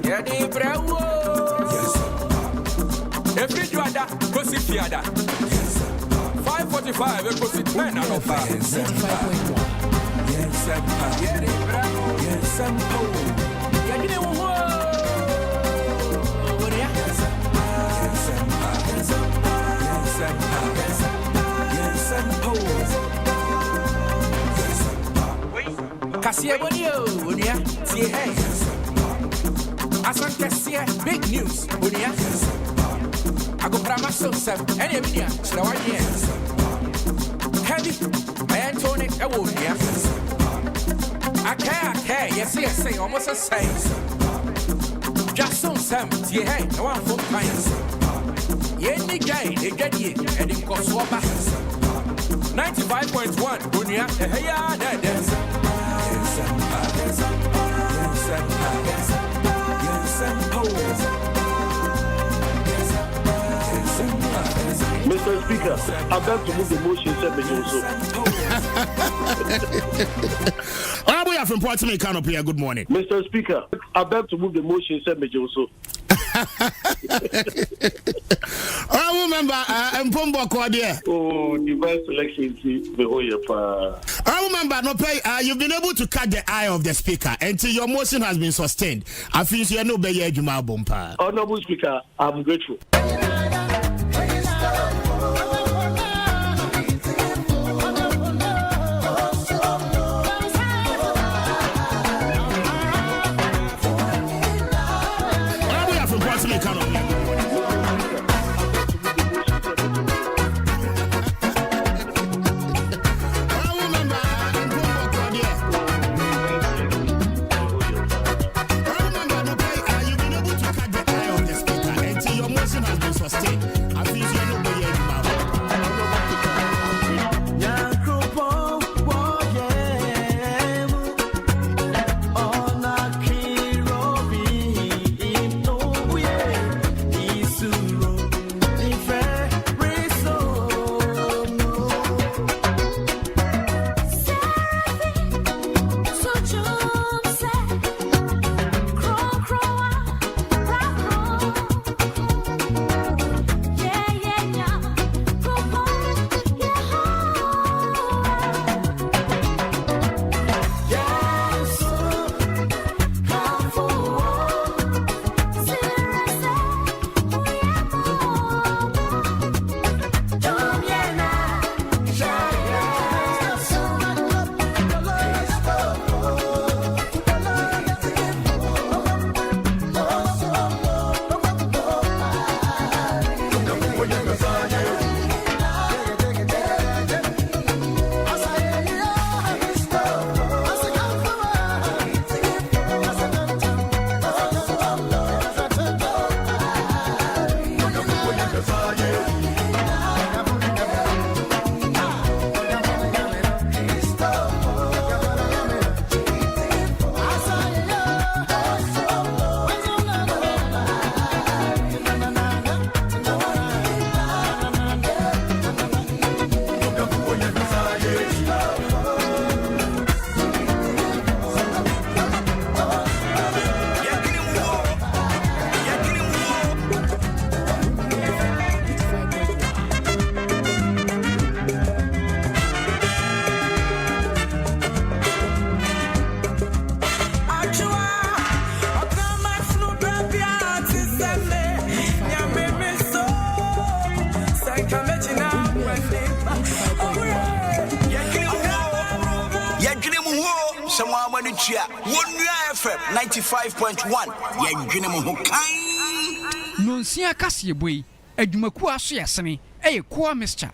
Yaa Brefo. Yes. Every Juada, Pussy Fiada. Yes. 5:45, it Pussy 10 out of 5. 95.1. Yes, Nsempa. Yaa Brefo. Yes, Nsempa. Yaa Brefo. Kasia Bonio, Unia, see hey. Asan Kasia, big news, Unia. I go Brahma so seven, and Emilia, so I yes. Heavy, my Antonic, I will, yeah. I care, yes, say, almost the same. Just so some, see hey, I want full clients. Yenny gay, they get ye, and it goes swapper. 95.1, Unia, hey, yeah, that's. Mr. Speaker, I beg to move the motion, We are from Port Make Canopy. Good morning. Mr. Speaker, I beg to move the motion, I remember Mpombo Kwadia. Oh, divine selection. I remember no pay. You've been able to cut the eye of the speaker until your motion has been sustained. I feel you are no better Juma Bompa. Honorable Speaker, I'm grateful. FM 95.1 yɛndwene mo ho kan nonsia kasie boy adwumaku aso yɛsene ɛyɛ koa mixture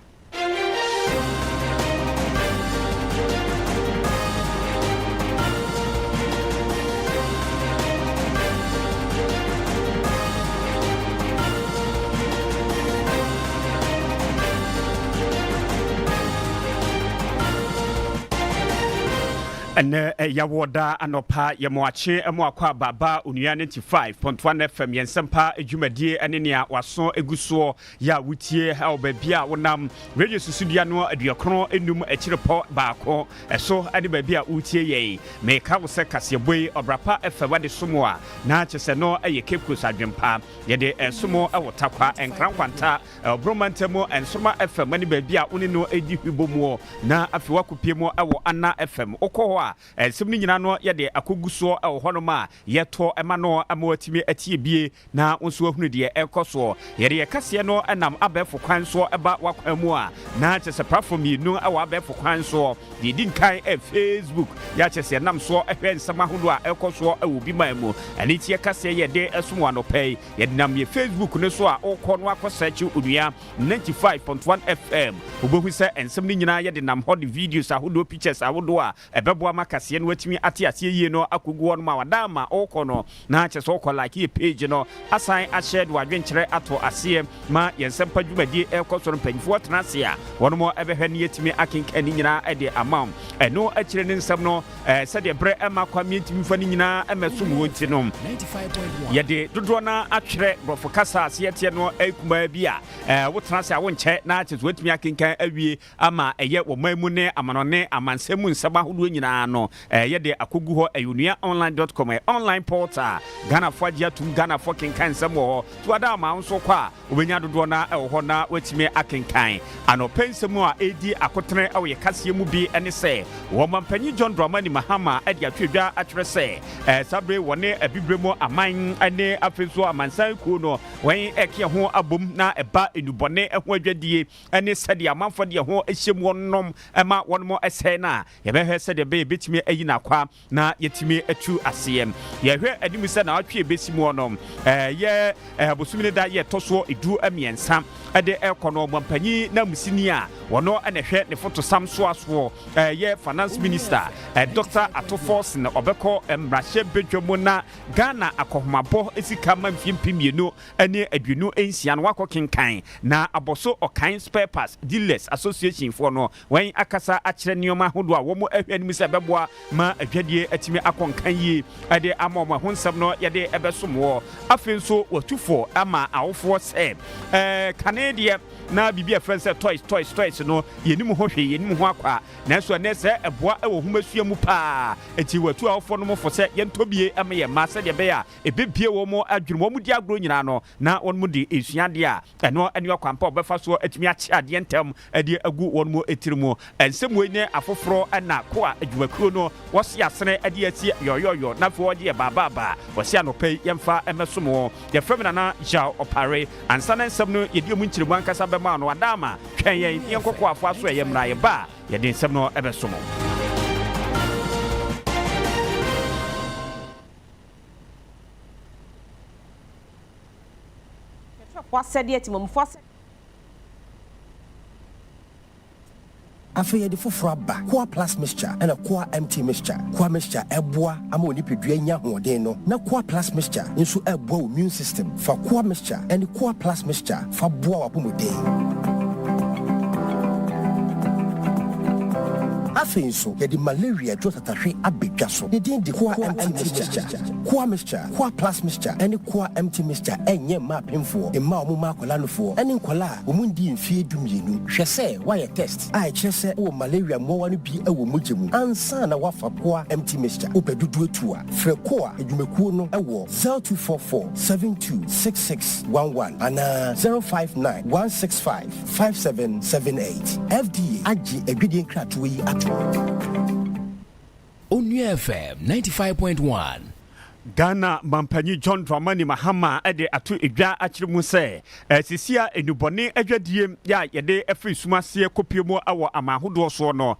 And Yawoda Anopa Yamoache Amwakwa Baba Unia 95.1 FM Nsempa Ejumadi Anenia Waso Eguso Ya Wutie How Babia Wonam Radio Susudiano Aduakron Enum Echirepo Baako Eso Ade Babia Utie Ye Meka wo se Kasebwe Obrapa Efa de Somoa na Chese no Eye Cape Adwempa Yede Somo Awotakwa Enkrankanta Bromantemo and Soma FM Mani Babia Uni no Edi Hubomo na Afiwa Kupiemo Awo Anna FM Oko Simni nyina no ye de akoguso e honoma yeto ema no amawatimi atiebie na onso ahunu de ekoso ye de kase no enam abefo kwan so eba wakwan mu a na chese platform yi no awa abefo kwan so de dinkan Facebook ya chese nam so ehwe nsama hodo a ekoso awubi mamu ani tie kase ye de esumo anopei ye de nam ye Facebook ne so a okọ no akosachi onua 95.1 FM obohu se ensemni nyina ye de nam hot videos ahodo pictures ahodo a ebebo makase no watimi ate ase yie no akogu no ma wadama okono na che so like ye page no asan a shared wadwenkyere ato ase ma Nsempa dwumadi ekoso mpanyifo tenase a wono mo ebehwe ne yetimi akenkani nyina ede amam eno akire ne nsam no se de bre ema Kwame ntimi fa ne nyina emesum wonti no 95.1 ye de dodo na atwere Brefo kasa ase yete no akuma bi a wo tenase a wonche na che so watimi akenkan awie ama eye wo mamu ne amanone amansemu nsaba hodo nyina no yede akogu ho ayunuaonline.com online portal Ghana for Jatum Ghana for Kinkan Samo to Adama nso kwa obenya dodo na ho na watime akenkan ano pensemu a edi akotre awe kase mu bi ene se wo mampanyi John Dramani Mahama edi atwedwa atwere se sabre wone abibremo aman ane afenso amansan ku no wen eke ho abom na eba enubone ho adwadie ene sede amanfo de ho ehyem wonnom ema wonmo ese na yebehwe sede be betimi ayi na kwa na yetimi atu asem yehwe adim se na atwe besimu onom ye bosumine da ye toso edu amiensa ade ekono mampanyi na musini a wono anehwe ne foto samso aso ye finance minister Dr. Atofos na obeko mrahye bedwamo na Ghana akohomabo esika mamfimpimienu ane aduenu ensia no wakokenkan na aboso okan spare parts dealers association for no wen akasa akire nioma hodo a womo ahwe anim se beboa ma adwadie atimi akonkan yi ade amoma honsam no yede ebesomwo afenso watufo ama awofo se Canadian na bibia friends toys no yenim ho hwe yenim ho akwa na so na se eboa ewo humasua mu pa eti watu awofo no mo fo se yentobie ama ye ma se de be a ebebie wo mo adwuru mo di agro nyina no na won mo di esuade a eno eni akwampa obefa so atimi achi ade ntem ade agu won mo etirimu ensem we ne afoforo na ko a adwumakuro no wose asene ade ati yoyoyo na fo ode baba wose anopai yemfa emesomo ye femina na ja opare ansana nsem no yedi mu nkyirimu ankasa bema no adama twen yen kokko afo aso ye mra ye ba ye de nsem no ebesomo After the fraba, Qua plus mixture and a Qua empty mixture. Qua mixture eboa amoni pedua hodeno. Na Qua plus mixture into a bow immune system for Qua mixture and the Qua plus mixture for boa pumude. Afenso yedi malaria dot atahwe abedwaso ne din de Qua empty mixture Qua mixture Qua plus mixture and Qua empty mixture enye ma pemfo emma omo ma akola nofo ene nkola omundi mfie dumienu hwese why test ai chese o malaria mo wanu bi ewo mojemu ansa na wafa Qua empty mixture opedudu etua fre Qua edwumekuo no ewo 0244 726611 ana 059 165 5778 FDA agi egwedie nkratowe yi ato Onua FM 95.1 Ghana mampanyi John Dramani Mahama ede atu edwa akire mu se sisia enubone adwadie ya yede afri sumase kopiemu awo amahodo so no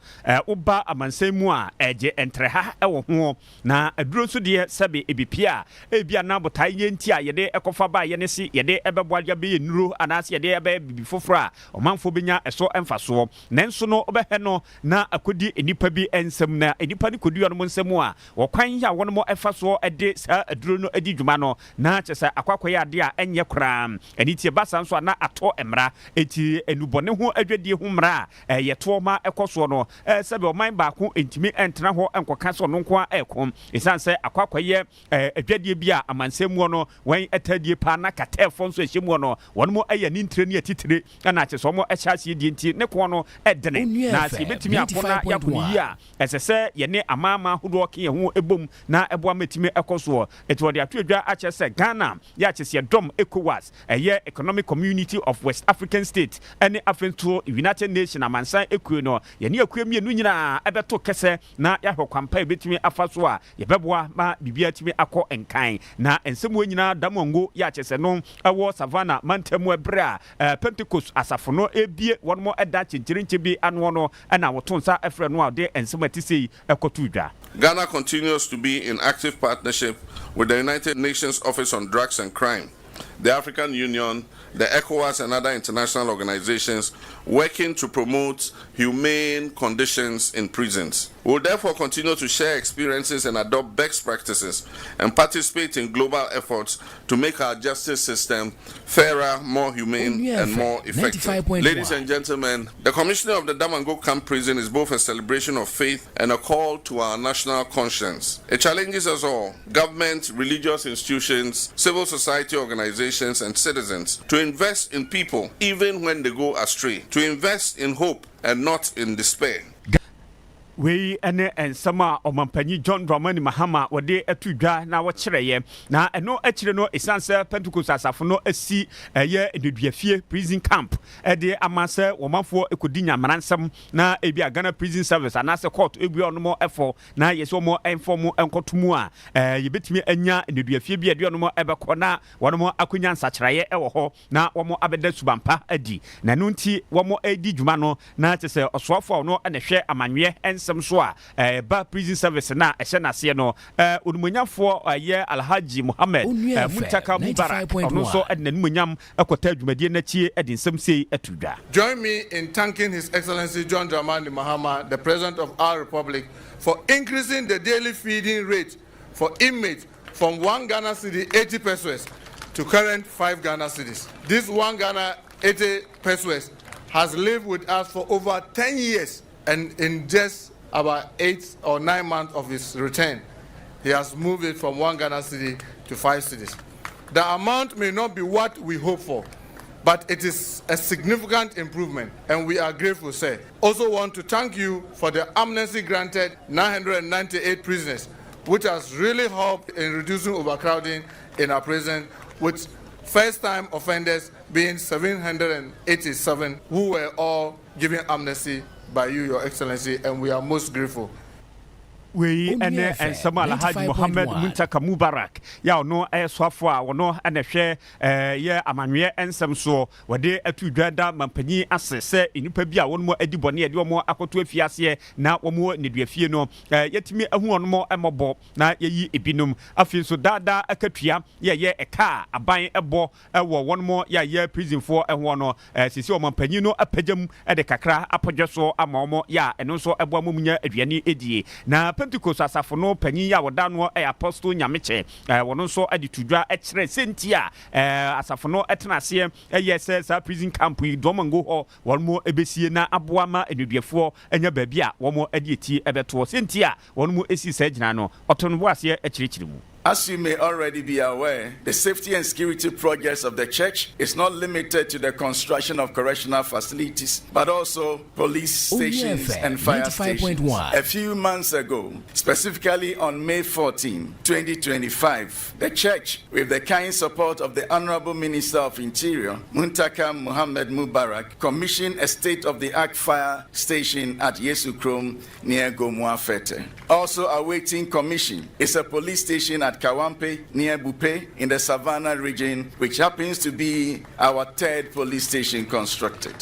oba amansemu a eje entreha ewo ho na aduro so de sebe ebipia ebia na botai yenti a yede ekofa ba ye ne si yede ebeboaja be yenuro anase yede ebe bibifofra omanfo benya eso emfaso nenso no obehɛ no na akodi enipa bi ensem na enipa ni kodi no nsemu a wokwan ya wono mo efaso ede sa aduro no adi dwuma no na kyesa akwakoye ade a enye kram eni tie basa nso na ato emra eti enubone ho adwadie ho mra yeto ma ekoso no sebe oman ba ko entimi entena ho enkoka so no nko a ekom esanse akwakoye adwadie bi a amansemu no wan atadie pa na katefo nso ehyemu no wonmo aya ni ntre ni atitire na kyesa omo ehyase die nti ne ko no edene na se betimi apona yakuni a esese ye ne amama hodo ke ho ebom na eboa metimi ekoso eti wode atwadwa akyese Ghana ya kyese dom ECOWAS Economic Community of West African States any afento United Nations amansan ekuo no ye ne ekuo mienu nyina ebeto kese na ya hwekwampa ebetimi afaso a ye beboa ma bibia timi akọ enkan na ensemo nyina damongo ya kyese no ewo savannah mantemu ebra Pentecost asafo no ebie wonmo eda chinchirinche bi anwo no na wotonsa efre no ade ensemo tisei ekotudwa. Ghana continues to be in active partnership with the United Nations Office on Drugs and Crime, the African Union, the ECOWAS and other international organizations working to promote humane conditions in prisons. We will therefore continue to share experiences and adopt best practices and participate in global efforts to make our justice system fairer, more humane and more effective. Ladies and gentlemen, the commissioning of the Damango Camp Prison is both a celebration of faith and a call to our national conscience. It challenges us all, government, religious institutions, civil society organizations and citizens, to invest in people even when they go astray, to invest in hope and not in despair. We ene ensama omampanyi John Dramani Mahama wode atudwa na wokyereye na eno akire no esanse Pentecost asafo no asi eye eduafie prison camp de amase womanfo ekodi nyamransam na ebi Ghana prison service anase court ebi onomo efo na yeso mo inform enkotomu a yebetimi anya eduafie bi ade onomo ebekọ na wonomo akonya nsakyeraye ewo ho na womo abeda subampa adi na no nti womo edi dwuma no na tese osoafo no na hwe amanwe so ba prison service na ehye nase no onumonyafo ye Alhaji Muhammad Mutaka Mubarak ono so adnanumonyam akota adwumadie na chie edinsem sei atudwa. Join me in thanking His Excellency John Dramani Mahama, the President of our Republic, for increasing the daily feeding rate for inmates from 1 Ghana cedi 80 pesos to current 5 Ghana cedis. This 1 Ghana 80 pesos has lived with us for over 10 years, and in just about 8 or 9 months of his return, he has moved it from 1 Ghana cedi to 5 cedis. The amount may not be what we hope for, but it is a significant improvement, and we are grateful, sir. Also want to thank you for the amnesty granted 998 prisoners, which has really helped in reducing overcrowding in our prison, with first-time offenders being 787, who were all given amnesty by you, Your Excellency, and we are most grateful. We and some Alhaji Muhammad Muntaka Mubarak ya no swafo a wono na hwe ye amanwe ensem so wode atudwada mampanyi asese enipa bi a wono adibone ye de omo akoto afiase na omo neduafie no yetimi ahu ono emobo na yeyi ebinom afi so dada akatua ye eka aban ebo wo wono ye prison for ehwo no sisi omampanyi no apagam de kakra apodweso ama omo ya eno so ebo amunya aduane edie na Pentecost asafo no panyin ya woda no apostle nyameche wono so aditudwa ekire sentia asafo no etenase yese sa prison camp yi domango ho wonmo ebesie na aboama enuduafo enya baabi a womo adieti ebeto sentia wonmo esi sa gina no otonbo ase ekirikirimu. As you may already be aware, the safety and security projects of the church is not limited to the construction of correctional facilities, but also police stations and fire stations. A few months ago, specifically on May 14, 2025, the church, with the kind support of the Honorable Minister of Interior, Muntaka Muhammad Mubarak, commissioned a state-of-the-art fire station at Yesu Krom near Gomua Fete. Also awaiting commission is a police station at Kawampe near Bupe in the Savannah region, which happens to be our 3rd police station constructed.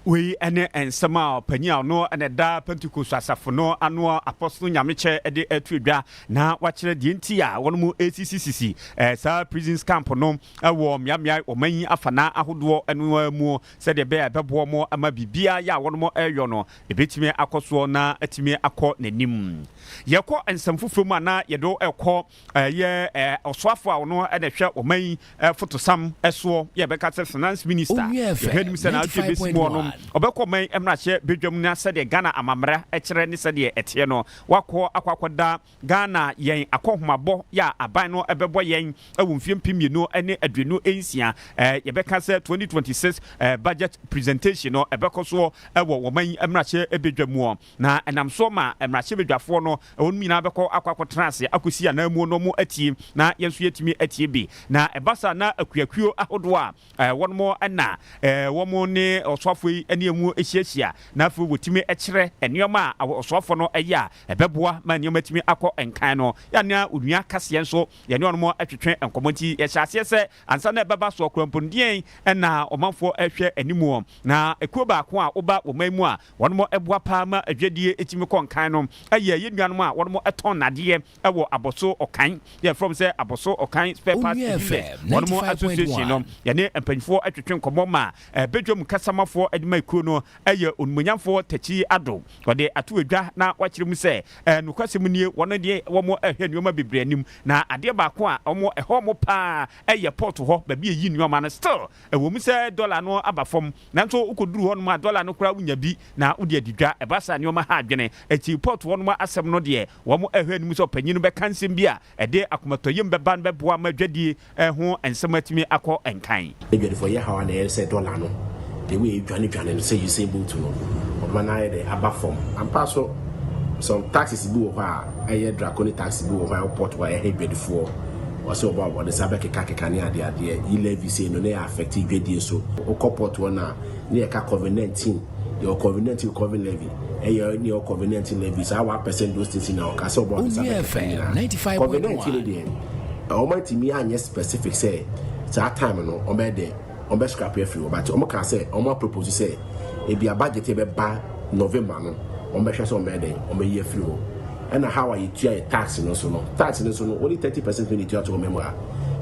we ene ensema panyia no ene da Pentecost asafo no ano apostle nyameche ede atudwa na wachire de ntia wono mu ACCCC sa prisons camp no wo miamia oman afana ahodo eno mu se de be bebo mo ama bibia ya wono mo eyo no ebetime akoso na atime akọ nanim yekọ ensamfufro mu na yedo ekọ ye oswafo a no ene hwe oman fotosam eso ye beka finance minister yehenim se na atwebesimo no obekọ man emrache bedwam na se de Ghana amamra ekire ne se de etie no wakọ akwakoda Ghana yen akohomabo ya aban no ebebo yen awumfie mpimienu ene aduenu ensia yebeka se 2026 budget presentation no ebekọ so ewo woman emrache ebedwam na enamso ma emrache bedwafo no onmi na bekọ akwakotrase akosi anamu no mu atie na yenso yetimi atie bi na ebasa na akuakuo ahodo a wonmo ana womo ne oswafo ene emu ehiahia na afu wotimi ekire enioma a oswafo no eya ebeboa ma enioma timi akọ enkan no ya na onua kase nso ye ne onmo atwetwe enkomonti ye hyase se ansa na ebeba so krampondien na omanfo ehwe animu na ekuo ba ko a oba omamu a wonmo eboa pa ma adwadie etimi kọ nkan no aye ye nuanom a wonmo eton nade ewo aboso okan ye from say aboso okan spare parts wonmo association no ye ne empanfo atwetwe nkomoma bedwam kasamafo edima ekuo no aye onmunyamfo tachi ado wode atuadwa na wakire mu se nukwasem nie wono de womo ehwe nuoma bebre anim na ade ba ko a omo ehomo pa aye port ho ba bi yi nuoma na still ewo mu se dollar no abafom nanso ukoduru ho no ma dollar no kura unya bi na udi adidwa ebasa nuoma ha adwene eti port ho no asem no de womo ehwe anim so panyinu be kansem bi a ede akomatoyem beba no beboa madwadie ho ensematimi akọ enkan Brefo ye hawa na ye say dollar no the way dwane say you say boot no obana dey abafom ampa so some taxes bi wo ha aye draconic taxes bi wo ha port wa ye Brefo o say oba the sabe keka ne ade e levy say no na affect dwadie so o port one na ne ka COVID-19 your COVID-19 levy and your COVID-19 levy so 1% those things now ka say oba the sabe 95.1 dey o ma timi anye specific say that time no o be there on be scrap free but o can say o ma propose say e be a budget be ba November no on be hwese o me dey o me year free and how are you tie tax no so no tax no so no only 30% when you tie to remember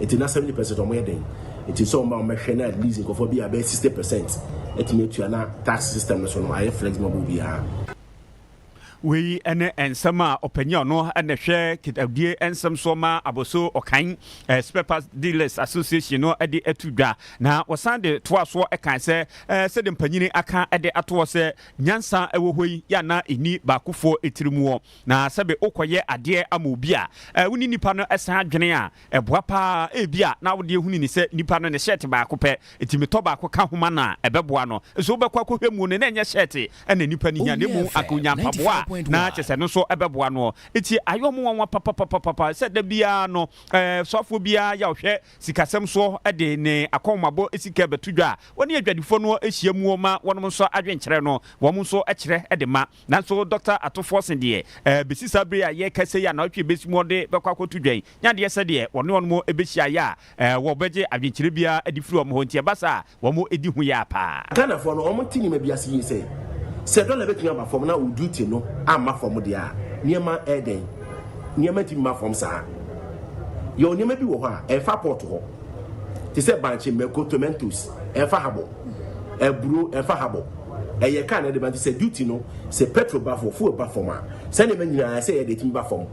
it is not 70% on me dey it is so ma me hwe na at least go for be about 60% it me to na tax system no so no I flexible be ha we ene ensema openya no ene hwe kitadie ensem so ma aboso okan spare dealers association no ede atudwa na wasande toaso ekan se se de mpanyini aka ede ato se nyansa ewo hoi ya na eni bakufo etirimuo na sebe okoye ade ama obi a woni nipa no esan adwene a eboa pa ebia na wode huni ni se nipa no ne shirt ba akopɛ etimi ba ko ka homa na ebeboa no so obekwa ko hwemu ne enye shirt ene nipa ni hia ne mu akonya paboa na chese no so ebeboa no eti ayomo wanwa papa se da bia no sofo bia ya hwe sikasem so ede ne akomabo esika betudwa woni adwadifo no ehyiamu ma wonom so adwenkyere no wom so ekere ede ma nanso Dr. Atoforsen de besisa bre ya ye kase ya na otwe besimu de bekwa kotudwan nya de se de wonom ebehia ya wo beje adwenkyere bia adifuru om ho ntie basa wom edi hu ya pa Ghana for no omtini me biase yi say se dollar betun aba form na uduty no ama form dia niema eden niema ti ma form sa yo niema bi wo ho a e fa port ho ti se banche meko tomatoes e fa habo e buru e fa habo e ye kan de ban ti se duty no se petrol ba for fuel ba form a se ne manyina se ye de ti ba form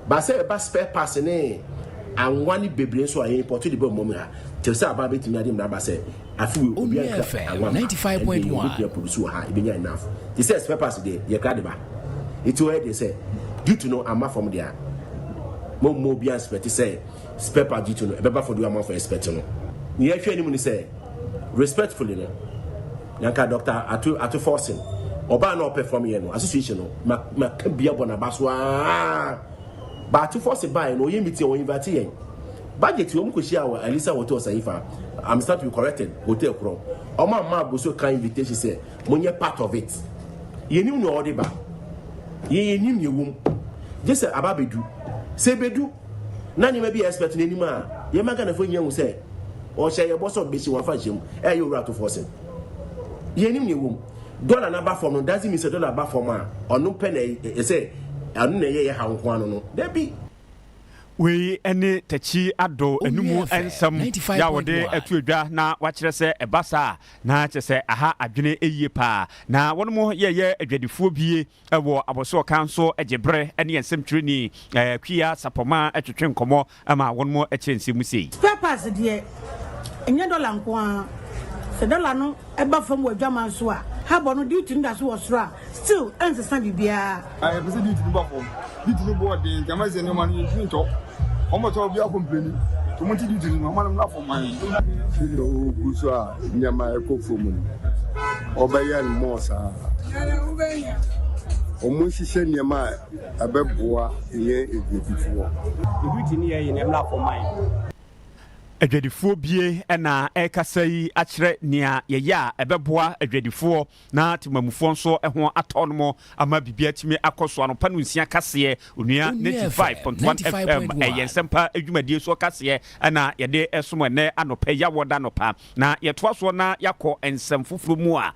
ba se ba spare pass ne anwani bebre so ayi import de ba mom ha ti se aba betun ade mna ba se afu obi an 95.1 produce ha ibenya enough they say spare parts there ye card ba it where they say due to no ama from there mo bi expect say spare part due to no e for do amount for expect no ye hwe ni mu ni say respectfully no yanka Dr. Atoforsen oba na perform here no association no ma kan bia bona ba so ba Atoforsen buy no ye meeting o invite yen budget wo mko share wa Elisa Hotel Saifa I'm start to be corrected hotel kro oma ma go so kind invitation say monye part of it ye nim no ode ba ye nim ye wum just ababedu se bedu na ni ma bi expect na nim a ye ma Ghana fo nyen wo say o share ye boss of be si wa fa jem e ye Atoforsen yenim ne wom dollar na ba from no doesn't mean say dollar ba from a ono pe na say anu na ye ha nko anu no there be we ene tachi ado enumu ensam ya wode atuadwa na wakyere se ebasa na kyese aha adwene eyie pa na wono ye adwadifo bie ewo aboso kanso egebre ene ensam twireni kwia sapoma atwetwe nkomo ama wono ekyensi musei papers de enye dollar nko a se dollar no eba fam wadwama so a ha bo no duty nda so wosra still ensesa bibia I person duty no ba fam duty no bo de kama se no man yin to omo to bia complain to monti duty no man na for man no gusa nyama ekofom obayan mosa omo sise nyama abeboa ye egedifo duty ni ye na for man adwadifo bie na ekasa yi akyere nia yeya ebeboa adwadifo na timamufo nso ho atonmo ama bibia timi akoso anopa no nsia kase onua 95.1 FM Nsempa adwumadie so kase na yede esomo ne anopa ya woda anopa na yetoa so na yakọ ensem fufuru mu a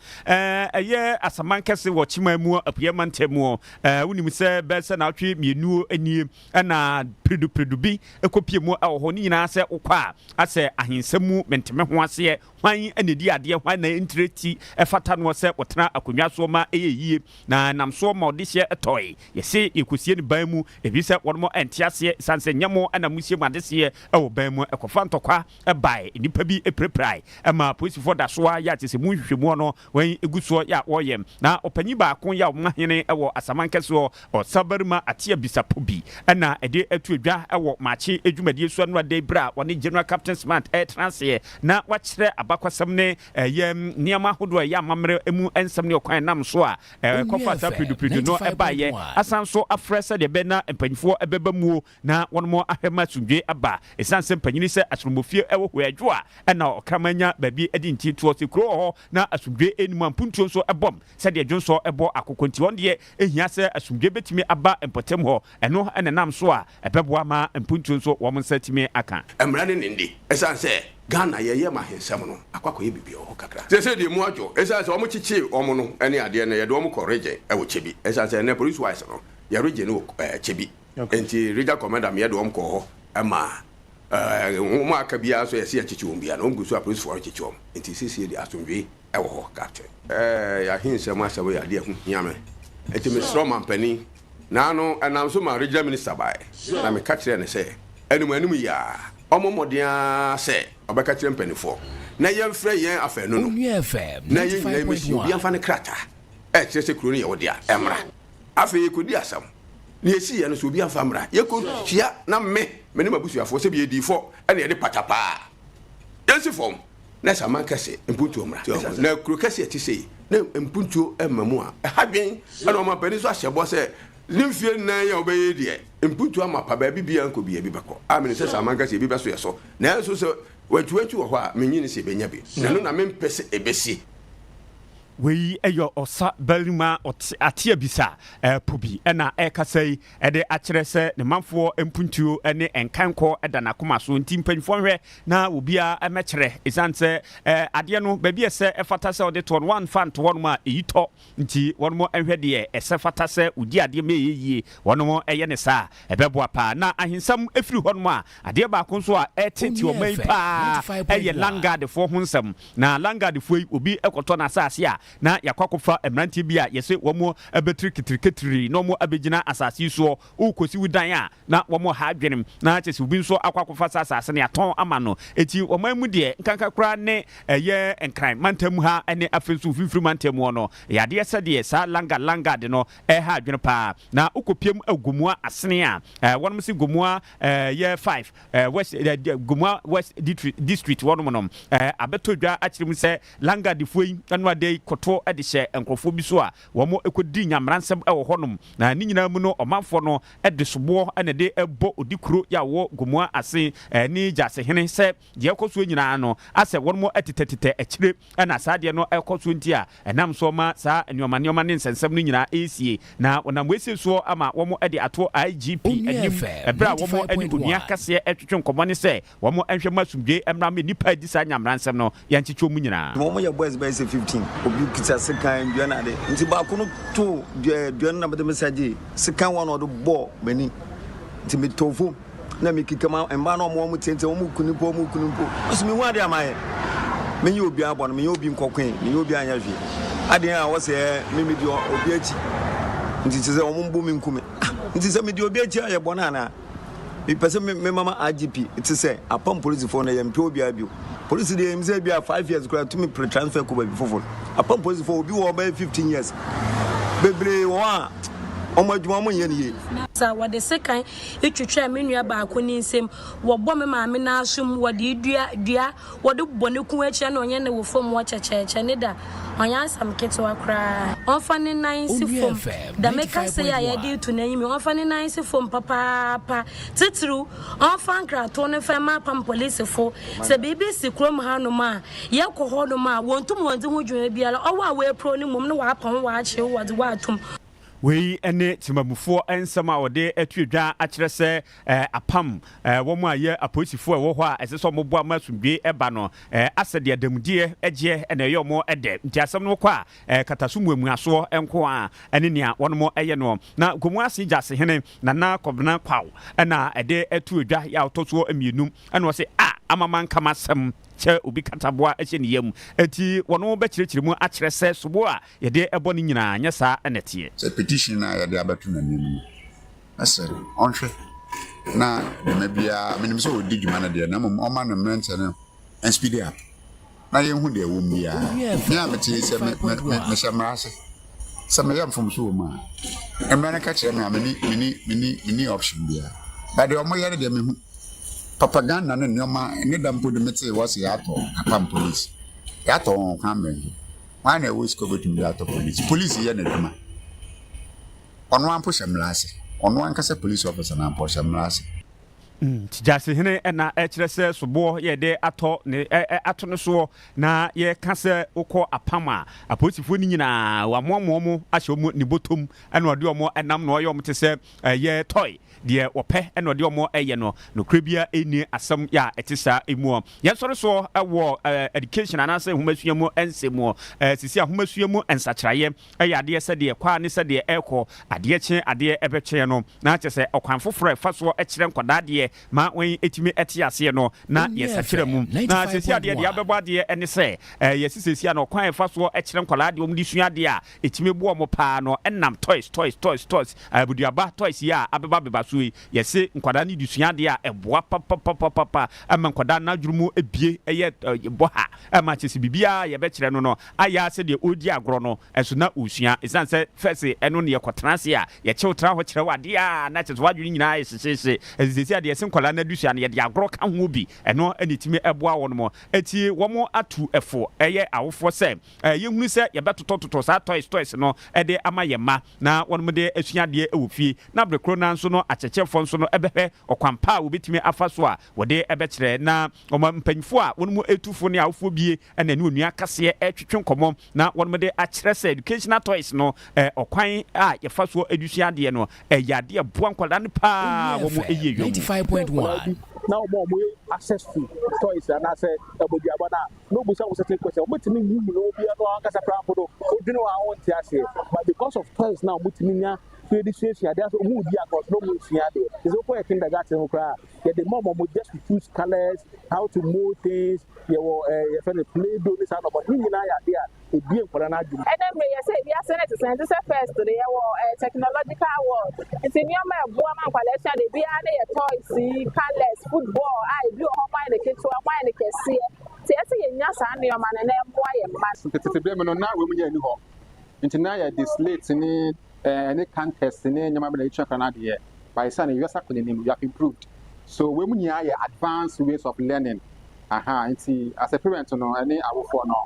eye asaman kase wo chimamu apiamantemu wonim se bese na atwe mienu ani na predu bi ekopie mu ho ni nyina se ukwa ase ahinsemu menteme ho ase hwan anedi ade hwan na entreti efata no se otena akonwa so ma eyeyie na namso ma odehye etoy yese ekusie ne ban mu ebise wonmo entiase sanse nyamo ana musie madese ewo ban mu ekofa ntokwa ebai nipa bi epreprai ema police for da so ya tese mu hwehwemu no wan eguso ya woyem na opanyi ba kon ya omahene ewo asamankeso o sabarima atia bisapo bi na ede atuadwa ewo machi edwumadie so no ade bra woni general captain smart transfer na wakyere abakwasam ne yem niama hodo ya mamre emu ensam ne okwan nam so a kofa ta predu no ebaye asanso afresa de be na empanyifo ebeba mu na wonmo ahema sundwe aba esanse mpanyini se asromofie ewo hoadwo a na okramanya babi edinti to sekro ho na asundwe enimu ampuntuo so ebom se de dwonso ebo akokonti wonde ehia se asundwe betimi aba empotem ho eno enenam so a ebeboa ma ampuntuo so wo monsatimi aka emrane nindi esanse Ghana ye mahensam no akwakoye bibia ho kakra se de mu adwo esanse omo chichi omo no ene ade ne ye de omo korege ewo chebi esanse ne police wise no ye rege no chebi enti regional commander me ye de omo ko ho ama omo akabia so ye se chichi ombia no ngusu police for chichi omo enti sisi de asomdwe ewo ho captain ya hensam asawo ya de hu hiame enti me strong man pani na no anamso ma regional minister bai na me ka kire ne se enum ya omo modia se obeka kire mpanifo na yemfre yen afenu no na yen mesi obi amfa ne krata kire se kuro ne ye wodia emra afa yekodi asam na yesi ye no so obi amfa mra yekotia na me ne mabusuafo se bi edifo na ye de patapa yensi fom na sama kase mpuntu mra na kuro kase ti sei na mpuntu emamu a hadwen na o mapani so ahyebo se nimfie na ya obeye die mpuntu amapa ba bibia nko bia bi bako amene se samanka se bi beso yeso na so se watuatu ho a menyini se benya bi na no na mempese ebesi we eyo osa balima atia bisa pubi na ekasai ede akyere se ne manfo empuntuo ne enkanko eda na koma so ntimpanfo hwe na obia emekyere esanse ade no ba bi ese efata se ode to one fan to one ma eyito nti wonmo ehwe de ese fata se udi ade me yeye wonmo eye ne sa ebeboa pa na ahinsam efiri honmo a ade ba ko so a etenti o mai pa eye langard fo hunsam na langard fo obi ekoto na asase a na yakwakofa emrantie bia yese womo abetri kitriketri no mo abegina asase so ukosi wudan a na womo ha adwenem na chese ubi nso akwakofa asase ne aton ama no eti omamu de nkanka kra ne eye enkran mantam ha ene afensu fifiri mantam no yade ese de sa langa de no ha adwene pa na ukopiem agumua asene a wonom si gumua ye 5 west gumua west district wonom no abetodwa akyerem se langa de foi anu ade koto edihye enkrofo bi so a womo ekodi nyamransem ewo honom na ni nyina mu no omanfo no edisobo ene de ebo odikuro ya wo gumua ase ni jase hene se de ekoso nyina no ase womo etetetete ekire na saade no ekoso nti a enam so ma sa nyoma ne nsensem no nyina esie na onam wese so ama womo ede ato IGP enim ebra womo ede onia kase etwetwe nkomone se womo enhwe masumdwe emra me nipa edi sa nyamransem no yanchicho mu nyina womo ye boys by 15 obi kita sekan duana de nti ba ko no to duana na bede message sekan one or the ball mani nti me tofu na me kikama emba na mo tente mo kunimpo so me hu ade amaye me yi obi abon me yi obi nkokwen me yi obi anya hwe ade a wo se me di obi achi nti se o mo mbo me nkume nti se me di obi achi aye bona na me pese me mama IGP it say apam police for na yam pe obi abio police dey say bia 5 years kura to me transfer ko ba before apam police for obi wo ba 15 years bebre wo a omadwuma mo ye ne sa wode sekan etwetwa menua ba ko ni nsem wo bɔ me maame na asum wode dua wode bɔne ku akyia na onye ne wo fom wo checheche ne da onya asam ketwa kra onfa ne nan si fom da meka se ya ye di to na yimi onfa ne nan si fom papa titru onfa nkra to ne fa ma pam police fo se BBC krom ha no ma ye kɔ hɔ no ma wontum wonze ho dwuma biara ɔwa we pro ne mom ne wa pam wa akye wo de wa atum wei ene timamufo ensama wode atwedwa akyerɛ sɛ apam wo mu aye apolitifo ɛwɔ hɔ a ɛsɛ sɛ mo boa masumdwe ɛba no asɛde adamdie ɛgye ɛna ɛyɛ mo ɛdɛ nti asɛm no kɔ a katasummu amuaso enko a ɛne nea wɔn mo ɛyɛ no na gomu ase gyase hene na kɔbena kwaw ɛna ɛde atwedwa ya ɔtɔso amienum ɛna wɔse amaman kama sɛm che obi kataboa ehye ne yam enti wono be kyerɛkyerɛ mu akyerɛ sɛ sobo a yɛde ɛbɔ ne nyinaa nya saa ɛnetie sɛ petition na yɛde abeto na nim asɛre ɔnhwɛ na me bia menim sɛ odi dwuma na de na mom ɔma no mmerɛnte no and speed up na yɛhu de ɛwɔ mu bia me a mete sɛ me hyɛ mrase sɛ me yam fom so mu a mmerɛ ka kyerɛ me mini option bia but de ɔmo yɛre de me hu propaganda no nyoma ne dampo de mete was yato apam police yato on Kwame why na we scope to yato police ye na duma ono ampo hyemlase ono ankasa police officer na ampo hyemlase Jase hene na ɛkyerɛ sɛ sobo yɛ de atɔ ne ato no so na yɛ ka sɛ ukɔ apam a apolitifo ni nyinaa wa momo ahyɛ mu ne botom ɛna ɔde ɔmo ɛnam na ɔyɛ ɔmo te sɛ yɛ toy deɛ wɔpɛ ɛna ɔde ɔmo ɛyɛ no krebia eni asɛm ya ɛte saa emu yɛ sɔre so ɛwɔ education anase homasua mu ɛnsɛmu sisi ahomasua mu ɛnsakyerɛyɛ ɛyɛ adeɛ sɛ deɛ kwa ne sɛ deɛ ɛkɔ adeɛ kye adeɛ ɛbɛkyɛ no na kyɛ sɛ ɔkwan foforɔ ɛfa so ɛkyerɛ nkɔdaa deɛ ma wen etimi eti ase no na yɛsakyerɛ mu na sisi adeɛ deɛ abɛbɔ adeɛ ɛne sɛ yɛsisi na ɔkwan ɛfa so ɛkyerɛ nkɔdaa deɛ ɔmo de sua adeɛ a etimi boɔ mo paa no ɛnam toys abuduaba toys ya abɛba bɛba so yɛse nkɔdaa ne de sua adeɛ a ɛboa papa ama nkɔdaa na adwurumu ebie ɛyɛ bɔ ha ama kyesi bibia yɛbɛkyerɛ no aya sɛ deɛ odi agorɔ no ɛso na osua esan sɛ fɛse ɛno ne yɛkɔtena se a yɛkyɛw tra hɔ kyerɛ wadeɛ a na kyesi wadwene nyinaa yɛsesese ɛsisi adeɛ se nkɔdaa na dusua no yɛde agorɔ ka ho bi ɛno ɛne timi ɛboa wɔn mo eti wɔn atu ɛfo ɛyɛ awofoɔ sɛ yɛhunu sɛ yɛbɛtotɔ saa toys no ɛde ama yɛ ma na wɔn mo de asua adeɛ ɛwɔ fie na brekro na nso no akyɛkyɛfoɔ nso no ɛbɛhwɛ ɔkwampa a wobɛtumi afa so a wɔde ɛbɛkyerɛ na wɔn mpanyinfoɔ a wɔn mo etufo ne awofoɔ bie ɛna ne onua kaseɛ ɛtwitwe nkɔmɔ na wɔn mo de akyerɛ sɛ educational toys no ɔkwan a yɛfa so adusua adeɛ no ɛyɛ adeɛ boa nkɔdaa no paa wɔn mo ɛyɛ yɛm 95.1 now more access to toys and I said abodiabana no busa was certain question mutimi ni no bia no ankasa prampo do odwene wa won ti ase but because of toys now mutimi nya so the situation there so who dia cause no mu sia there is open a kindergarten ho kra the mom just to choose colors how to mold things you your friend play do this and but ni na ya there e bi enkwara na adwuma and then me say we are senate science first today technological world it's in your man boa man kwalesha de bia na your toys colors football I do how my the kids who my the kesi say say nya sa na your man na boa ye ma tete be me no na we mu nya ni ho nti na ya dislate ni any contest ni nyama be na icha kana de by say na you asa kone nim you have improved so we mu nya ya advanced ways of learning nti as a parent no any awofo no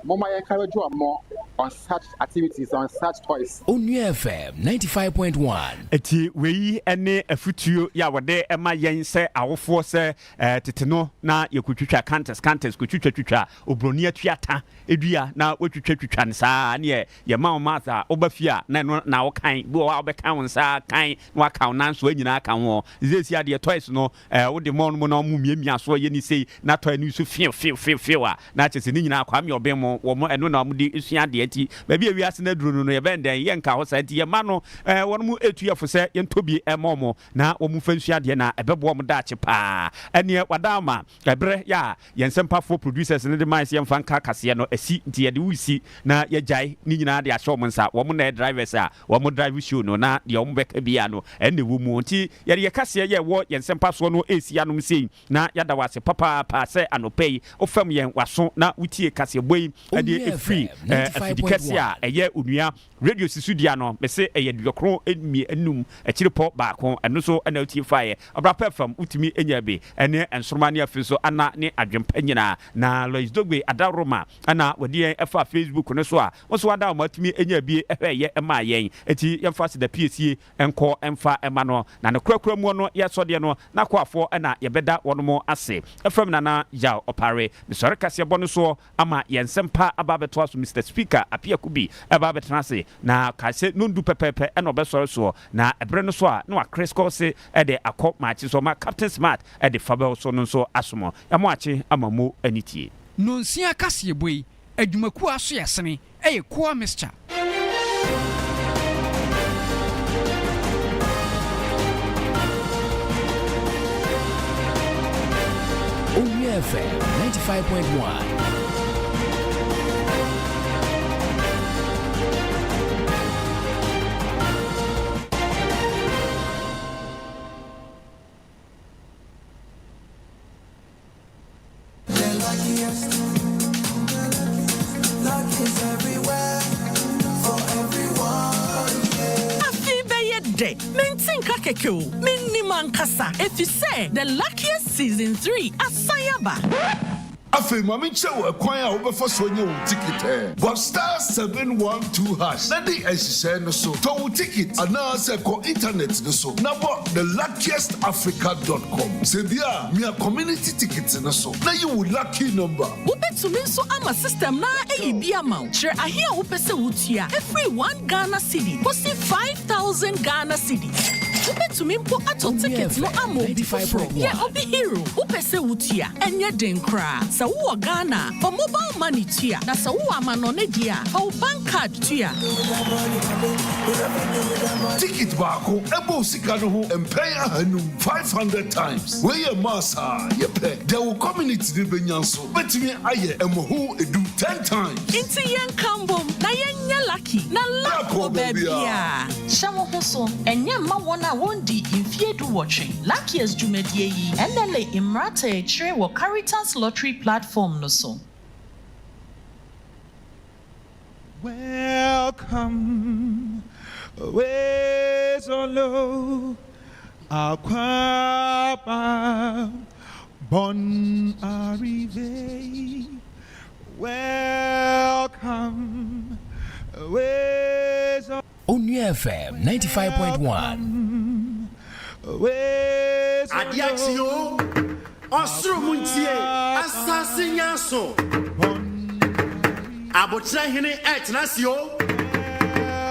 Mama encourage you more on such activities, on such toys. Only FM 95.1. Eti wei ene afutuo ya wode ema yen se awofo se teteno na yekutwitwa contest kutwitwa obroni atuata edua na wotwitwa nsa ne ye ma maza obafia na wo kan bi wo abekan nsa kan na waka na nso anyina kan ho zesi ade toys no wode mo no na mu miamia so ye ni sei na toy ni so fie a na chese ni nyina Kwame obem no wo mo eno na mo di esua de ati ba bi awiase na duro no ye ben den ye nka ho sa ati ye ma no won mu etuyefo se ye ntobi emomo na wo mu fansua de na ebebo mo da ache pa ene wadama ebre ya ye Nsempa for producers ne de mais ye mfa nka kase no asi nti ye de wusi na ye jai ni nyina de ahye mo nsa wo mo na drivers a wo mo drive show no na de wo mo beka bia no ene wo mu nti ye kase ye wo ye Nsempa so no esi anom sei na yada wase papa pa se anopei ofam ye waso na wutie kase boy ade efri afidikase a eye onua radio sisudia no me se eye dwokro emi anum akiripo baako eno so ana utie faye obrapa fam utimi enya be ene ensoroma ne afi so ana ne adwempa nyina na Lois Dogbe adaroma ana wodi efa Facebook ne so a wo so ada matumi enya bi ehwe ema yen eti yemfa se da PSA enko emfa ema no na ne kurakura mu no yesode no na kwafo na yebeda wono ase efram na ya opare me sore kase bono so ama Nsempa ababeto aso Mr Speaker Appiah Kubi ababetena se na kase nundu pepepe eno besore so na ebre no so a na wakresko se de akọ machi so ma Captain Smart de fabel so no so asomo yamo achi amamo anitie nonsia kase boy adwumaku aso yesene kwa Mr FM 95.1. Mankasa, if you say the luckiest season 3 at Sayaba. Afi mami chewa kwanya obefa so nye wo ticket but star 712 hash na di ehise no so to wo ticket ana se ko internet no so na bo the luckiestafrica.com se bia me community ticket no so na you lucky number wo betumi so ama system na bia ma share ahia wo pese wutua every 1 Ghana cedi posi 5,000 Ghana cedis betumi mpo ato ticket no amo bi foforo ye obi hero wo pese wutua enye den kra sa wo Ghana for mobile money tua na sa wo amano ne dia for bank card tua ticket baako ebo sika no ho empay ahanum 500 times we ye massa ye pay there will community de benyanso betumi aye emoho edu 10 times inti yen kambom na yen lucky na luck baby shawo ho so enye ma wona wondi infiedu watching luckiest jumedie yi endele imrata chire wo Caritas lottery platform no so. Welcome away so low Aquaba bon arrivé welcome away so Only FM 95.1 Adiaxio Osro muntie asase nyaso abotra hene etnasio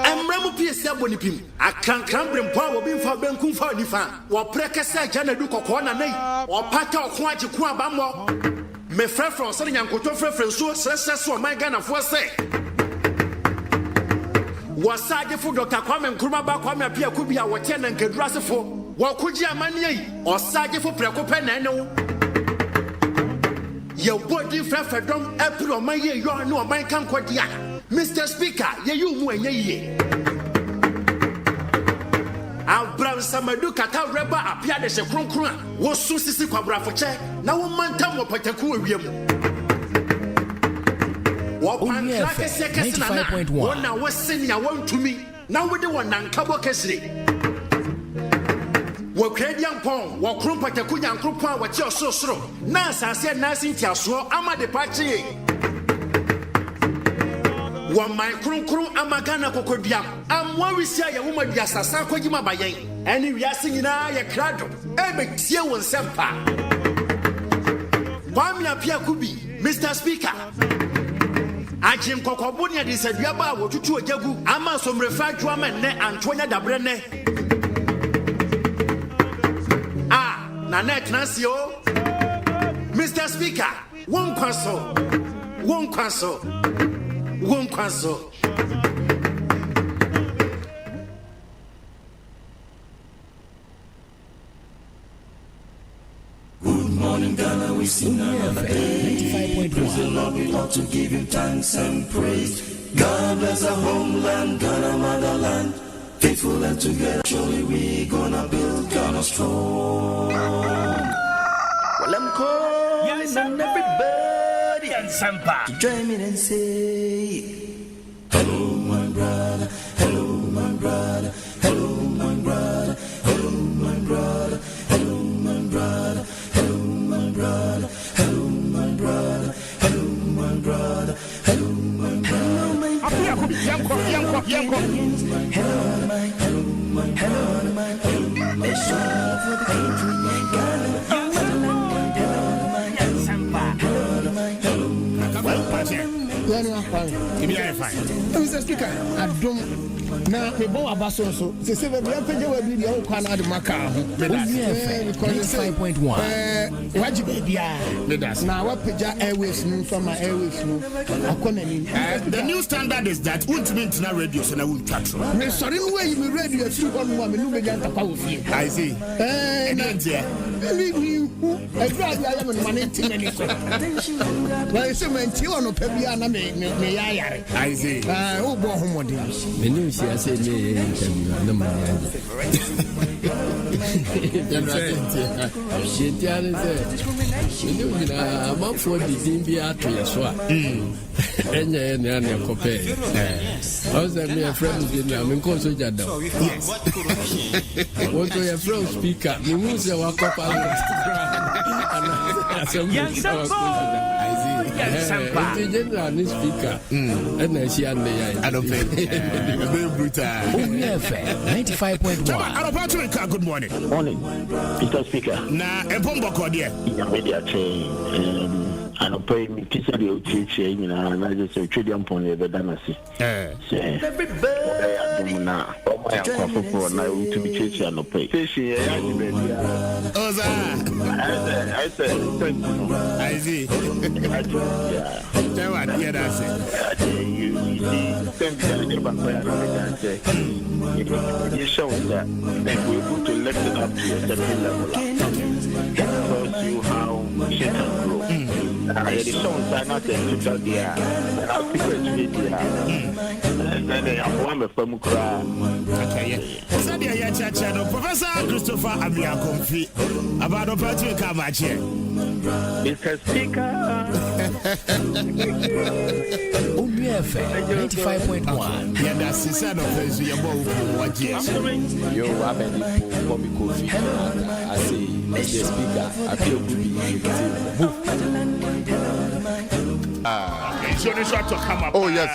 emramu piese abonipim akrankran brempo a obi mfa benkum fa onifa wo prekese janadu kokko na nai opata okon agiku abammo me frefron so nyankoto frefren so sese my Ghana fo se wasaje fu Dr. Kwame Kwame Appiah Kubi a wote na nkadurasefo wo koji amane yi osaje fu prekope na ene your body freedom April my year you no man kan kwadia Mr. Speaker ye you mu enye ye Abraham Samadu kata reba Appiah de kronkron wo su sisi kwabrafo che na wo mantam wo pataku awiem wo pan krakese kese na wo na wo senia wo ntumi na wo de wo nankabo kesire wo kredian pon wo krompata kunya nkropo a wo ti ososoro na asase na asintiaso amade pachi wo man kronkron amagana kokodua amwa wisia ye wo madua sasa kwagima bayen eni wiase nyina ye krado ebetie wo Nsempa Kwame Appiah Kubi Mr. Speaker Ajim kokobo ne de sadua ba wo tutu ojagu ama somrefa adwama ne Antonia dabre ne na net nasio Mr. Speaker one kwaso Won't cancel. Won't cancel. Good morning, Ghana. We sing another day. 95.1. Lord, we ought to give you thanks and praise. God bless our homeland, Ghana, motherland. Faithful and together, surely we gonna build Ghana strong. Well, I'm calling on everybody to join me and say, hello, my brother. Hello, my brother. Hello, my brother. Hello, my brother. Hello, my brother. Hello, my brother. Hello, my brother. Hello, my brother. Hello, my brother. Appiah Kubi, Yanko. Hello, my, hello, my, hello, my, hello, my, shout for the country, Ghana. Mr. Speaker, I don't. Now, the boy Abaso, so they say that we have to do a video on the Macau. 95.1. Now, what Pija Airways from my Airways? The new standard is that won't mean to radio, so I won't touch. We're sorry, where you radio a few on woman who began to power. I see. I am money. Well, it's a man, you know, Pebiana may I see. Oh, boy, The news here said, no money. I'm up for the Zimbia to your swap. And you're compared. I was a friend in Minkoso Jado. Yes. What do your friend speaker? You move your walk up Nsempa. The general speaker. And I see I don't think. Very brutal. FM 95.1. Good morning. Morning, Mr. Speaker. Na Epombo Kodia. Media chain. I don't pay me to say the teaching, and I just say, Tridium Pony, the Danasi. Everybody, now, oh, my uncle for now to be teaching and pay. I said, I see. Tell what, yeah, that's it. You show that we're going to lift it up to a certain level. Tells you how shit can grow. The songs are not a total there. I'll pick it there. And then I'm one of them cry. Okay, Professor Christopher Appiah Kubi about the party come at here. Mr. Speaker. FM 95.1. Yeah, that's the son of his what years. Yo, I'm ready for me coffee. I say, Mr. Speaker, Appiah Kubi. So the shot to come up. Oh, yes.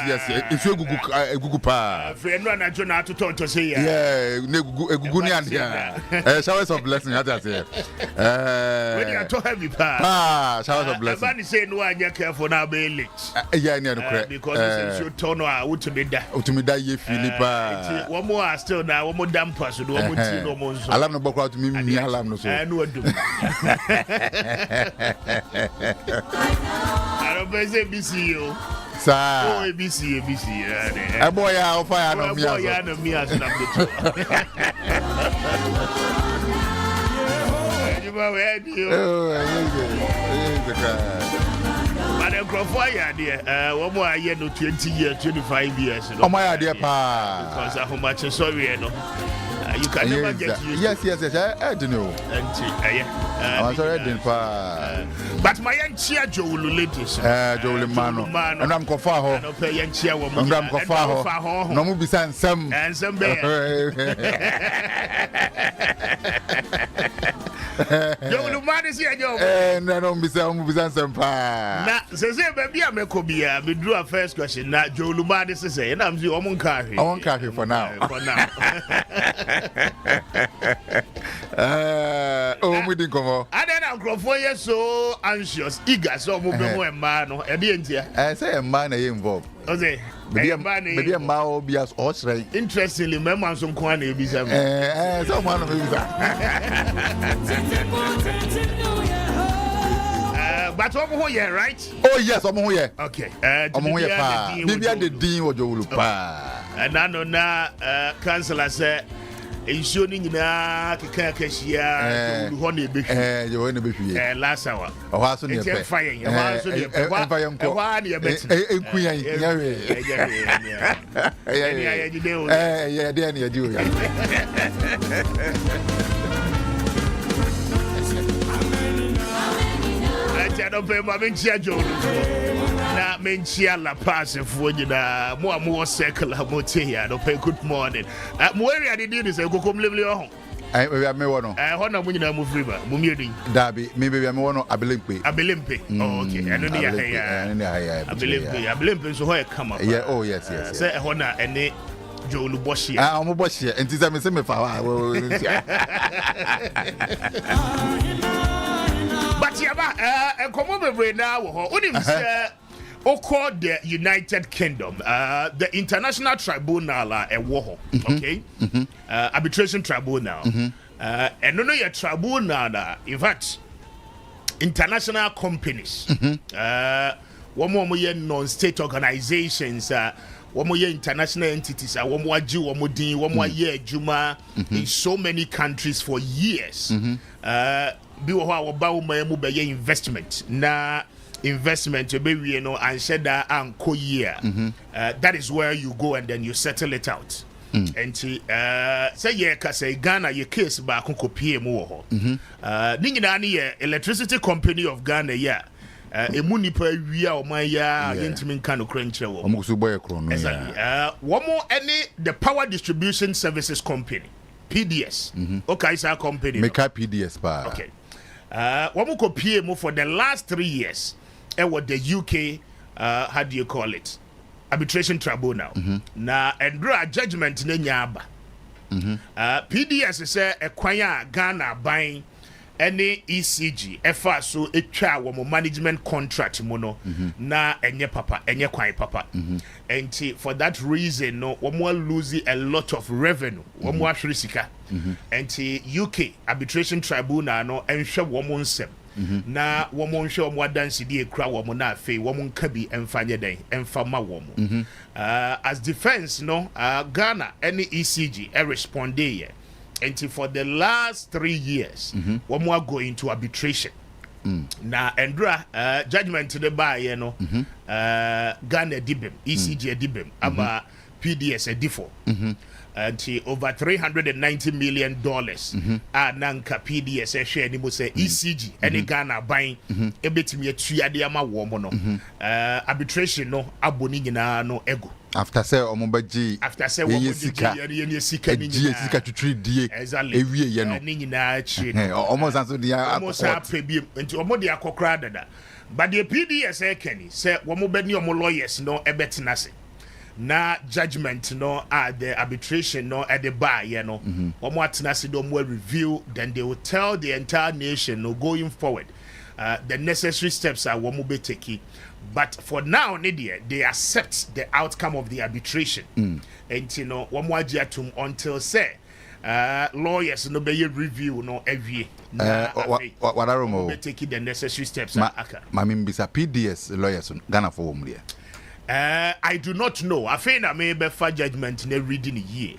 If you Google Pa. Friend, run a journal to talk to say, yeah, Gugunian here. Showers of blessing, as I say. When you are too heavy, Pa. Showers of blessing. I'm saying, no, I'm careful now, Bailey. Yeah, near because you turn out to be that. To me, that ye, Philippa. One more still now, one more damn person. One more. I love no book out to me, I love no so. I know what do. I don't say BCU. Sir. Oh, ABC. A boy, I'll fire no me. But I'm Crofaya, dear. One more year, no 20 years, 25 years. Oh, my idea, Pa. Because of how much is sorry, you know. You can never get used. Yes, I don't know. I'm sorry, I didn't. But my young cheer, Joe ladies. Joe Mano. And I'm Kofaho. I'm pay young cheer woman. And I'm Kofaho. No movie and some. And some bear. Joe man is here, Joe. And I don't be some some pa. Now, says, baby, I'm a Kobia. We drew a first question. Now, Joe Lumadis is saying, I'm the Omon Carry. I won't carry for now. Oh, we didn't come on. And then I'm so anxious, eager, so moving a man or a dear. I say a man involved. Maybe a man will be as horse. Interestingly, Memman some Kwame be some. But omo here, right? Oh yes, omo here. Okay. Omo here pa. Bibia the din Ojowulu pa. And I know na councillor say ensure ni nyina keka kashia to ho na ebefi. You na befi. Last hour. O ha so ne pe. E fire. E ha so ne pe. E ha na betin. Enkuyan. Yeah, there na do. I don't pay my menchia na menchia la pass for you na more circle amote don't pay good morning. Mo area dey dey say go come level ho. I me wono. Ho na mo nyina mo free ba. Mo miedin. Dabi, me be me wono abelempe. Oh okay. Eno ni ya. Abelempe so ho e kama. Yeah, oh yes. Say ho na ene Jolu Boshia. Omo Boshia. Enti say me fa wa. But yaba komo bebre na wo ho. Onim say called the United Kingdom, the International Tribunal okay? Arbitration Tribunal. And no your tribunal, in fact, international companies, one more non-state organizations, one more international entities, one more Jew, one more Din, one more year Juma in so many countries for years. Be what investment na investment you know and said that year. That is where you go and then you settle it out. And say yeah say Ghana your case back on copy mo electricity company of Ghana a munipa wia o man ya yentimin kan okranche wo omuso boy kro no one more any the power distribution services company PDS okay is our company make up PDS pa okay one more copy mo for the last 3 years what the UK how do you call it arbitration tribunal na endra judgment na nyaba PDS say ekwanya Ghana ban any ECG efa so etwa wo management contract mo no na enye papa enye kwan papa and for that reason no wo lose a lot of revenue wo ahwere sika and UK arbitration tribunal no enhwe wo nsem na wo nhwe wo adanse die kura wo na afei wo nka bi emfanye den emfama wo as defense no Ghana any ECG respond here. And for the last 3 years, we are going to arbitration. Now, Andra, judgment to the buy, you know, Ghana dibem, ECG dibem, ama PDS a default. And over $390 million. Nanka PDS a share, ni say ECG, any Ghana buying, a bit me a triadiama woman. Arbitration no, aboni na no ego. After say omobaji after say sika to treat die ewie ye no ni nyina chi almost so dia almost apebiem nti omo dia kokra dada but the PDS ekeni say omo bani omo lawyers no ebetina se na judgment no the arbitration no at the bar you know omo atena se do mo review then they will tell the entire nation no going forward the necessary steps are omo be taking. But for now, they accept the outcome of the arbitration. And you know, one more until say lawyers no be review no every what are we taking the necessary steps. Mamim bisa PDS lawyers Ghana for home I do not know. I think I may be for judgment in reading a year.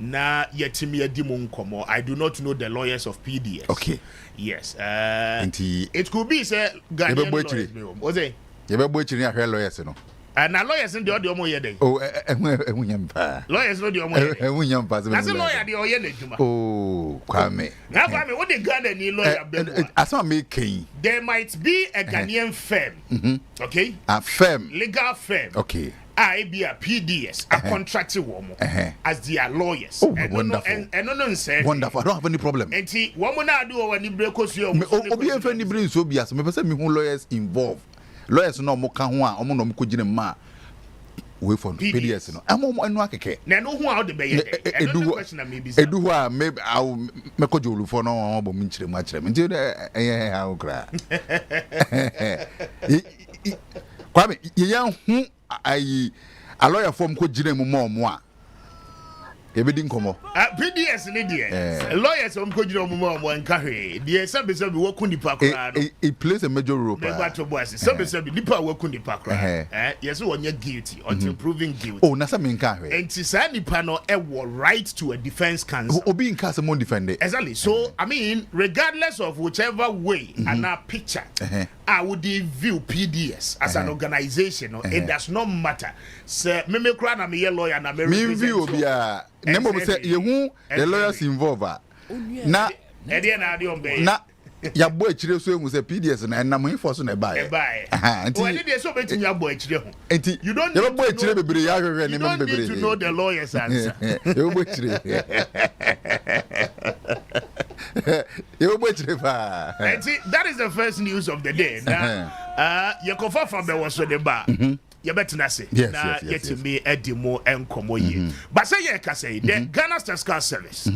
Na yetimi adimu nkomo. I do not know the lawyers of PDS. Okay. Yes. It could be say Ghanaian lawyers. What's it? You be boy chini ahwe lawyers no. Na lawyers ndi odi omo ye den. Oh, ehunyampa. Lawyers no di omo ye. Ehunyampa. Na say lawyer di oye na djuma. Oh, Kwame. Na Kwame, what the Ghana ni lawyer be? Asama me ken. There might be a Ghanaian firm. Okay? A firm. Legal firm. Okay. I be a PDS, a contracted woman, as their lawyers. Oh, wonderful. Wonderful. I don't have any problem. And see, woman I do when you break us your Obi any bring so bias. Me person me who lawyers involved. Lawyers no mo ka ho a omo no mo ko gine ma we for PDS no amo enu akeke na no ho a de be ye edu ho a me ko jolu for no obo mo nchire mo akire me nti ha okra Kwame ye yan hu ayi a lawyer form ko gine mo mo a Ebedi nkomo. PDS ni there. Lawyers go jira omo nka hwe. The sabi wo ku nipa kra no. It plays a major role. Never to boss. Sabi nipa wo ku nipa kra. Yes wonye guilty until proven guilty. Oh, na me nka hwe. Enti sa nipa no e wo right to a defense counsel. Obi nka se mo defend it. Exactly. So I mean regardless of whichever way and a picture I would view PDS as an organization, it does not matter. Sir, me kra na me lawyer na me view obia. Nemo say yehu the lawyers involved. Na ya boy chire so emu say PDS na na mo info so na buy. When dey so betimi ya boy chire ho. You don't need boy chire bebre ya hwehwe ne mem bebre. You don't need to know the lawyer's answer. You boy chire. You boy chire fa. That is the first news of the day. Now you confirm from the was so the bar. You better not say. Now get to me edimo enkomo ye. But say you can say the Ghana Statistical Service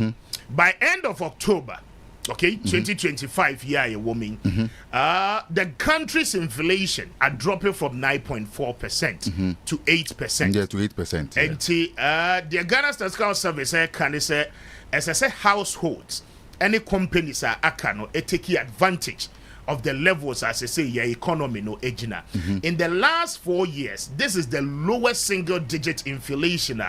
by end of October, okay, 2025 year woman, the country's inflation are dropping from 9.4% to 8%. Yeah, to 8%. And the Ghana Statistical Service can say, as I say, households, any companies are taking advantage of the levels, as I say, your economy no ejina. In the last 4 years, this is the lowest single digit inflation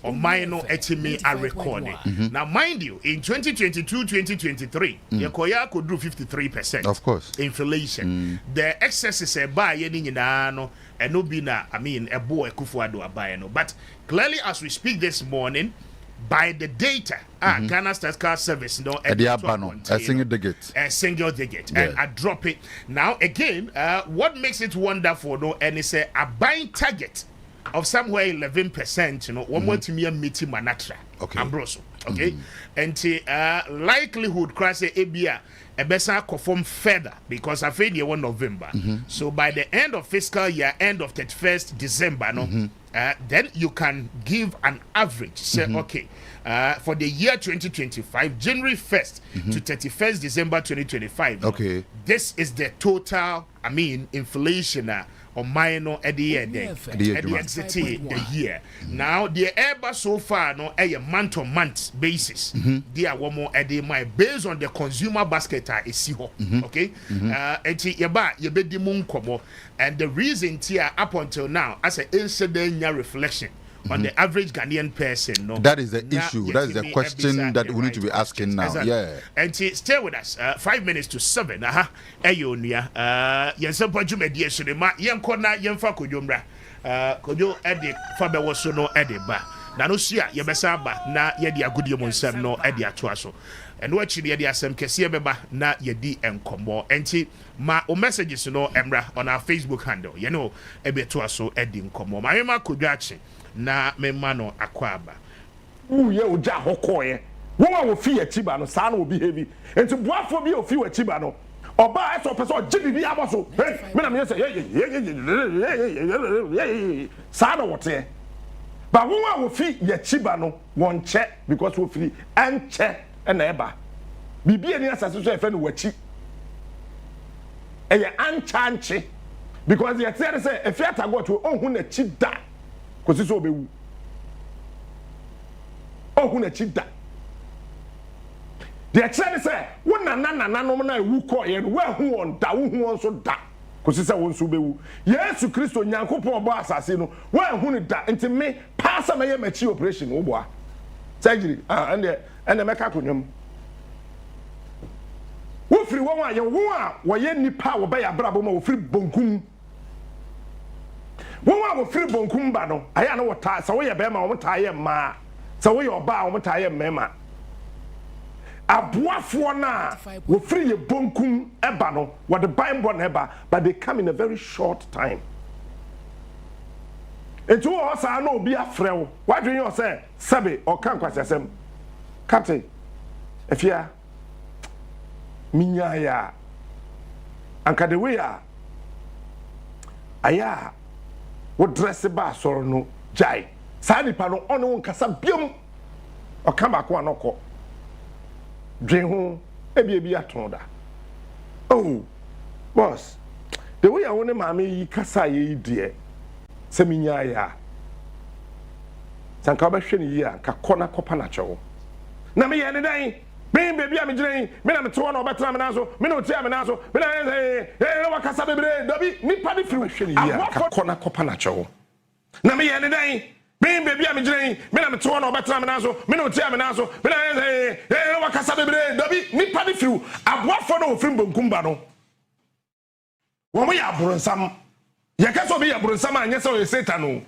or minor etimi are recorded. Now, mind you, in 2022-2023, Yakoya could do 53%. Of course. Inflation. The excess is a buy and no bina, I mean, a boy kufuado a buy no. But clearly, as we speak this morning, by the data, Ghana Statistical Service, a single digit. A single digit. And I drop it. Now, again, what makes it wonderful, and it's a buying target of somewhere 11%, one more to me a meeting manatra. Okay. Ambroso. Okay. And likelihood, crash ABA, a better perform further because I feel you 1 November. So by the end of fiscal year, end of 31st December, then you can give an average. Say, okay, for the year 2025, January 1st to 31st December 2025. Okay. This is the total, I mean, inflation or minor at the end, at the exit the year. Now, the Airbus so far, no, a month on month basis, they are one more at the based on the consumer basket, is siho. Okay, and you bet the moon come and the reason here up until now, as an incident reflection on the average Ghanaian person, no, that is the issue. That is the question that we need to be asking now. Exactly. Yeah, and stay with us. 5 minutes to 7. Ayonia. Nsempa Jumedi Shirima. Yankona Yamfa Kujumra. Kojo Edi Fabe Wasono Edi Ba. Nanusia Yabesaba na Yedi Agudi Monsem no Edi Atuaso. And what you the Asem Kesia Beba na Yedi and Combo. And ma o messages no Emra on our Facebook handle. You know, Ebetuaso Edi Nkomo. Mayema Kujachi. Na memano akwaba uye uja hokoye won a wo fi achiba no saa na obi heavy enti boafo bi ofi achiba no oba eso person jibibi aboso me na me say saa na wote ba won a wo fi achiba no won che because wo fi enche na eba bibi ani asase so efe no wachi eye anchanche because ye say efi atago to ohun na chi da kosi so bewu ohun na chi da de exere say wona nananom na ewu ko ye no wa hu on da wo hu on so da kosi say won so bewu Yesu Kristo Nyankopon obo asase no wa hu ni da enti me pass me ye machi operation wo boa surgery ande meka konwam wo firi won a ye wo a wo ye nipa wo ba ya brabo ma wo firi bonkum wọ́n wọ́n firi bonkum ba no aya na wọ́ta sɛ woyɛ bɛrima wɔn taa yɛ mmaa sɛ woyɛ ɔbaa wɔn taa yɛ mmarima aboafoɔ na wɔfiri yɛ bonkum ɛba no wɔde ban bɔ na ɛba but they come in a very short time etu wɔ hɔ saa na obi afrɛ wo wadwene yɛ sɛ sɛbe ɔka nkwasiasɛm kate efia minyaya ankadewe a aya wo dress ba soro no jai saa nipa no ɔne wo nkasa biom ɔka baako anɔkɔ dwen ho ebi aton da oh boss the way I want maame yi kasa ye die sɛ minya ya sanka obehwe ne yi a ka kona kopa na chewo na me ye ne dan me baby am gire me na me to na obetena me na so me na oti am na so me na wakasa bebre dobi nipa de firi hwe ne yi a ka kona kopa na chewo na me ye ne dan me baby am gire me na me to na obetena me na so me na oti am na so me na wakasa bebre dobi nipa de firi aboafo na ofiri bonkumba no wo mo ya boronsam ye ka so be ya boronsam anya se o Satan o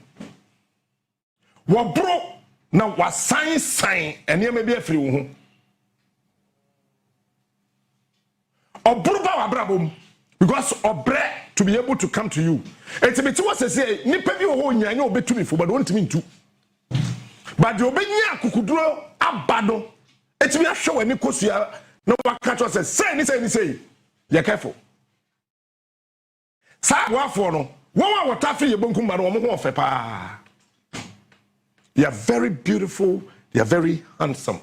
wo bro na wasan san ene me bi afiri wo ho obro ba wa brabom because obre to be able to come to you etibeti wo sese nipa bi wo ho nyanya obetumi fo but won timi ntu but obenya akukuduro abado etimi ahwe wani kosua na waka cho say ni say ye careful sa wafo no won wa watafi ye bonkum ba no mo ho ofe pa. They are very beautiful, they are very handsome.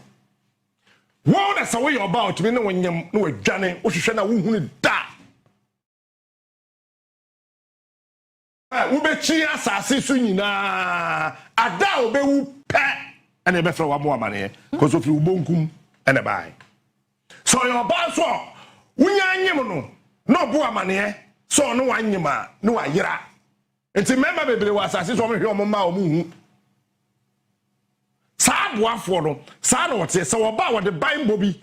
What is away about me no when you no adwane wo hwehwe na wo hunu da wo be chi asase so nyina ada obewu pe ene be fra wa mo amane because of you bonkum ene bai so your boss so wunya anyim no bo amane so no wanyima no ayira enti member bebre wa asase so mo hwe o mo ma o mo hu sa boafo no sa na wote se wo ba wo de Bible bi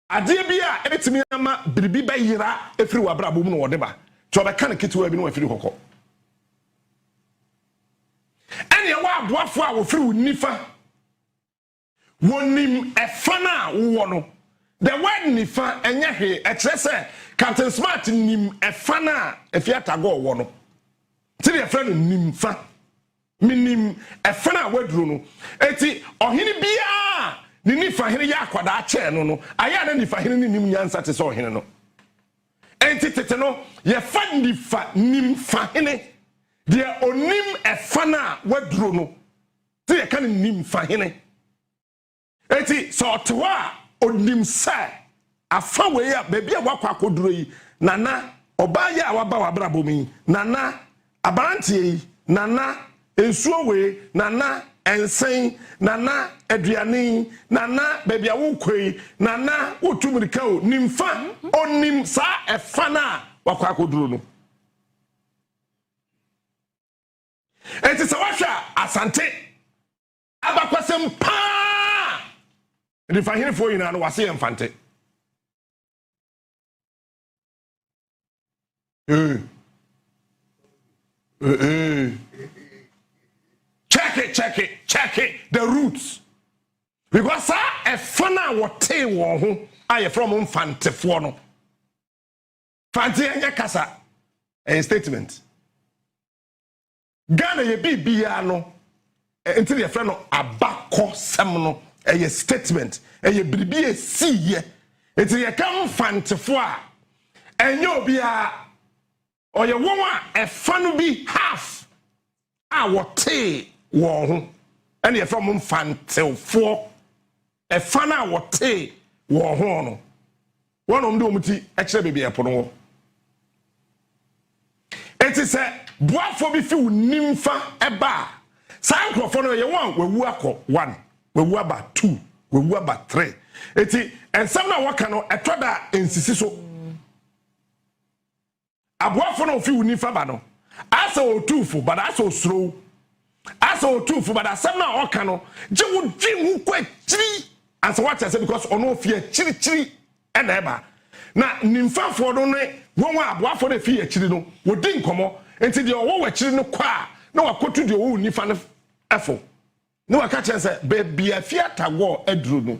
ade bi a etimi ama biribi ba yira efiri wa brabo mu no wo de ba to be kan ketewa bi no afiri kokko ene wa boafo a wo firi wo nifa wonim efa na wo no the word nifa enye hwe e kire se Captain Smart nim efa na efiata go wo no ti de efa no nim fa minim efena wadru no eti ohini bia ni nifa hene ya akwada ache no aya na nifa hene nim nyansa te so ohene no enti tete no ye fa nifa nim fa hene de onim efena wadru no te ye kan nim fa hene eti so towa onim sa afa we ya baabi a wakwa akoduro yi nana oba ya waba wabrabo mi nana abantie yi nana ensuo we nana ensen nana aduane nana baby awukoi nana wotumrika o nimfa onim sa efana wakwa koduro no enti se wahwa asante abakwasem pa rifa hine fo yina no wase emfante check it the roots because a fana wote wo ho aye from mfantefo no fante anya kasa a statement Ghana ye bibia no until your friend no abako sem no a statement a bibia siye until you come mfantefo a enyo bia or ye won a fanu bi half a wote wo ho and ye from mfantelfo e fana wote wo ho no wonom de omuti e kire bebe e pono wo enti se boafo bi fi nimfa e ba sankrofo no ye won wewu akọ 1 wewu aba 2 wewu aba 3 enti ensam na waka no etoda ensisi so aboafo no fi nimfa ba no asa otufo but asa osro asa otufo but asem na oka no jiwu dwinwu kwachiri ansa what I say because ono fi chiri na eba na nimfafo do ne won aboafo na fi chiri no wodi nkomo enti de owo wachiri no kwa na wakotu de owo nifa no efo na waka chense be bia fi atago aduru no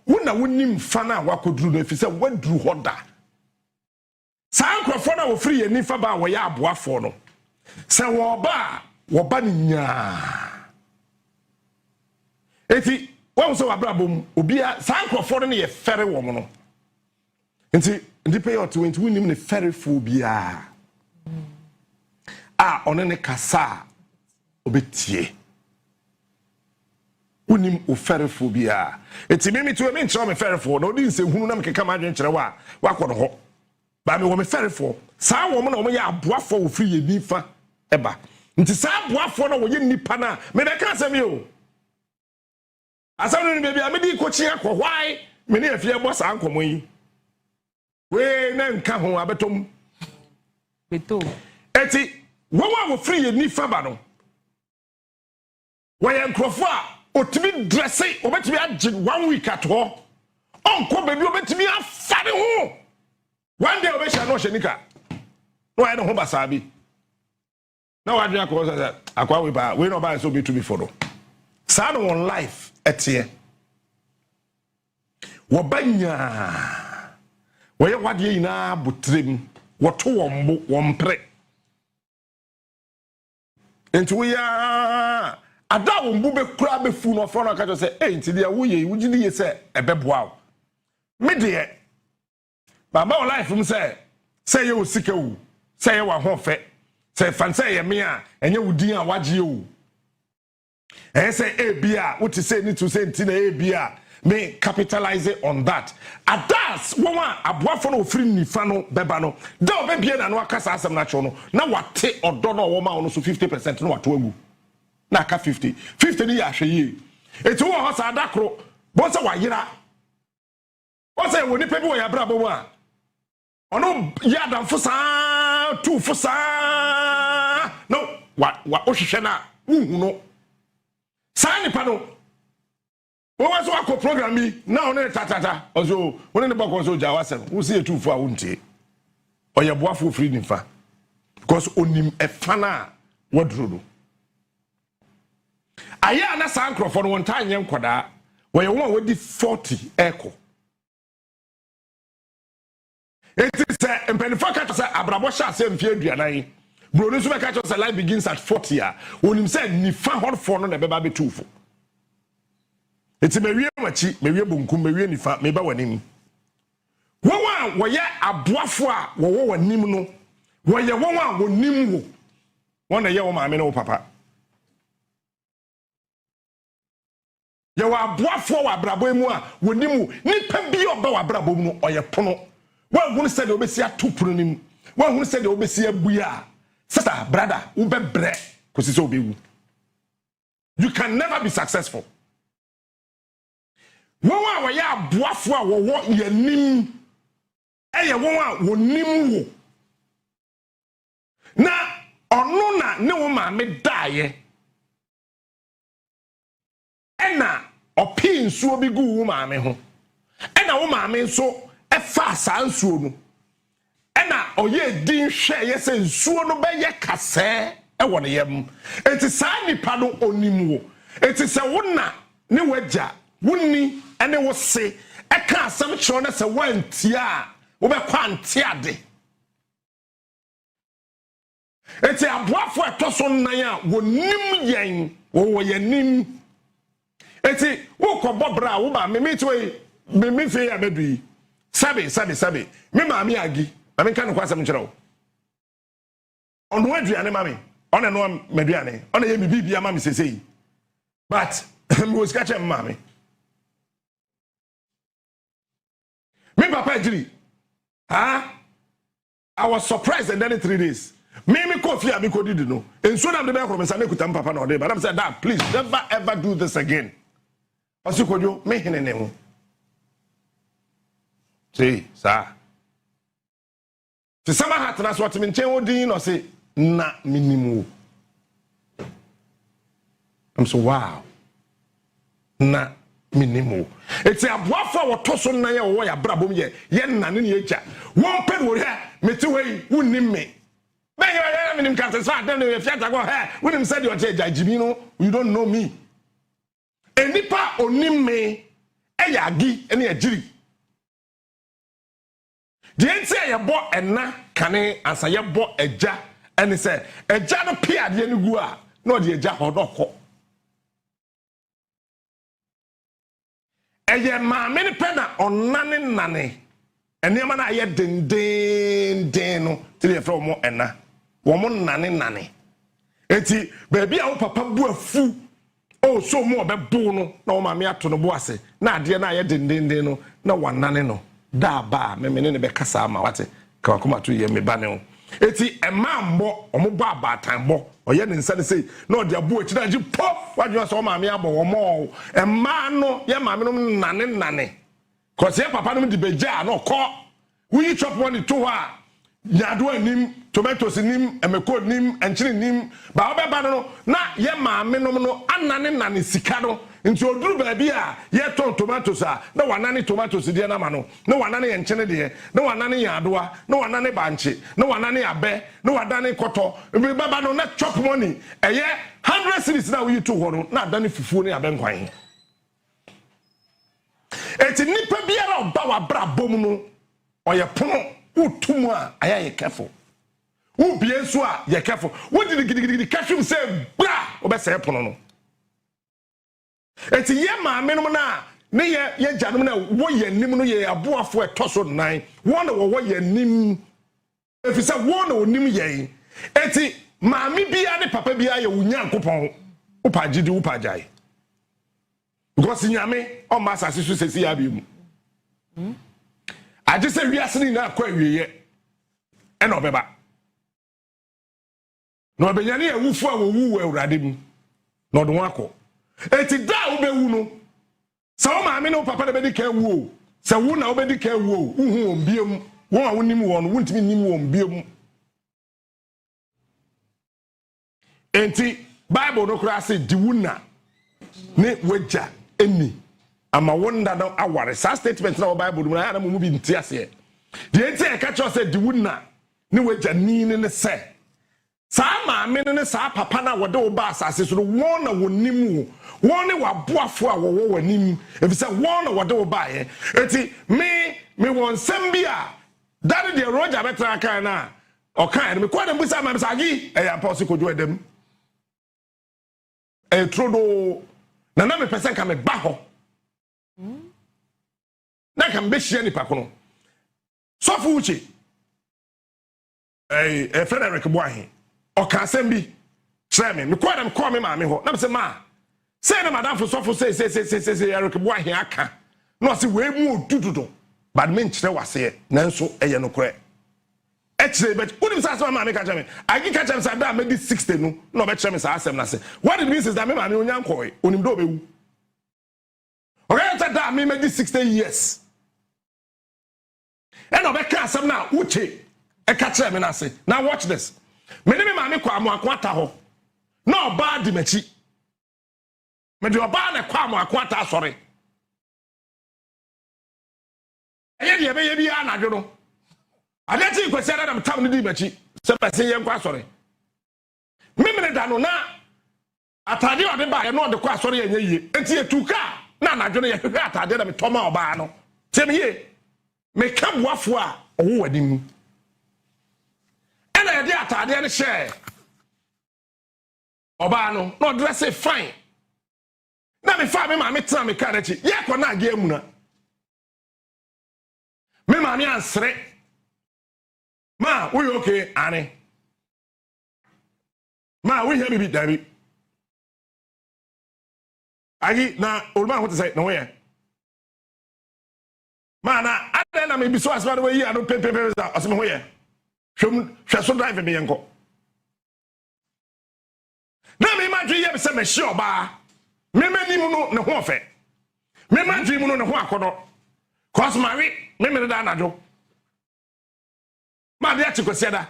wona wonim fa na wakoduru no fi se waduru hoda sankrofo na wo free ye nifa ba wo ya aboafo no se wo ba nya eti won so abrabom obia sankrofo no ye fere wo mo no enti ndipe yo 20 wonim ne fere fo bia a one ne kasa obetie wonim o fere fo bia eti mimi to me nkyerɛ me fere fo no odi nsehunu na mekeka ma adwen kyerɛ wa wakɔ no ho ba me wo me fere fo saa wo mo na wo ye aboafo wo free ye nifa eba nti saa aboafo na wo ye nipa na me be ka asɛm yo asam no baby amedi ko chia ko why me ne afie boss ankomo yi we na nka ho abetom beto eti wo free ye ni fa ba no wo ye nkrofo a otimi dresse obetimi age 1 week at ho onko baby obetimi afare ho one day obesha no hyenika no I no ho basabi na wadwe akọ akwa we ba we no ba so be to be for no sa no on life etie wo banya wo ye wade ina butrem wo to wombo wompre enti we ya ada wombo be kura be fu no fo no ka jo se enti dia wo ye wugini ye se ebeboa me de ba ma life mu se ye osika wu se ye wa hofe se fanse ye me a enye wudin a wagye wu say ebia what you say need to say ntina ebia me capitalize on that adas wonwa aboafo no ofiri nifa no beba no da obebie na no akasa asem na cho no na wate odo no wo ma no so 50% no wato agu na aka 50 ni ya hweye eti wo ho sa adakro bo se wayira wo se woni pe bi wo ya bra bo mu a ono ya damfo saa tu fo saa no wa ohwehwe na uhu no sani pano wo waso akọ program mi na one tatata ozo woni ne bako so jawa sem wo see etufo a wontie oye boafo free nifa because onim efana wodrodo aya na san krofo no wonta anye nkoda wo ye won wodi 40 eko it is a mpenifo ka say abrabo sha asem fie aduanan bro ni so be ka say life begins at 40 a onim say nifa horfo no na beba betufo eti mewie machi mewie bonkum mewie nifa meba wanim wonwa woye aboafo a wowo wanim no woye wonwa wonim wo wona ye wo maame no wo papa ye wa aboafo wa brabo mu a wonim wo nipa bi oba wa brabo mu no oye pono wa hunu se de obesi atopro nim wa hunu se de obesi abuya sister brother wo bebre kosi se obewu you can never be successful. Wonwa wa ya aboafo a wowo yanim eye wonwa wonim wo na ono na ne wo ma me daaye ena opi nsuo bi gu wo ma me ho ena wo ma me nso efa sa nsuo no ena oye din hwe ye se nsuo no be ye kase e wo ne yam enti sa nipa no onim wo enti se wo na ne wagya wunni ene wo se eka asem kiro na se wantia wo be kwante ade enti aboafo etoso nan a wonim yen wo yanim enti wo kobobra wo ba me twoi me fe ya bedui sabe me ma me agi ma me kan ko asem kiro ono aduane ma me ono no maduane ono ye me bibia ma me sesei but me was catch ma me me papa jiri I was surprised and then in 3 days me coffee abi ko didi no enso na me be from say na kutam papa na ode but I'm say dad please never ever do this again asikojo me hinene ho see sa ti sama hat na so what me nchen odin no say na minimum I'm so wow na minimum it's a boafo wotoso na ye wo ya brabom ye nane ne eja won pe wo he meti wei wunnim me be ye minim kan se sa dem ne fiata go he wunim said your eja jibi no you don't know me enipa onim me eya agi ene agiri de enti ye bo ena kane ansa ye bo eja ene se eja no pia de ne gu a no de eja hodoko eye maame ne pena onane nane enema na ye den no tire fra mo ena wo mo nane enti baby a wo papa bu afu o so mo obebo no na wo maame ato no bo ase na ade na ye den no na wanane no da ba me ne be kasa ma wate ka kuma to ye me ba ne eti emambo omo ba abatanbo oye ne nsa ne sei na odi abu echi na ji po wadwo so maame abo omo emma no ye maame no nane cause ye papa no di beja na ko we chop one to ha nyado anim tomatoes nim emeko nim enchiri nim ba obeba no na ye maame no anane sika no nti oduru ba bia ye ton tomatoes a na wanane tomatoes de na ma no na wanane enchene de na wanane yadoa na wanane banche na wanane abe na wadane koto baba no na chop money eye 100 cedis na we to ho no na adane fufuo ne abe nkwan eti nipa biara oba wa bra bom no oye pono utumu a aya ye careful wo bie so a ye careful wo digidi kashum say bra obese pono no eti ye maame no na ne ye janom na wo ye nim no ye aboafo etoso 9 won wo ye nim efisa won onim ye eti maame bia ne papa bia ye unyankopon upagidi upajai because nyame o masa sisu sesi ya bi mu aje se wiase ni na kwa wieye e na obeba no obenyane ewufu a wo wu awurade mu no do wako eti da wo be wu no sa wo maame no papa da be di ka wu o sa wu na wo be di ka wu o uhu ombiem wo a wonim wo no wuntimi nim wo ombiem enti bible no kura se di wu na ne wagya eni ama wonda no aware sa statement na bible no na mu bi nti ase de enti e ka cho se di wu na ne wagya ni ne se sa maame ne sa papa na wode wo ba asase so won na wonim wo won ne waboafo a wo wanim efisa won na wode wo ba ye eti me won sambia that the roger betra kan na o kan me kwa dem busa ma mesagi e ya pause kojo edem e trodo na me pesen ka me ba ho na kan be hia ni pa kono sofu uchi Frederick Boahin o ka sembi treme me kwa dem call me maame ho na me se ma say na madam for sofu say Eric Boahin aka no se we mu odududo but me nkyere wase nanso eye no kore ekire bet unim sa asema maame ka jame agi ka jame sa da me di 60 no no be kire me sa asem na se what it means is that me maame onyankoi onim do bewu okay that da me di 60 years and no be ka asem na uche e ka kire me na se now watch this me ne me maame kwa mo akwata ho na oba di machi me di oba na kwa mo akwata sorry eye de be ye bi anadwo no adeti kwesi ada na tam ne di machi se pese ye nkwa sorry mimene da no na atade ode ba ye no ode kwa sorry enye yie enti etuka na anadwo no ye hwe atade na me toma oba no tem ye me ka boafo a owo wadim ena ye di atade ne share oba no no dress fine na me fa me ma me tena me ka na chi ye kwa na age amuna me ma me ansre ma we okay ane ma we hear me be David agi na olma ho te say no we ma na ada na me bi so asma we yi ado pepe asme ho ye hwɛ so drive me yenko na me ma dwe ye be se me hye oba me mani mu no ne ho ofe me ma dwe mu no ne ho akodo cause mari me me da anajo ma dia chikosia da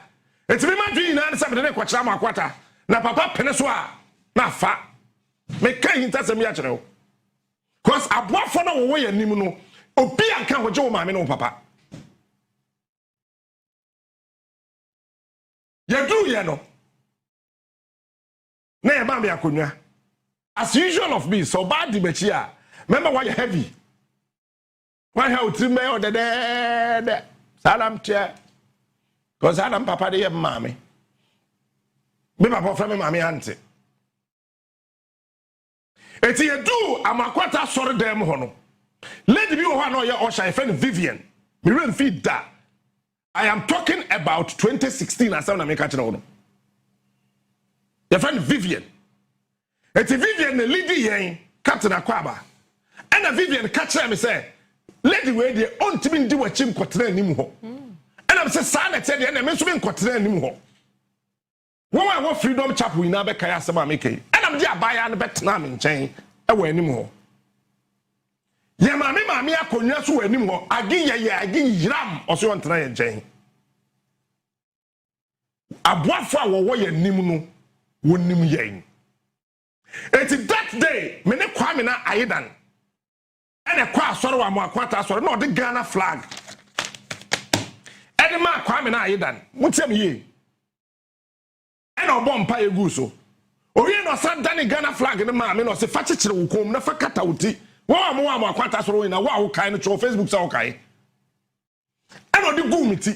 eti me ma dwe na ne se me ne kwachira ma akwata na papa pene so a na fa me kan hintasem ya kire o cause aboafo na wo ye nim no obi anka hoje wo maame no papa ye do ye no na ye ba me akonwa as usual of me so bad di bechi a remember why you heavy why how trim me o de salam tia cause Adam papa de ye maame me papa from me maame ante eti ye do amakwata sori dem ho no lady bi wo ha na o ye osha friend Vivian me ren feed da I am talking about 2016 as na me ka kire no your friend Vivian eti Vivian the lady yen captain akwaba and Vivian ka kire me say lady we dey ontimi ndi wachi nkotra nim ho and I'm saying sana tell the enemy so be nkotere anim ho wo wa freedom chapel ina be kai asema make and am dia baya no betena me nchen e wa anim ho ye maame akonwa so wa anim ho agi yiram oso ntena ye nchen aboafo a wo ye anim no wonim yen it's that day me ne Kwame na ayedan and a kwa asoro wa mo akwata asoro na ode Ghana flag and ma Kwame na ayedan mutem ye and obom pa egu so oye no sa dani Ghana flag ne ma me no se fa chechire wo kom na fa kata wuti wa mo akwata asoro na wa wo kai no cho Facebook sa wo kai and ode gu miti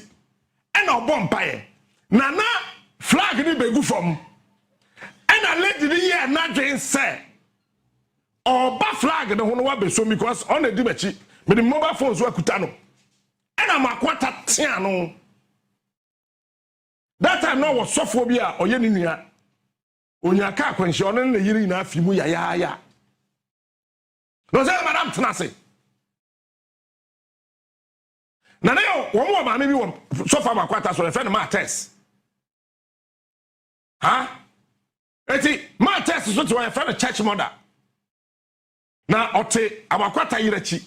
and obom pa ye na flag ni begu from and a lady the year not doing say or ba flag no ho no wa beso because on the dimechi me the mobile phones wa kuta no and am akwata tia no that time no was sophobia oye ni nua onya ka kwanhye ono na yiri na afimu ya no say madam tenase na yo wo mo ma me bi wo sofa akwata so refer ma test eti ma test so to your friend church mother na ote amakwata yirachi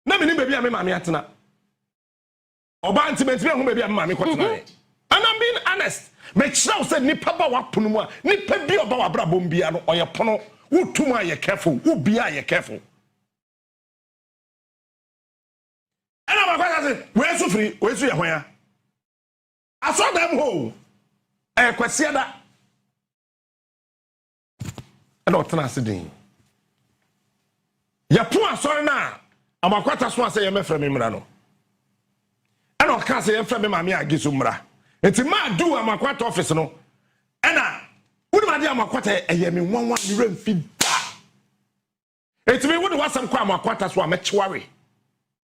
na me ni baby am maame atena oba intimate me hu baby am maame kwatena and I'm being honest me chira say nipa ba wapono mu a nipa bi oba wa bra bom bia no oye pono wo tuma ye careful wo bia ye careful and amakwata say we so free we so ye hwan ya I saw them ho kwasiada and otena sidin ya po asori na amakwata so ase ye mefra me mra no and o kan se ye mfra me maame agiso mra enti ma do amakwata office no ena wudi ma de amakwata eye me nwanwa ni remfi da enti me wudi wasam kwa amakwata so amechiware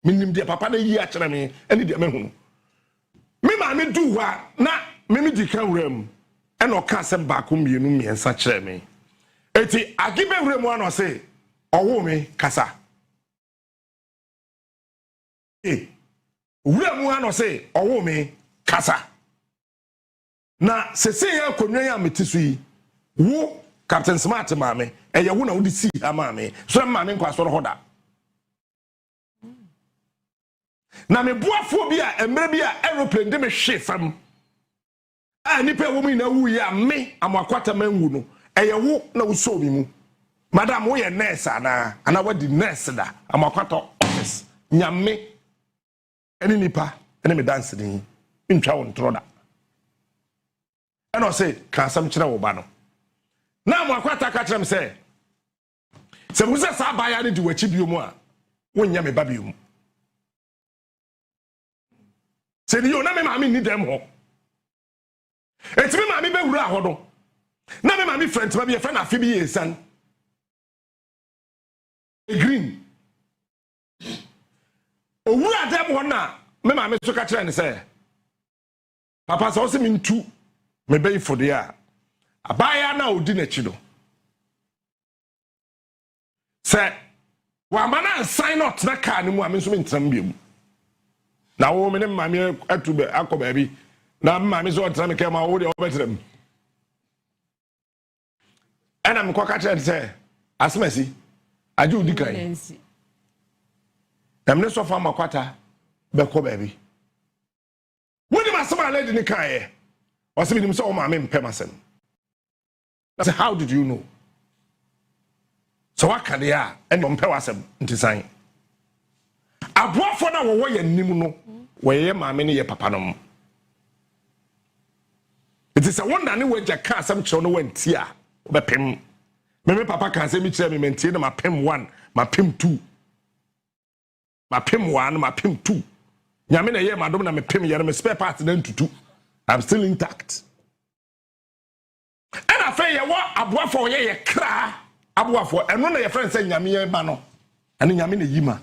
minim de papa na yi a kire me eni de mehunu me maame do wa na me di kan wram e no ka asem ba ko mienu miensa kire me eti agibe wram ano se owo me kasa wram ano se owo me kasa na sese ya konwa ya metisu yi wo Captain Smart maame e ye wo na wo di si ha maame so maame nkwa so hoda na me boafo bi a emre bi a aeroplane de me hwe fam a nipa wo mi na wu ya me amakwata manwu no eye wo na wo so mi mu madam wo ye nurse ana wadi nurse da amakwata office nyame eni nipa eni me dance din ntwa wo ntro da eno say ka sam kire wo ba no na amakwata ka kire me say se wo se sa ba ya ni di wachi biom a wo nya me ba biom se ni yo na me maami ni dem ho eti me maami be wura ho do na me maami friend ma be friend afi bi yesan green o wura dem ho na me maami so ka kire ni say papa so se me ntu me be ifo de a abaya na odi na chi do se wa mana sign out na car ni mu a me so me ntram biom na wo me ne maame atube akoba bi na maame so otra me kema wo de obetrem ana me kwaka kire say asmasi aje odi kan na me so fa makwata be ko ba bi woni masama lady ni kan ye o se bi nim so o maame mpem asem I said, how did you know? So what can they are and mpem asem ntisan aboafo na wo ye nim no we maame ne ye papa no it is a wonder ne we jaka asem kire no wanti a obepem me papa kan say mi kire me mentie na mapem 1 mapem 2 mapem 1 mapem 2 nyame na ye madom na mepem ye me spare part na ntutu I'm still intact and I say ye wa aboafo ye kra aboafo eno na ye friend say nyame ye ba no ene nyame na yima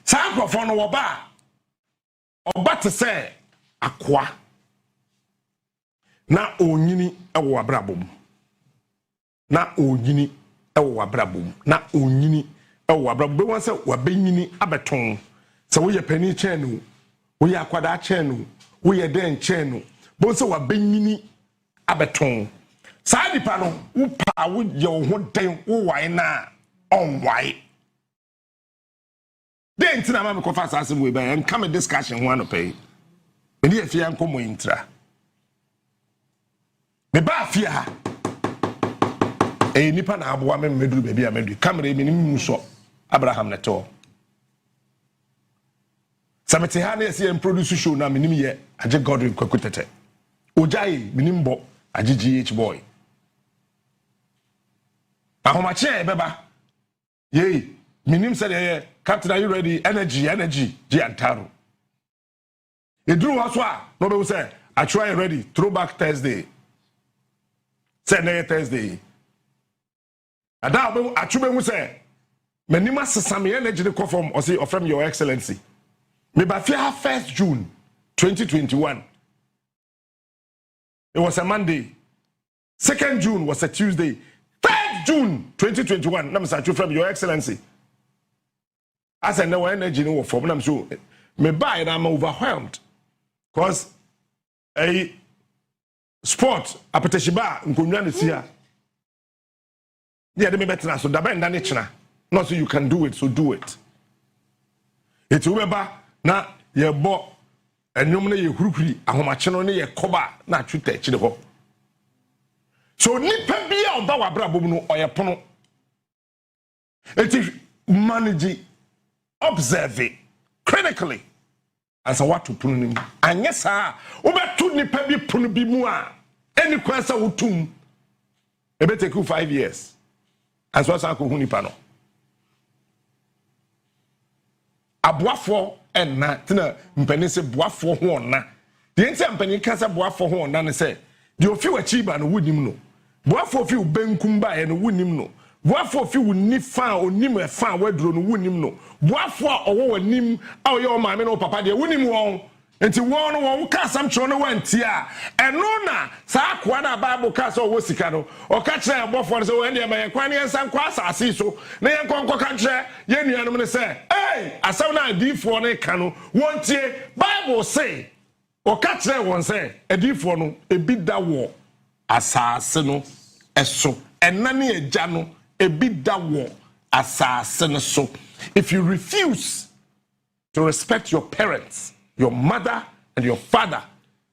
sa akrofo no wo ba oba te say akwa na onyini ewo abrabom na onyini ewo abrabom na onyini ewo abrabom be won say wa benyini abeton se wo ye pani chen no we are kwada chenu we are den chenu bon se wa benyini abeton saa nipa no wo pa wo ye wo ho den wo wan na on wai den tina ma me ko fa asase we ba en come discussion ho ano pay me dey afia nkomo intra me ba afia ha nipa na aboa me meduru ba bia medu camera mi ni mu so Abraham neto samete ha na yesi produce show na minim ye age Godwin kwakutete ojai minim bo age GH boy ahomache beba ye minim said ye captain are you ready energy giantaro eduru waso a no be say I try ready throwback Thursday say na Thursday ada be atube hu say menima sesame energy de confirm or say from your excellency me ba fia 1st June 2021 it was a Monday 2nd June was a Tuesday 3rd June 2021 nam sa from your excellency as I know energy no from nam so me ba and I'm overwhelmed because a sport apeteshiba nkonwa ne sia de me better so da ben da ne chena not so you can do it so do it it remember na ye bo enwom na ye hurukuri ahomache no ne ye koba na atwita chide ho so nipa bia oba wabra bom no oye pono it manage observe critically as a what to pono nim anye saa obetu nipa bi pono bi mu a any kwasa wotum e be take you 5 years as what sa ko hu nipa no aboafo enna tena mpani se boafo ho onna de ntia mpani kasa boafo ho onna ne se de ofi wachi ba no wunim no boafo ofi ubenkum ba ye no wunim no boafo ofi wuni fa onim e fa waduro no wunim no boafo a owo wanim a oye o maame no papa de wunim won enti won no won ka sam chro no wanti a eno na saa kwa na bible ka so wo sika no o ka kire bofo no so we ne ma ye kwa ne ensan kwa asase so na ye nkonko ka kire ye nuanom ne se asaw na adifo no ka no wontie bible say o ka kire won say adifo no ebi da wo asase no eso enna ne agya no ebi da wo asase no so if you refuse to respect your parents, your mother and your father,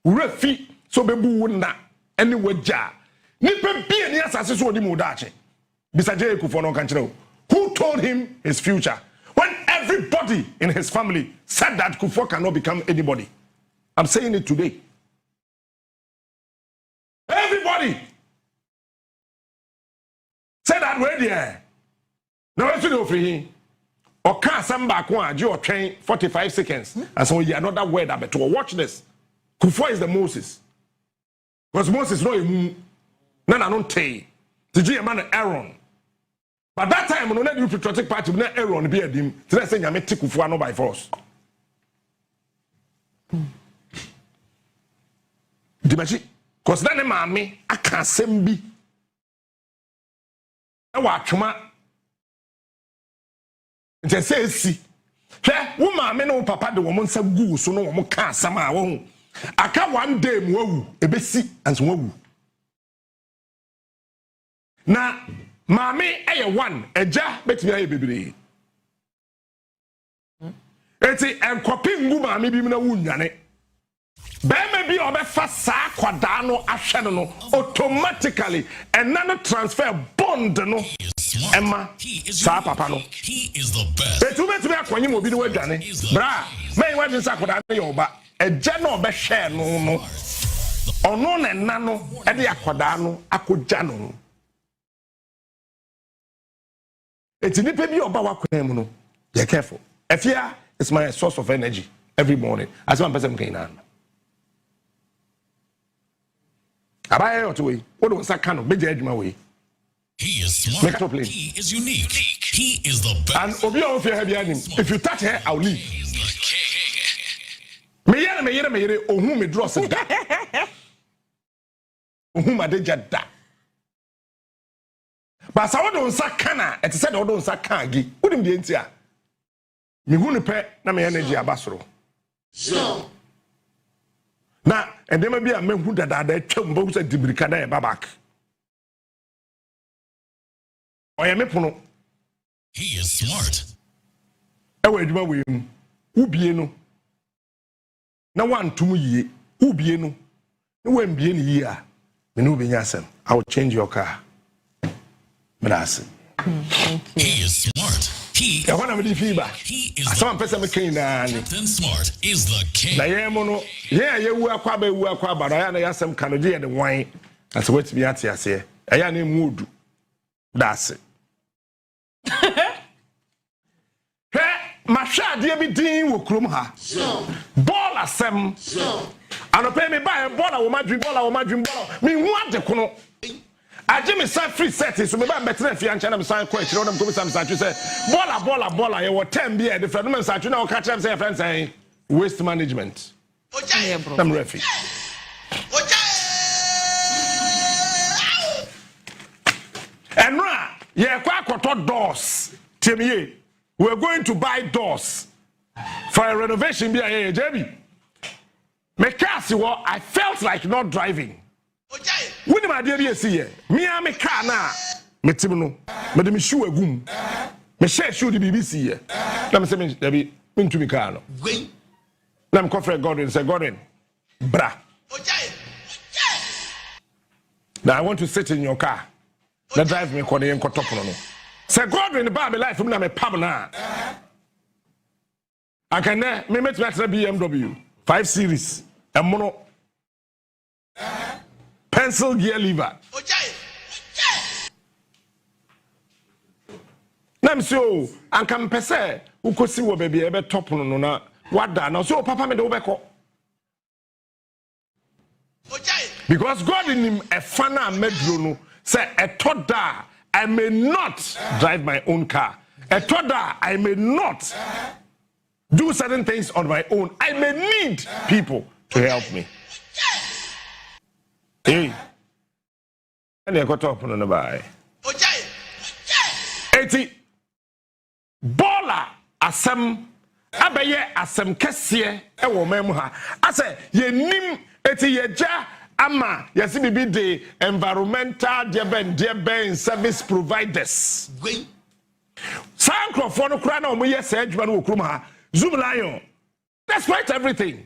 refi so bebu na any waja nipa bia ni asase so odi mu dache bisaje ekufo no kanchire who told him his future when everybody in his family said that Kufo cannot become anybody. I'm saying it today. Everybody said that way there. Now let's do free. Or can't some back one, you train 45 seconds. And so you another word about to watch this. Kufo is the Moses. Because Moses no none don't tell. The G man Aaron. But that time when you patriotic party, na Aaron be a dim. Today say you make Kufo no by force. Dimachi, because then mama I can't send be. I watch ma. Nti say si hwe wo maame no papa de wo nsa gu so no wo ka asama a wo aka one day mu awu ebesi anso awu na maame eye one eja betimi aye bebre eti enkopi ngu maame bi na wu nwane bema bi obefa saa kwada no ahwe no automatically enna transfer bond no Emma, sa papa no. He is the best. Betumi akwanye mo bi no wadwane. Bra, me wadwen sa koda na yoba. Eja no be share no. Ono na na no e de akoda no akogya no. Eti nipa bi oba wakwan mu no. Be careful. Efia is my source of energy every morning. As one person can na. Abaye otowe. Wodo nsa ka no beja adwuma we. He is smart. He is unique. He is the best. And Obi Ofia Hebianim, if you touch her, I'll leave. Me yere, ohu me draw se da. Ohu ma de jada. Ba sa wodo nsa kana, et se de wodo nsa kan agi. Wodim de ntia. Me hu ne pe na me energy abasoro. na endema bi a mehu dada twam bo se dibirika na e babak oya me pono he is smart ewe adwuma we mu ubie no na wantum yie ubie no na wambie ne yie a me no benya asem I will change your car Thank you. He is smart. He is Captain Smart is the king. Na yemo no ye wu akwa ba ya na yasem kanoje ye de wan as what be ate ase eya na mudu that's it he mahwa de bi din wo krom ha ball asem anope me ba ball wo madwin ball me hu ade kono aje me sa free set so me ba betre afia ncha na me san kwa chiro na me ko sam sa say bola ye wo time bi e different me sa na o ka chem say friend say waste management I'm refi enra ye kwa akoto doors temie we're going to buy doors for a renovation bi a JB me cars I felt like not driving. When my dear see ye, me am a car now. Metimno, Madame Shoe agum. Me share shoe the BBC ye. Let me say, Debbie, into me car. Let me coffee Gordon, say Gordon. Bra. Now I want to sit in your car. Now drive me corner and cotopano. Say Gordon, the bar, my life, I'm a pub now. I can me met that BMW 5 Series, a mono. Pencil gear lever. Nam so an kan pese ukosi wo baby ebe top no na wada na so papa me de wo beko. Because God in him a fana medro no say a toda I may not drive my own car. A toda I may not do certain things on my own. I may need people to help me. Hey, and I got up on the buy. 80 Bola asem abaye asem kese e wo mem ha ase ye nim eti ye ja ama yesi bibi de environmental deben service providers sankrofo no kura na omo ye se adwuma no okrum ha Zoom Lion despite everything.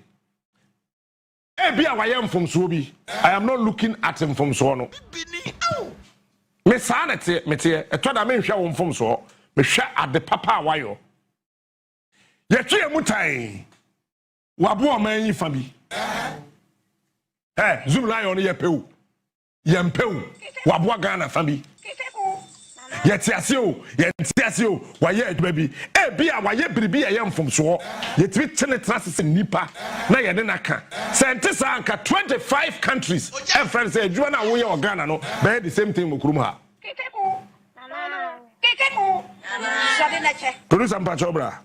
I am not looking at him from so no. Me sanity, me tie. E toda me hwe from so. Me hwe at the papa wayo. Ye tue mutai. Wabo man yi fa bi. Zoom Lion ye pew. Ye mpew. Wabo Ghana fa bi. Yetiase o waye aduma bi bia waye biribi ye mfom so yetimi tene transese nipa na ye ne naka sentisa anka 25 countries and friends aduma na wo ye Ghana no be the same thing mokurum ha producer mpa chobra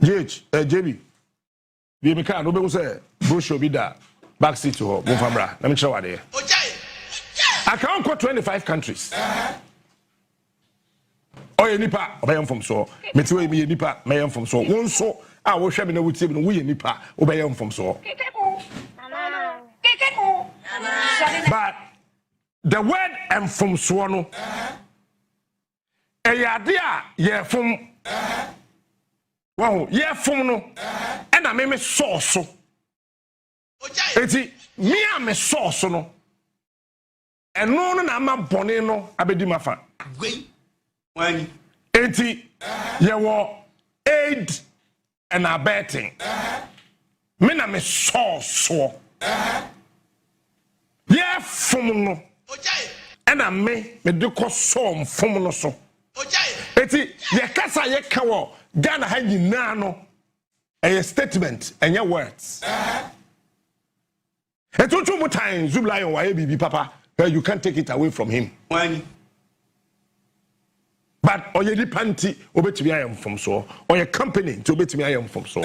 JB bi me kan no be say brochure bi da back seat ho mo famra na me kire wade I can't go 25 countries. Oh, you nipa, obey from so. Metwe me nipa, me from so. One so, I will share me no with you, we nipa, obey from so. But the word am from swano. Idea, yeah, from wow, yeah, from no, and I me sauce. It's me, I'm a sauce no. And no na ma bone no abedi mafa wani enti ye wo aid and abetting me na me so ye fom no and me de ko so fom no so enti ye kasa ye ka wo Ghana ha nyina no a statement and your words etutu mutan Zoom Lion wa bibi papa. You can't take it away from him. But oyedi panti obetimi I am from so or your company to obetimi I am from so.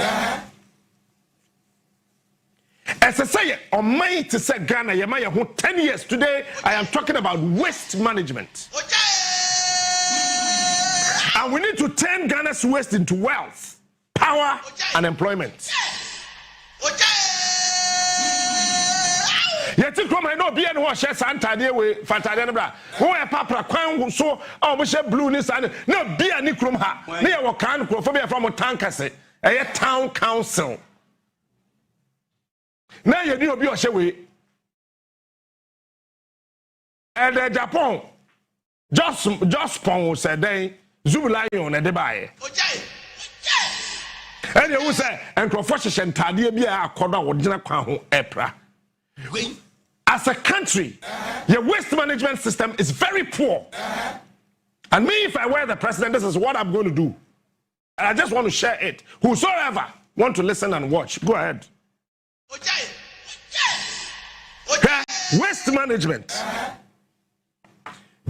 As I say, on my to say Ghana, Yamaya 10 years today, I am talking about waste management. And we need to turn Ghana's waste into wealth. power unemployment. Yeti krom no be and wash santade we fantade no bra wo e papra kwan so o mo she blue ni san na be ani krom ha na ye wo kan krofo be from tankase e town council na ye ni obi o she we e de Japan just pon said dey Zubulayon e de bae and you say and krofo hye ntade bia akodo wo gina kwan ho epra. As a country, your waste management system is very poor. And me, if I were the president, this is what I'm going to do. And I just want to share it. Whosoever want to listen and watch, go ahead. Waste management,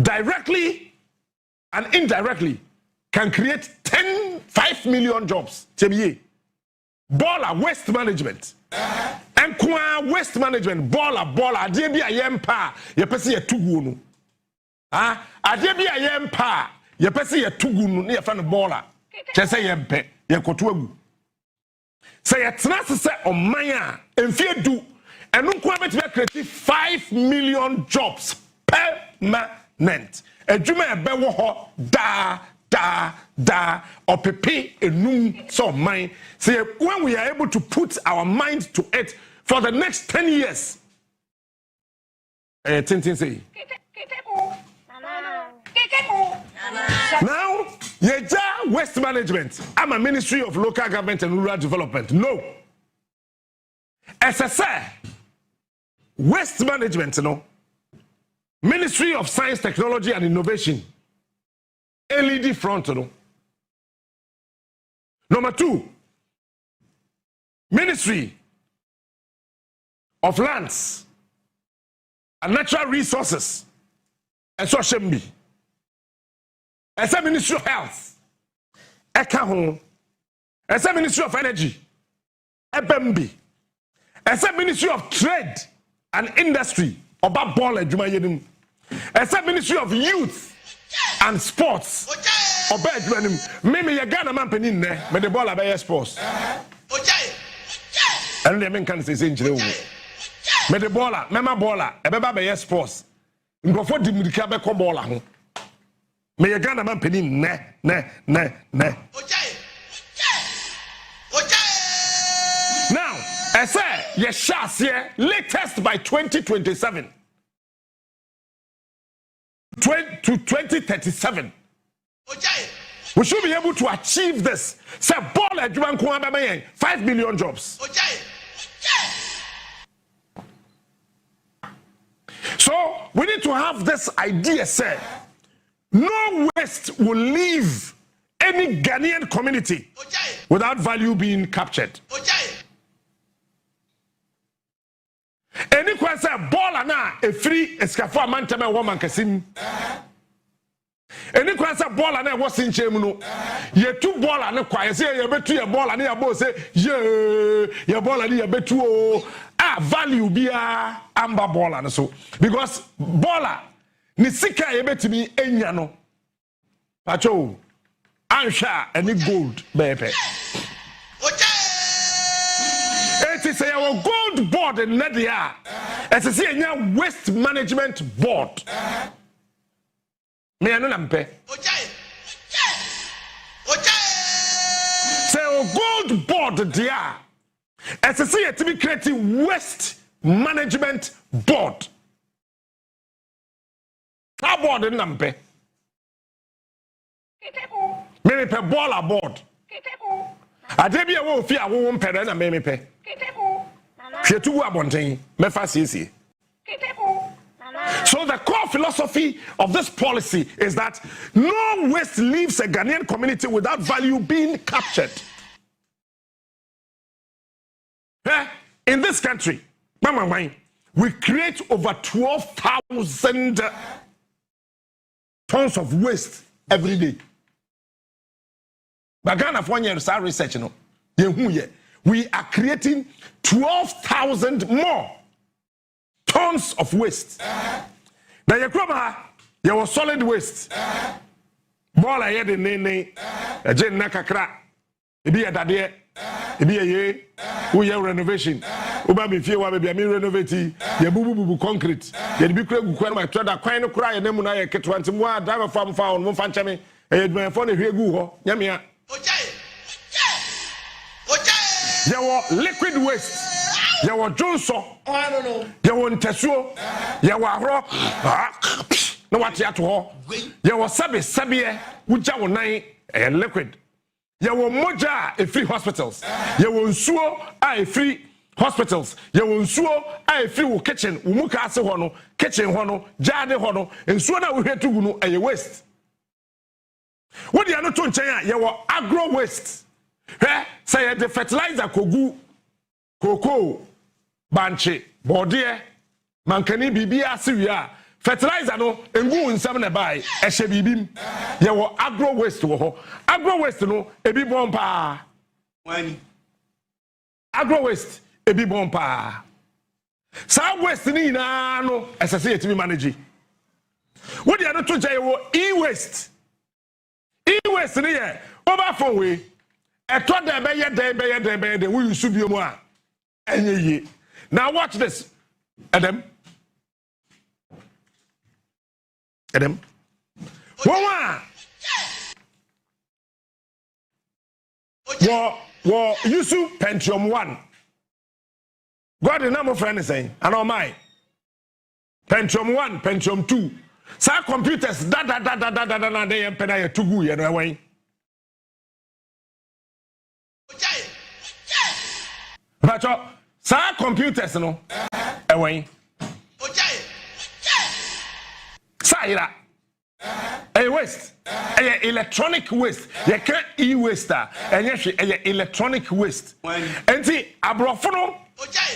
directly and indirectly, can create 5 million jobs. Baller waste management. And waste management, baller, adebia yempa, ye pesi ye tugunu. Adebia yempa, ye pesi ye tugunu, ni ye fan baller. Chese yempe, ye kotuegu. Say ye tnase se omanya, enfie du, and unkwa beti create 5 million jobs permanent. Ejuma ebe wo ho da opepe enum so mind. Say when we are able to put our mind to it for the next 10 years. Tintin say. Now, yeja waste management. I'm a Ministry of Local Government and Rural Development. No. SSA waste management, no. Ministry of Science, Technology and Innovation. LED front, no. Number 2, Ministry of Lands and Natural Resources. And so shall be. As a Ministry of Health, Ekahon, as a Ministry of Energy, Ebembi, as a Ministry of Trade and Industry, Oba Bola Jumayedin, as a Ministry of Youth and Sports, Oba Jumayedin, Mimi Yagana Mampenin, me the Bola by sports. And the men can say, me the Bola, Mema Bola, Ebeba by sports. Before the Mudikabe Kobola. Me ye Ghana man penin ne. Now, I say ye shas here latest by 2027 to 2037. We should be able to achieve this. Say ball at 5 million jobs. So we need to have this idea, say. No waste will leave any Ghanaian community without value being captured. Any question ball na a free escafo mantame woman kasim. Any question ball na was in chemuno. Ye two ball na kwa say ye betu ye ball na ye bo say ye ball na ye betu value bia amba ball na so because baller ni sika yebetimi enya no pacho ansha any gold bebe it is a gold board in Nadia as a enya waste management board me anu nampe say a gold board dia as a to be creating waste management board. How board in Nampe? Maybe per ball aboard. I did be a wolf here, won't pay and maybe pay. She too abonting, Mefasisi. So the core philosophy of this policy is that no waste leaves a Ghanaian community without value being captured. In this country, we create over 12,000 tons of waste every day. But Ghana for 1 year research, we are creating 12,000 more tons of waste. Now you was solid waste. Bola yede nene, a jen nakakra. ebi yɛ dadeɛ ebi yɛ ye woyɛ renovation woba me fie wa baabi a me renovate yɛ bubu concrete yɛ de bi kura gu kwan ma twa da kwan no kura yɛ namu na yɛ ketewa nti mo a driver fa mfa on mo fa nkyɛ me ɛyɛ dwumayɛfoɔ na hwie gu hɔ nyamea yɛwɔ liquid waste yɛwɔ dwonsɔ yɛwɔ ntasuo yɛwɔ ahorɔ na wate ato hɔ yɛwɔ sɛbeɛ wogya wo nan ɛyɛ liquid yɛwɔ mogya a ɛfiri hospitals yɛwɔ nsuo a ɛfiri hospitals yɛwɔ nsuo a ɛfiri wo kitchen wo mu kaase hɔ no kitchen hɔ no gyaade hɔ no nsuo no a wohwɛ to gu no ɛyɛ waste wode ano to nkyɛn a yɛwɔ agro waste hwɛ sɛ yɛde fertilizer kogu koko bankye bɔɔdeɛ mankani biribiara ase wie a fertilizer no engu nsɛm na bai ɛhyɛ bibim yɛwɔ agro waste wɔ hɔ agro waste no ebi bɔn paa agro waste ebi bɔn paa saa waste ni nyinaa no ɛsɛ sɛ yɛtumi manage wodi ano to nkyɛn yɛwɔ e-waste e-waste ni yɛ mobile phone wei ɛtɔ dɛ bɛyɛ dɛn wo yusu bio mu a ɛnyɛ yie now watch this Adam Woman, wo use Pentium 1. God the number friend is saying, I know my Pentium 1, Pentium 2. Sa computers da they empena too good, you know way. But sa computers no away. Saira a waste a electronic waste you can't e-waste and yes a electronic waste and see abrofo no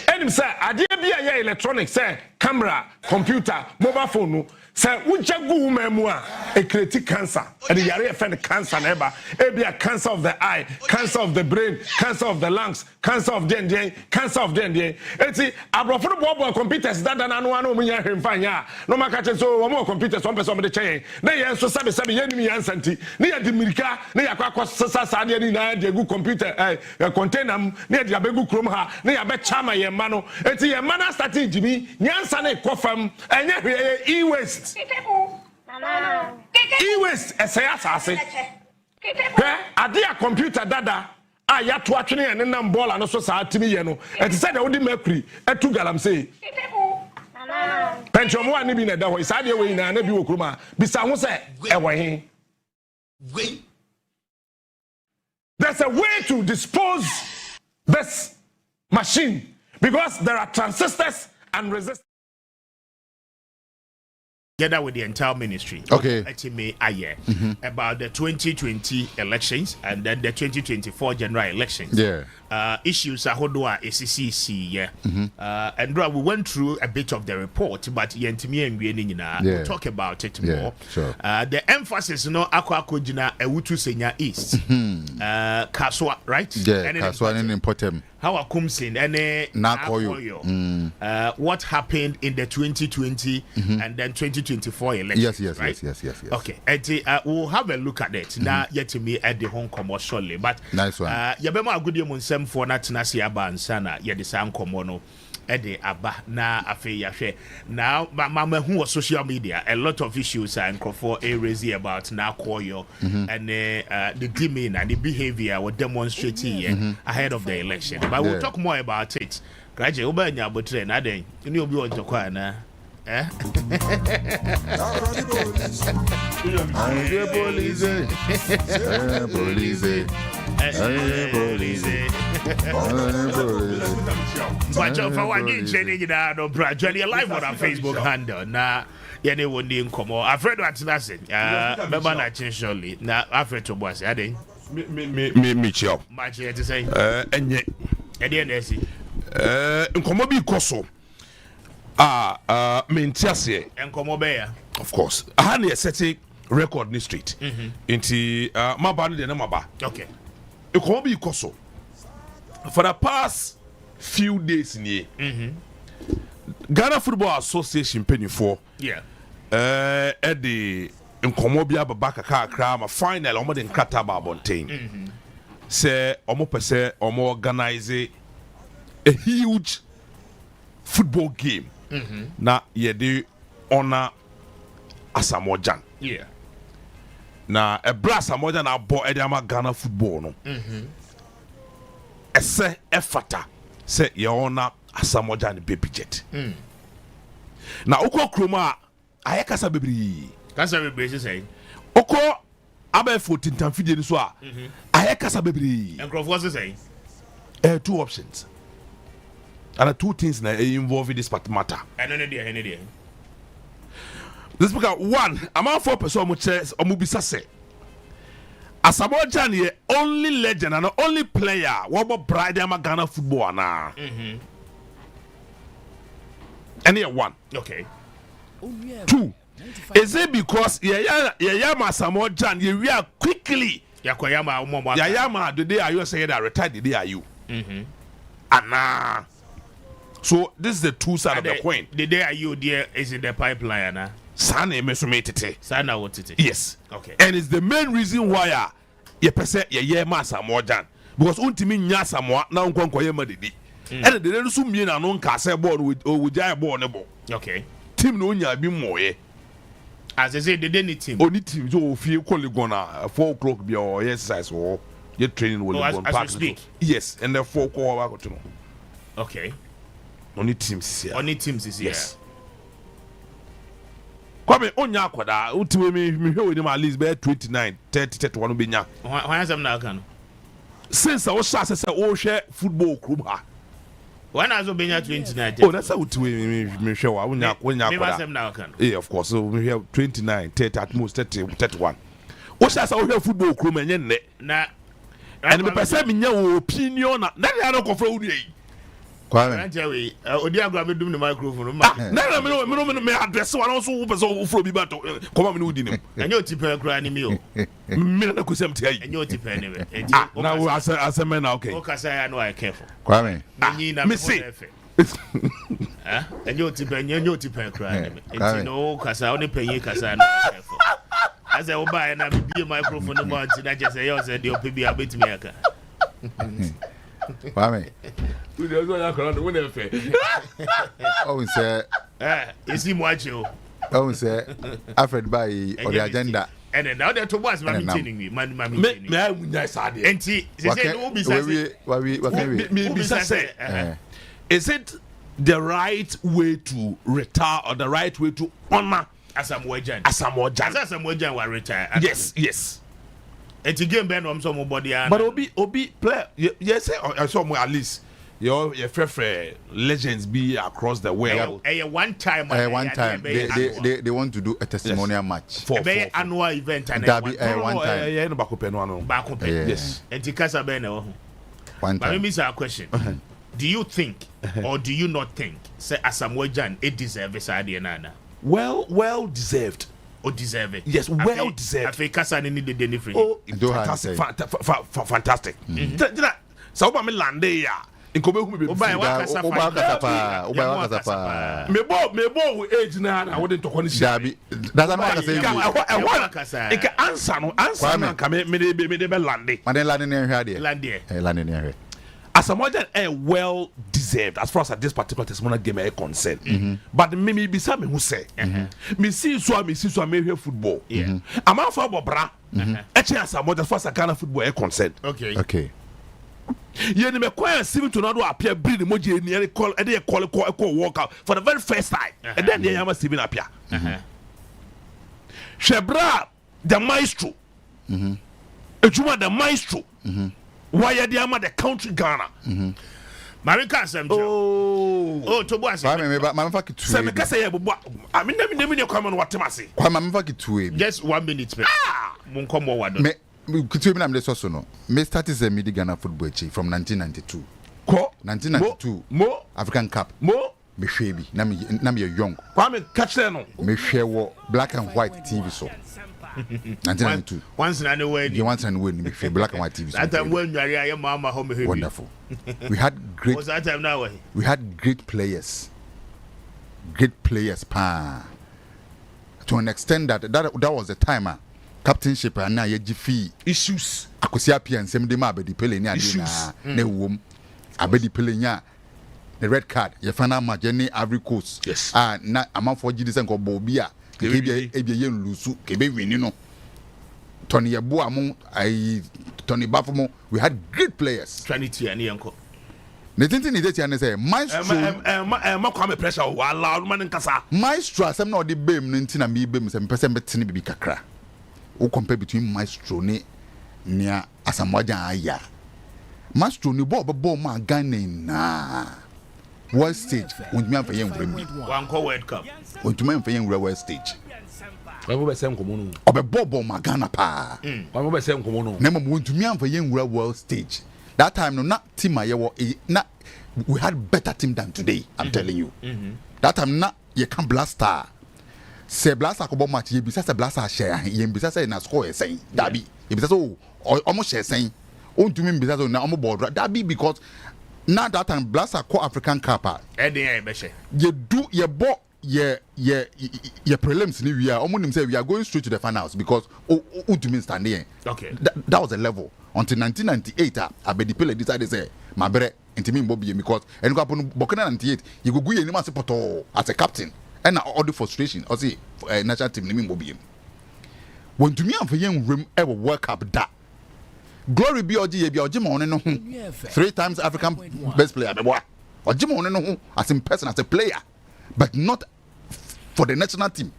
and him say ade bia electronic say camera computer mobile phone no say wujagu woman mu a create cancer and the yare offend cancer never e be a cancer of the eye cancer of the brain cancer of the lungs cancer of the cancer of the and see abrofo no bobo computers that na no anu munya hwemfa nya no maka che so wo computers one person de chen na ye so sabe yenimi yansanti na ye de mirika na ya kwakọ sasa de ni na de gu computer container na ye de abegu krom ha na ya be chama ye ma no enti ye ma na start jimi nyansa na ekofam enye hwe e-waste e-waste esaya sase ade a computer dada a ya to atwene ene nam ball no so saa timi ye no enti say de wodi mercury etu galamsey Pentium 1 ni bi na da ho isa de we na na bi wo kroma bisa ho say ewo he there's a way to dispose this machine because there are transistors and resistors together with the entire ministry. Okay. About the 2020 elections and then the 2024 general elections. Yeah. Issues Ahodwa ACCC. Yeah. And we went through a bit of the report, but we'll talk about it more. Sure. The emphasis, Ako Jina Ewutu Senya East. Kaswa, right? Yeah. Kaswa and Importem. How a kumsin and what happened in the 2020 and then 2024 elections? Yes. Okay, and we'll have a look at it now. Yet to me at the home commercially, but nice one. Yabema Agudi Munsem for Natinasi Aba and Sana Yadisam Komono. Ede Aba na afe yahwe now mama who was social media a lot of issues and for raising about now Koyo and the demeanor and the behavior were demonstrating ahead of the election, but we'll talk more about it. Gradually ubanya abotre na den you obi on tokwa na but for one you training no gradually live on our Facebook handle na yene woni nkomo afraid what na say member na surely na afraid to boss ade me chill match here to say enye ade na si nkomo bi koso mentiase enkomo be ya of course aha na set record ni street into maba no de na maba okay nkomo bi koso for the past few days in here Ghana Football Association penny for at the nkomo bi ababa kakra ma final omo de nkata ba bonten say omo pese omo organize a huge football game. Na yede honor Asamoah. Yeah. Na a brass Asamoah na bo Ediama Ghana football no. Ese efata say ye honor Asamoah the baby jet. Na oko kroma aye kasa bebri. Kasa bebri say. Oko abefo tintamfide ni so a aye kasa bebri. Enkrofo say. Two options. And two things na involve in this matter. I know there. This because one, among 4 person omubisa say Asamoah ye only legend and only player what bride Ghana football na. And here one. Okay. 2. Is it because Yaya Asamoah ye react quickly? Yayama the day are you say that retired the day are you? Anna. So this is the two sides of the coin. The day are you there is in the pipeline na. Sana emesumete. Sana what it? Yes. Okay. And it's the main reason why ye pese ye Asamoah because untimi nya Asamoah na nkonko ye madidi. And the then so me na no nka say ball with jai ball ne ball. Okay. Team no nya bi moye. As I say the day team. Only team so fie Koligona 4 o'clock be or exercise or your training will go park. Yes, and the 4 o'clock to know. Okay. Only teams here. Only teams is here. Yes. Kwame onya akwada ultiwe me hwe with him at least be 29 30 31 be nya. Why am na kan? Since I was say o hwe football club ha. When I was be nya 29. Oh, that's how ultiwe me hwe wa onya akwada. Me na kan. Yeah, of course. So we have 29 30 at most 30 31. O say o hwe football club enye nne. Na and me person me nya opinion na dey no kofra wudi yi. Kwame. Odi agba me dum the microphone ma. Na me address one also wo person wo fro bi ba to come me wudi nim. Enye otipa kra ni mi o. Me na ko sem tia yi. Enye otipa ni me. Na wo asem na okay. O kasa ya no I careful. Kwame. Me see. Enye otipa kra ni me. Enti no kasa oni penye kasa no careful. As I buy na be microphone no more na just say you say the obi abetimi aka. Kwame. We dey so ya kra no we na fe. Oh say isi mo acho. Oh say Alfred by or the agenda. And then now they to boss ma meeting me me I munya sade. Enti say no be say me say is it the right way to retire or the right way to honor Asamoah Gyan wa retire? Yes. And to game ben on some body. But Obi player, yes, somewhere at least your fair legends be across the world. One time they want to do a testimonial match for annual event and one time. Yes. And to Casa Beno. One time. Let me ask a question. Do you think or do you not think say Asamoah Gyan it deserves Nana? Well deserved. Or deserve it. Yes, well deserved. I think Casa need the different. Oh, fantastic. So ba me lande ya. Nkobe hu me be. Me bo we age na we dey talk on Dabi. That's not say. Ika answer no ka me be lande. Man lande na hwe ade. Lande na hwe. Asamoah Gyan well deserved as far as this particular testimonial game is concerned. But me be say me who say. Me see so me hear football. I'm out for bobra. Eche Asamoah as far as Ghana football is concerned. Okay. You me kwaya sim to not appear breed emoji ni call e dey call walk out for the very first time. And then they am Steven appear. Shebra the maestro. Ejuma the maestro. Why are they the country Ghana? Marika Sam. Oh, to boss. I mean, come on, what just 1 minute. Won't come over. Me started the Midi Ghana football from 1992. 1992 African Cup. Me shebi. Na me young. Kwame catch there no. Me share black and white TV so. 1992. Once and away. You once and when me black and white TV. That time when you are mama home. Wonderful. We had great. Was that time now? We had great players. Great players, pa. To an extent that was the timer. captainship and now ye fee issues. Akosi Appiah nsem de ma abedi pele ni ade na ewom. Abedi pele nya the red card ye final match any Ivory Coast. Yes. Na amanfo gidi se nko bobi a kebe ye lusu kebe wini no. Tony Yeboah Tony Baffomo, we had great players. Trinity and Yanko. Nothing is that say Maestro. Kwame pressure allow man kasa. Maestro some no the bem ntina me bem some person betini bibi kakra. O compare between Maestro ne nia Asamoah Aya. Maestro ni ball ma Ghana na. World stage when me am for yen One World Cup. When me am for yen world stage. Obe bobo magana pa. Nemo wontumi am for yen world stage. That time no not team na we had better team than today. I'm telling you. That time na ye can blaster. Say blaster ko match ye bisa say blaster share ye bisa say na score say dabi. Ye bisa so almost share say. Wontumi bisa so na omo board dabi because now that time blaster ko African Cup. Ye do ye bo yeah prelims we are almost say we are going straight to the finals because ultimately standing. Okay. That was the level until 1998 Abedi Pele decided say my brother intimi Bobby because and go happen Burkina 98 you go you anima support as a captain and all the frustration or see national team name Bobby when to me am for yen room ever work up that glory be oji mo no 3 times African best player oji mo no as in person as a player but not for the national team.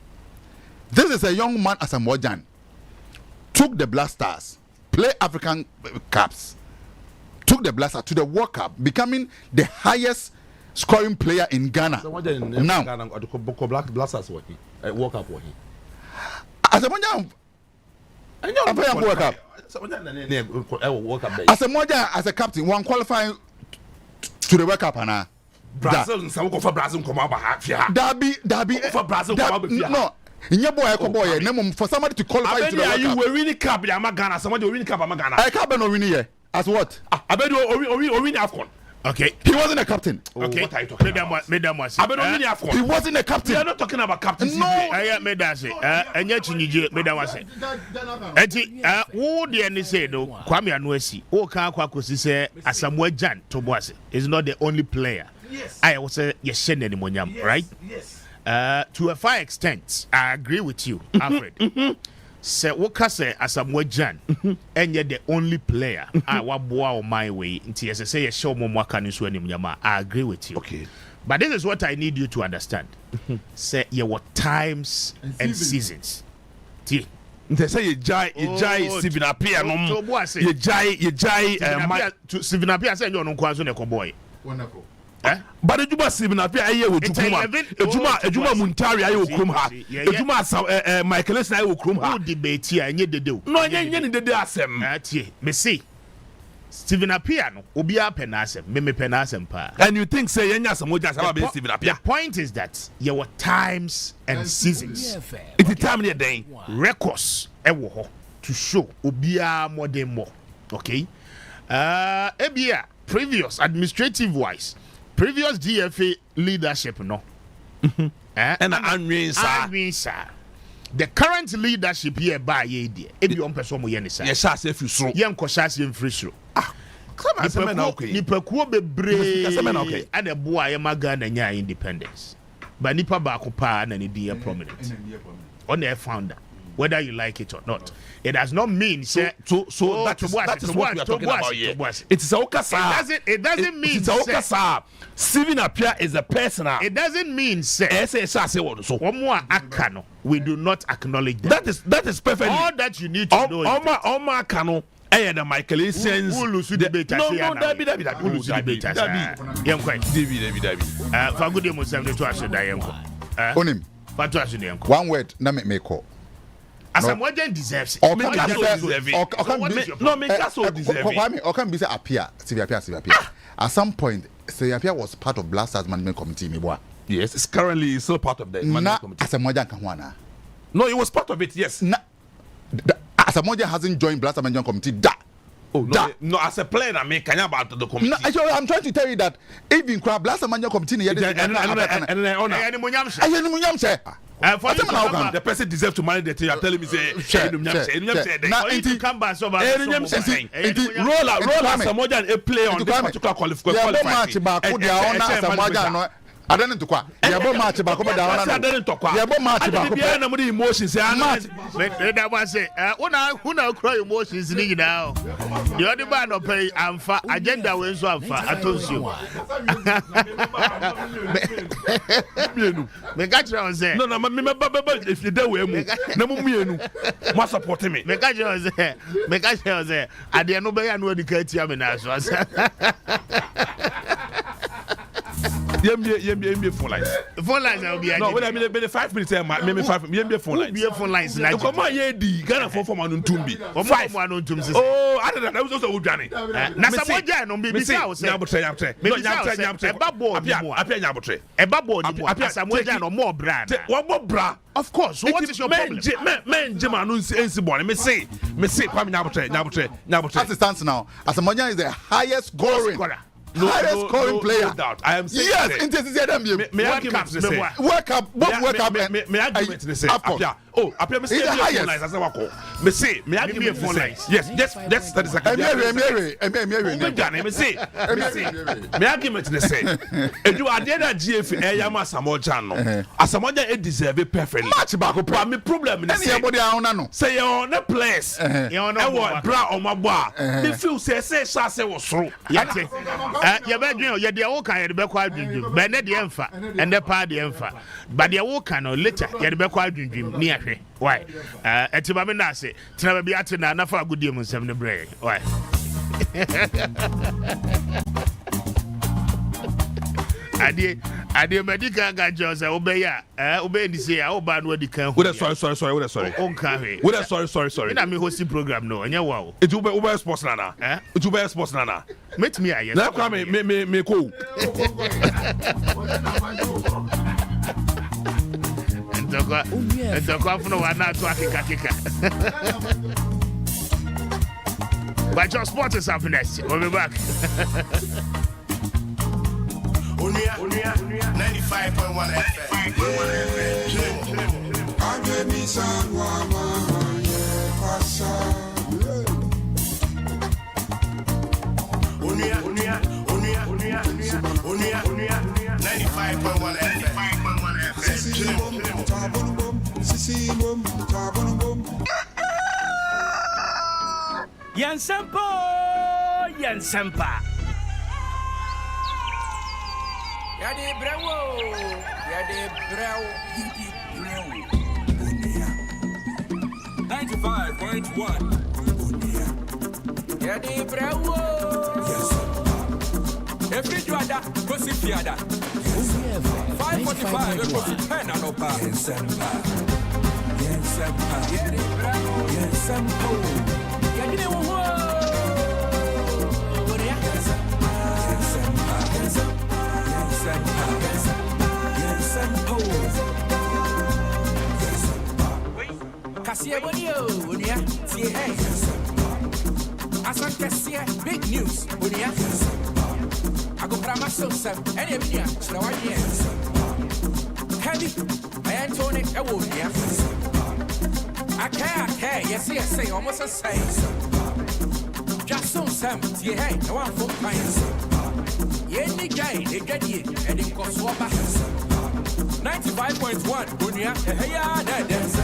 This is a young man as a Mojan. Took the Blasters, play African Cups, took the Blasters to the World Cup, becoming the highest scoring player in Ghana. Now, Blasters working, World Cup working. As a Mojan, World Cup. As a Mojan, as a captain, one qualifying to the World Cup, Anna. Brazil some go for Brazil come over here. Dabi for Brazil come over here. No. Inye boy name for somebody to qualify to the World Cup. You winning cup ya Ghana. Somebody winning cup ya Ghana. I can't be no winning here. As what? I bet you win AFCON. Okay. He wasn't a captain. Okay. What are you talking about? He wasn't a captain. We are not talking about captaincy. No. I made that say. Enye chinyije made that say. Enti who the any say no Kwame Anwesi. O kan kwakosi say Asamoah Gyan Toboase is not the only player. Yes. I was say yes right? Yes. To a far extent, I agree with you, Alfred. Say what say Asamoah Gyan and yet the only player I waboa on my way until say a show more can you I agree with you. Okay. But this is what I need you to understand. Say you were times and seasons. They say you jai Stephen Appiah no. You jai Stephen Appiah say you no kwazo ne boy. Wonderful. But Ejuma Stephen Appiah aye wo Jukuma. Ejuma Muntari aye wo krom ha. Ejuma Michael Essien aye wo krom ha. Who debate here enye dede. No enye ni dede asem. Atie. Me see. Stephen Appiah no obi apɛ n'asɛm me pɛ n'asɛm pa. And you think say yenya Asamoah Gyan sama be Stephen Appiah? The point is that there were times and seasons. It is time near day. Records ɛwɔ hɔ to show obiara more than more. Okay? Ebia previous administrative wise, previous DFA leadership no. And Anwin sir. The current leadership here by ye dear. Ebi on person mo ye ne sir. Yes, sir, say free Yen ko sha se free throw. Come on, say na okay. Nipakuo bebre. Say na okay. And the boy ye Ghana nya independence. But nipa ba ko pa na ne be prominent. On the founder. Whether you like it or not, it does not mean so that is what we are talking about here. It is Okasa. It doesn't mean it's Okasa. Stephen Appiah is a person. It doesn't mean we do not acknowledge that. That is perfect. All that you need to know is Oma Kano. And the Michael Essien. Who lose the debate? No, David. Who lose the debate? David. For good day, Muslim to us that Onim. One word, na me call. Asamoah Gyan deserves it. No, make us deserve it. Or can be say Appiah, Stephen Appiah. At some point, Stephen Appiah was part of Blasters management committee. Yes, it's currently still part of the management committee. Asamoah Gyan Kahwana. No, it was part of it. Yes. Asamoah Gyan hasn't joined Blasters management committee. Oh no, as a player, I mean, can you about the committee? No, actually, I'm trying to tell you that even crab last man committee and the person deserves to manage the team. You're telling me say come back so roll out Samoa and play on this particular qualification. I don't know to qua. Yabo match back over down. I don't talk. Yabo match back over. No emotions. That was it. Who now cry emotions in now? The other man of pay and for agenda wins one for I told you. Me catch you on there. No, if you do we no me must support me. Me catch you on there. Me catch you on there. I didn't know I know the cat you now. You phone lines. Phone lines will be. No, when I mean 5 minutes, maybe 5. You phone lines. Be phone lines. Come on, ye Ghana for man on Tumbi. 5 man on Tumbi. Oh, I don't know. That was also Johnny. Na Samoja no be house. Nyabotre. No Nyabotre. Apia Nyabotre. Ebabo ni mo. Samoja no more brand. One more bra. Of course. What is your problem? Men Jima no ensi born. Me say Kwame Nyabotre. As it stands now, Asamoah is the highest scoring. Highest scoring player. No doubt. I am saying yes, may I give it to say? Work up. May I give it to say? Apia, me say phone lines. As I walk, me say, may I give it phone lines? Yes, that is a. Me say, may I give it to say? And you are there that GF Yama Samoa no. Asamoah it deserve it perfectly. Match back up. Me problem is anybody no. Say you on the place. You on the bra on my bar. Me feel say say was through. You better you the old kind of be quite dream. But not the emfa and the party emfa. But the old kind of later you be quite dream near me. Why? Etibamina say, Trevor be at na for a good deal on 7 break. Why? I did medical guy just obey the say I ban what the can. Sorry. Sorry. I mean hosting program no. And wow. It will be Uber Sports Nana. It will be Sports Nana. Meet me I. Now come me cool. And the governor was not to Akika. But your sport is happiness. We'll be back. Unia 95.1 FM. Unia 95.1 FM. Nsempa. Yaa Brefo. Unia 95.1. Yaa Brefo. Yes. Every juada gosi fiada. 5:45 gosi 10 anopa. Nsempa. Yaa Brefo. Nsempa. Yaa wo. Unia, see hey. Asan Kassia, big news, Unia. I go from myself, and Emilia, so I heavy, I Antonic, I will, yeah. I can't, yes, almost the same. Just so some, see hey, I want 4 pints. Any guy, they get it, and it costs 95.1, Unia, hey, that's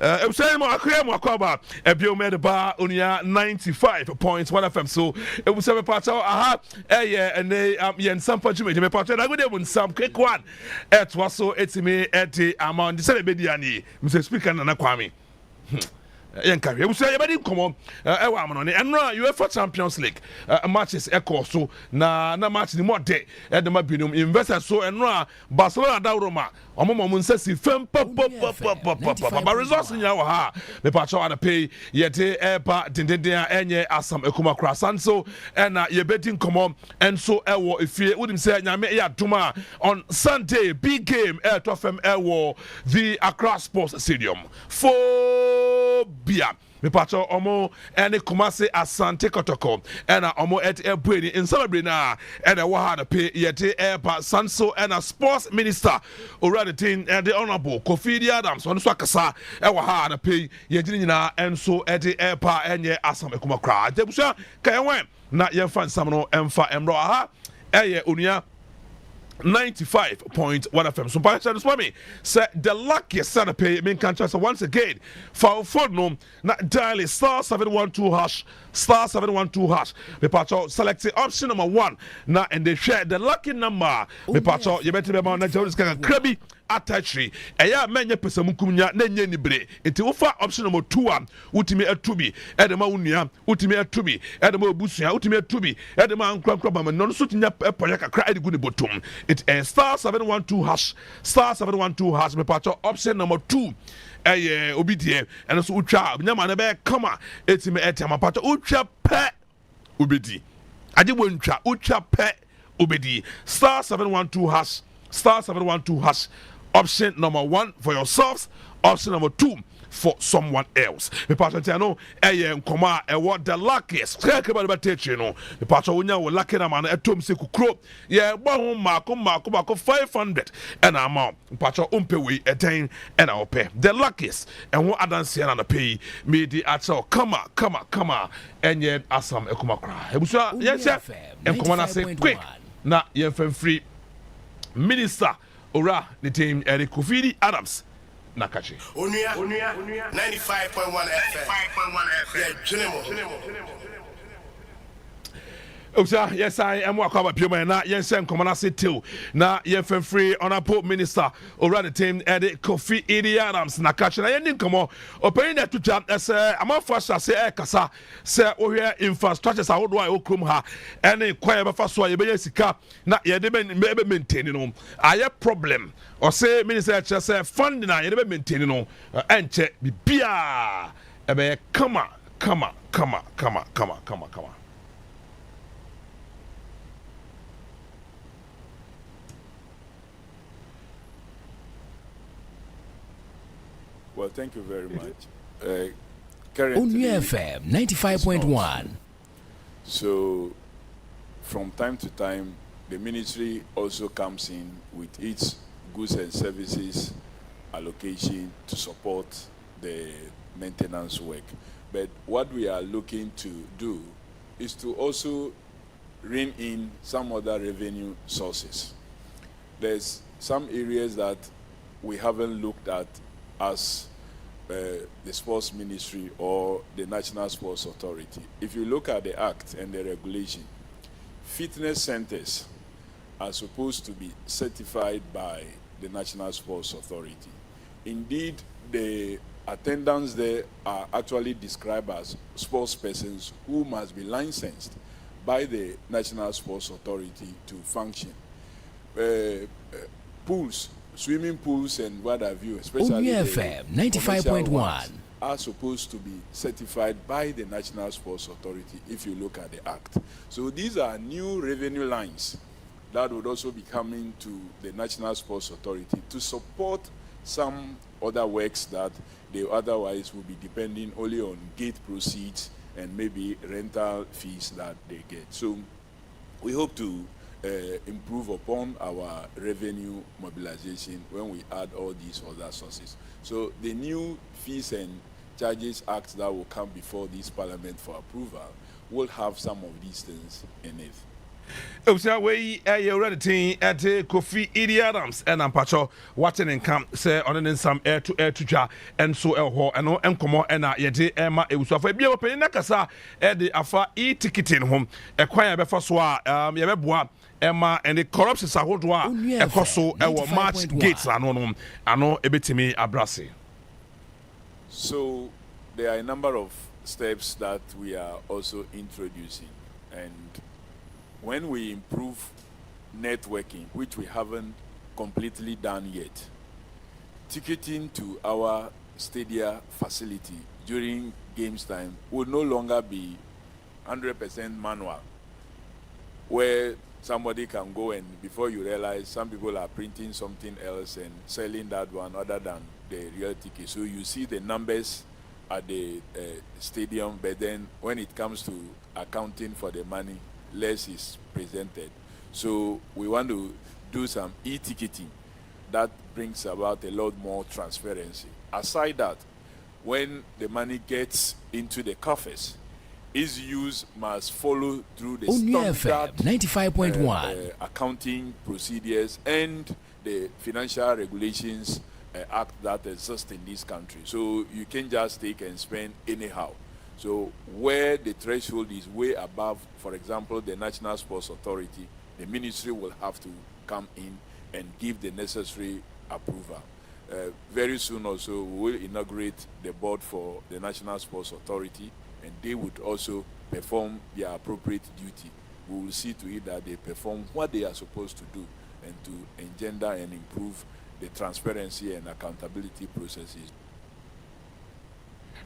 I'm saying more Akwaba, a Biomed Bar Unia 95.1 FM. So it was a part of and they Nsempa Jimmy part of I would some quick one. It was so it's me at the amount the Celebediani, Mr. Speaker Nana Kwame. Yankari, we say, everybody come on, and UEFA Champions League matches echo so na match the more day at the Mabinum investors so and Barcelona da Roma, Omomun says, Fem but resource in our ha, the patch on the pay yet airpa Tindia Enye Assam Ekuma Krasanso and ye betting come on and so if you wouldn't say Yame Tuma on Sunday, big game air to FM air war the Accra Sports Stadium. Bia me pacho omo ene Kumasi Asante Kotoko ena omo et ebweni in celebrate na ena wa ha pay yete airpa Sanso ena sports minister already tin and the honorable Kofi Adams on so akasa e wa ha pay yedini nyina enso et airpa enye asam ekuma kra debusha kayenwe na yemfa nsamno emfa emro aha eye onia 95.1 FM. So, Pastor Swami said the luckiest son of pay main country. So, once again, for phone no, not dial *712# *712#. The patcho selected option number 1. Now, and they share the lucky number. The patcho, you better be about Nigeria's Krabi attachry. Eya menye pesa mukumnya nenye nibre. Iti ufa option number 2. Utimi etubi. Edema unia. Utimi etubi. Edema obusuya. Utimi etubi. Edema ankramkrabama. Non sutinya epoyaka kra ediguni botum. It is *712# *712#. Me patcho option number 2. Obidie and so ucha nyama na be kama etime etama pato ucha pe obedi ade woncha ucha pe obedi *712# *712#. Option number 1 for yourselves, option number 2 for someone else. The pastor no nkoma what the luckiest keke ba beteche no the pastor wonya wo lucky na man etom se kukro ye bo ho mako 500 and amount pastor umpe we eten and ope the luckiest and who adanse na pay me di acho kama enye asam ekuma kra ebusa yense nkoma na se quick na yemfem free minister ora the team Eric Kofi Adams Nakachi. Unia 95.1 FM. Yes, I am Wakaba Puma na Yensen Commander City na Yefen free honorable minister over the team Eric Kofi Adams Nakachi. I didn't come on opening that to jump as a man first say Kasa say we here infrastructure sa wodo a okrum ha any kwaya be faso ye be sika na ye de be maintain no aye problem or say minister say funding na ye de be maintain no enche bibia e be come on. Well, thank you very much. Currently, FM 95.1. So, from time to time, the ministry also comes in with its goods and services allocation to support the maintenance work. But what we are looking to do is to also rein in some other revenue sources. There's some areas that we haven't looked at as the sports ministry or the National Sports Authority. If you look at the act and the regulation, fitness centers are supposed to be certified by the National Sports Authority. Indeed, the attendants there are actually described as sports persons who must be licensed by the National Sports Authority to function. Pools, swimming pools and what have you, especially FM 95.1 are supposed to be certified by the National Sports Authority if you look at the act. So these are new revenue lines that would also be coming to the National Sports Authority to support some other works that they otherwise will be depending only on gate proceeds and maybe rental fees that they get. So we hope to improve upon our revenue mobilization when we add all these other sources. So the new Fees and Charges Act that will come before this Parliament for approval will have some of these things in it. We already at Kofi Adams and Ampacho watching and come say on some air to jar and so and come and yet Emma it was of a bio penakasa at the Afa ticketing home acquire before Yabua Emma and the corruption Sahodwa a coso our March gates are no a bit to me abrasi. So there are a number of steps that we are also introducing. And when we improve networking, which we haven't completely done yet, ticketing to our stadia facility during games time will no longer be 100% manual, where somebody can go and before you realize some people are printing something else and selling that one other than the real ticket. So you see the numbers at the stadium, but then when it comes to accounting for the money, less is presented. So we want to do some e-ticketing that brings about a lot more transparency. Aside that, when the money gets into the coffers, its use must follow through the standard 95.1 accounting procedures and the financial regulations act that exist in this country. So you can't just take and spend anyhow. So where the threshold is way above, for example, the National Sports Authority, the ministry will have to come in and give the necessary approval. Very soon also, we will inaugurate the board for the National Sports Authority, and they would also perform their appropriate duty. We will see to it that they perform what they are supposed to do and to engender and improve the transparency and accountability processes.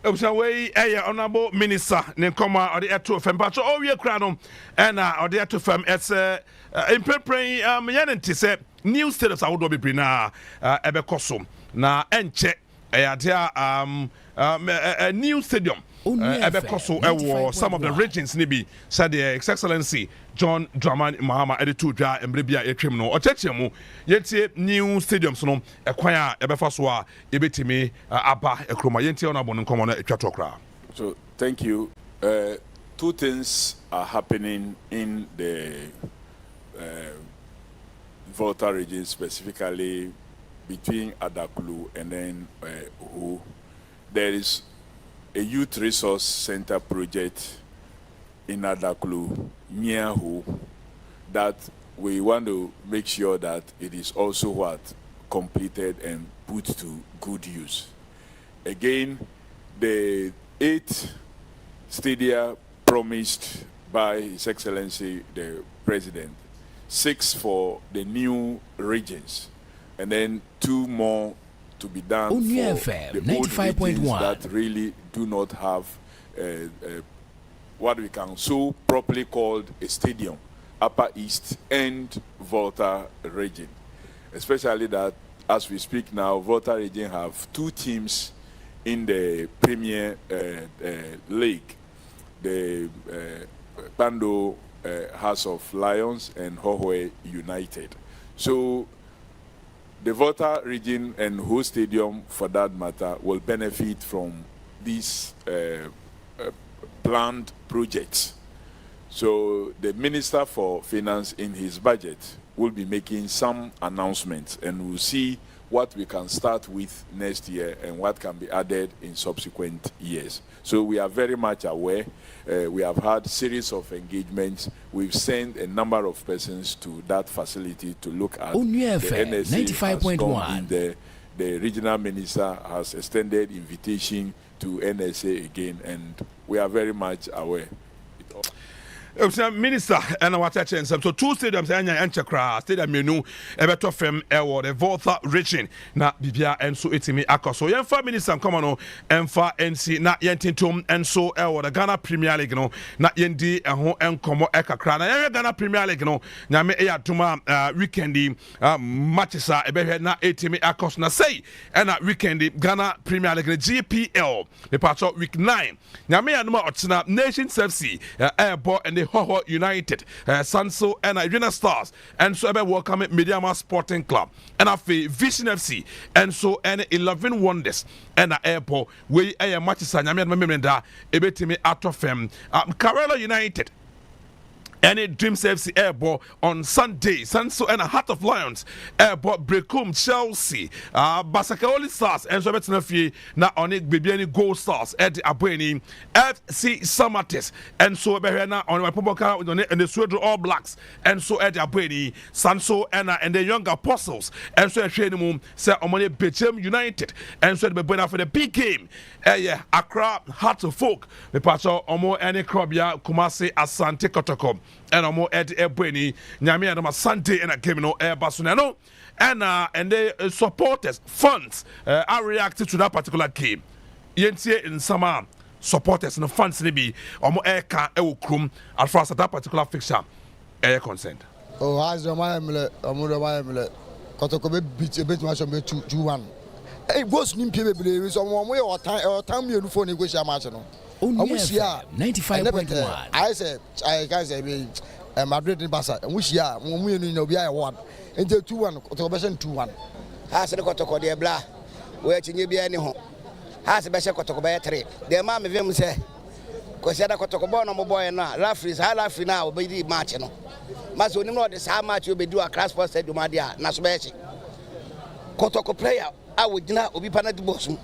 Way honorable minister Nkoma or the air fem but all we are and or the air fem it's in preparing yanti say new status I would be na ebekosom na enche a new stadium ebekoso some of the regions nibi said the excellency John Dramani Mahama editu dwa embrebia etwem no ochechemu yeti new stadiums no ekwan ebefa so a ebetimi aba ekroma yenti ona bon nkomo na etwatokra. So thank you. Two things are happening in the Volta region, specifically between Adaklu and then Uhu. There is a youth resource center project in Adaklu near Uhu that we want to make sure that it is also completed and put to good use. Again, the 8 stadia promised by His Excellency the President, 6 for the new regions, and then 2 more to be done for the old regions that really do not have what we can so properly called a stadium, Upper East and Volta region. Especially that, as we speak now, Volta region have 2 teams in the Premier League, the Bando House of Lions and Hohwe United. So the Volta region and Ho Stadium, for that matter, will benefit from these planned projects. So the Minister for Finance in his budget will be making some announcements, and we'll see what we can start with next year and what can be added in subsequent years. So we are very much aware. We have had series of engagements. We've sent a number of persons to that facility to look at. The NSA 95.1. The regional minister has extended invitation to NSA again, and we are very much aware. Minister, and what I chance so 2 stadiums and Chakra stadium menu ebeto fem ewo the Volta region na bibia enso etimi akoso yemfa minister come on emfa NC na yentintom enso ewo the Ghana Premier League no na yendi eho enkomo ekakra na yen Ghana Premier League no nyame eyatuma weekendi matches a ebehwe na etimi akoso na say and weekendi Ghana Premier League GPL the part of week 9 nyame anuma otina Nations FC airport and Hoho United, Sanso and Irina Stars, and so welcome Mediama Sporting Club, and a Vision FC, and so 11 Wonders, and a airport where a match is a Yamia Memenda, Ebetimi Atofem, Karela United. Any Dreams FC airball on Sunday. Sanso and a Heart of Lions airball Brecum Chelsea. Basakaoli Stars and Sobetina na onik baby any goal stars at Abweni FC Samates and so Behena on my Poboka and the Swedro All Blacks and so at Abweni Sanso and the young apostles and so a training say Omoni Bechem United and so the Bebena for the big game. Accra Heart of Folk the Pacho Omo any Krobia Kumasi Asante Kotoko and Omo at Abweni Nyami and Asante and a game no air Basunano. And the supporters, funds are reacting to that particular game. Yentie in summer supporters and funds maybe or air car krum as far as that particular fixture air concerned. Oh, as the Mayamle, Amuda Kotokobe beat a bit much of 2-1. It was Nimpy, some way or time you for negotiation match. I wish 95.1. I said, I can't say, Madrid in Bassa, and wish ya, when we know be I won. Into 2-1, October 2-1. Has the Kotoko de Bla, where you be any home. Has a better Kotoko 3. The mamma of him say, Cosetta Kotoko no boy and now, Laffy's high laughing now, baby marching. Must only know this how much you'll be do a class for said to Madia, Nasbechi. Kotoko player, I would not be panel to bosom.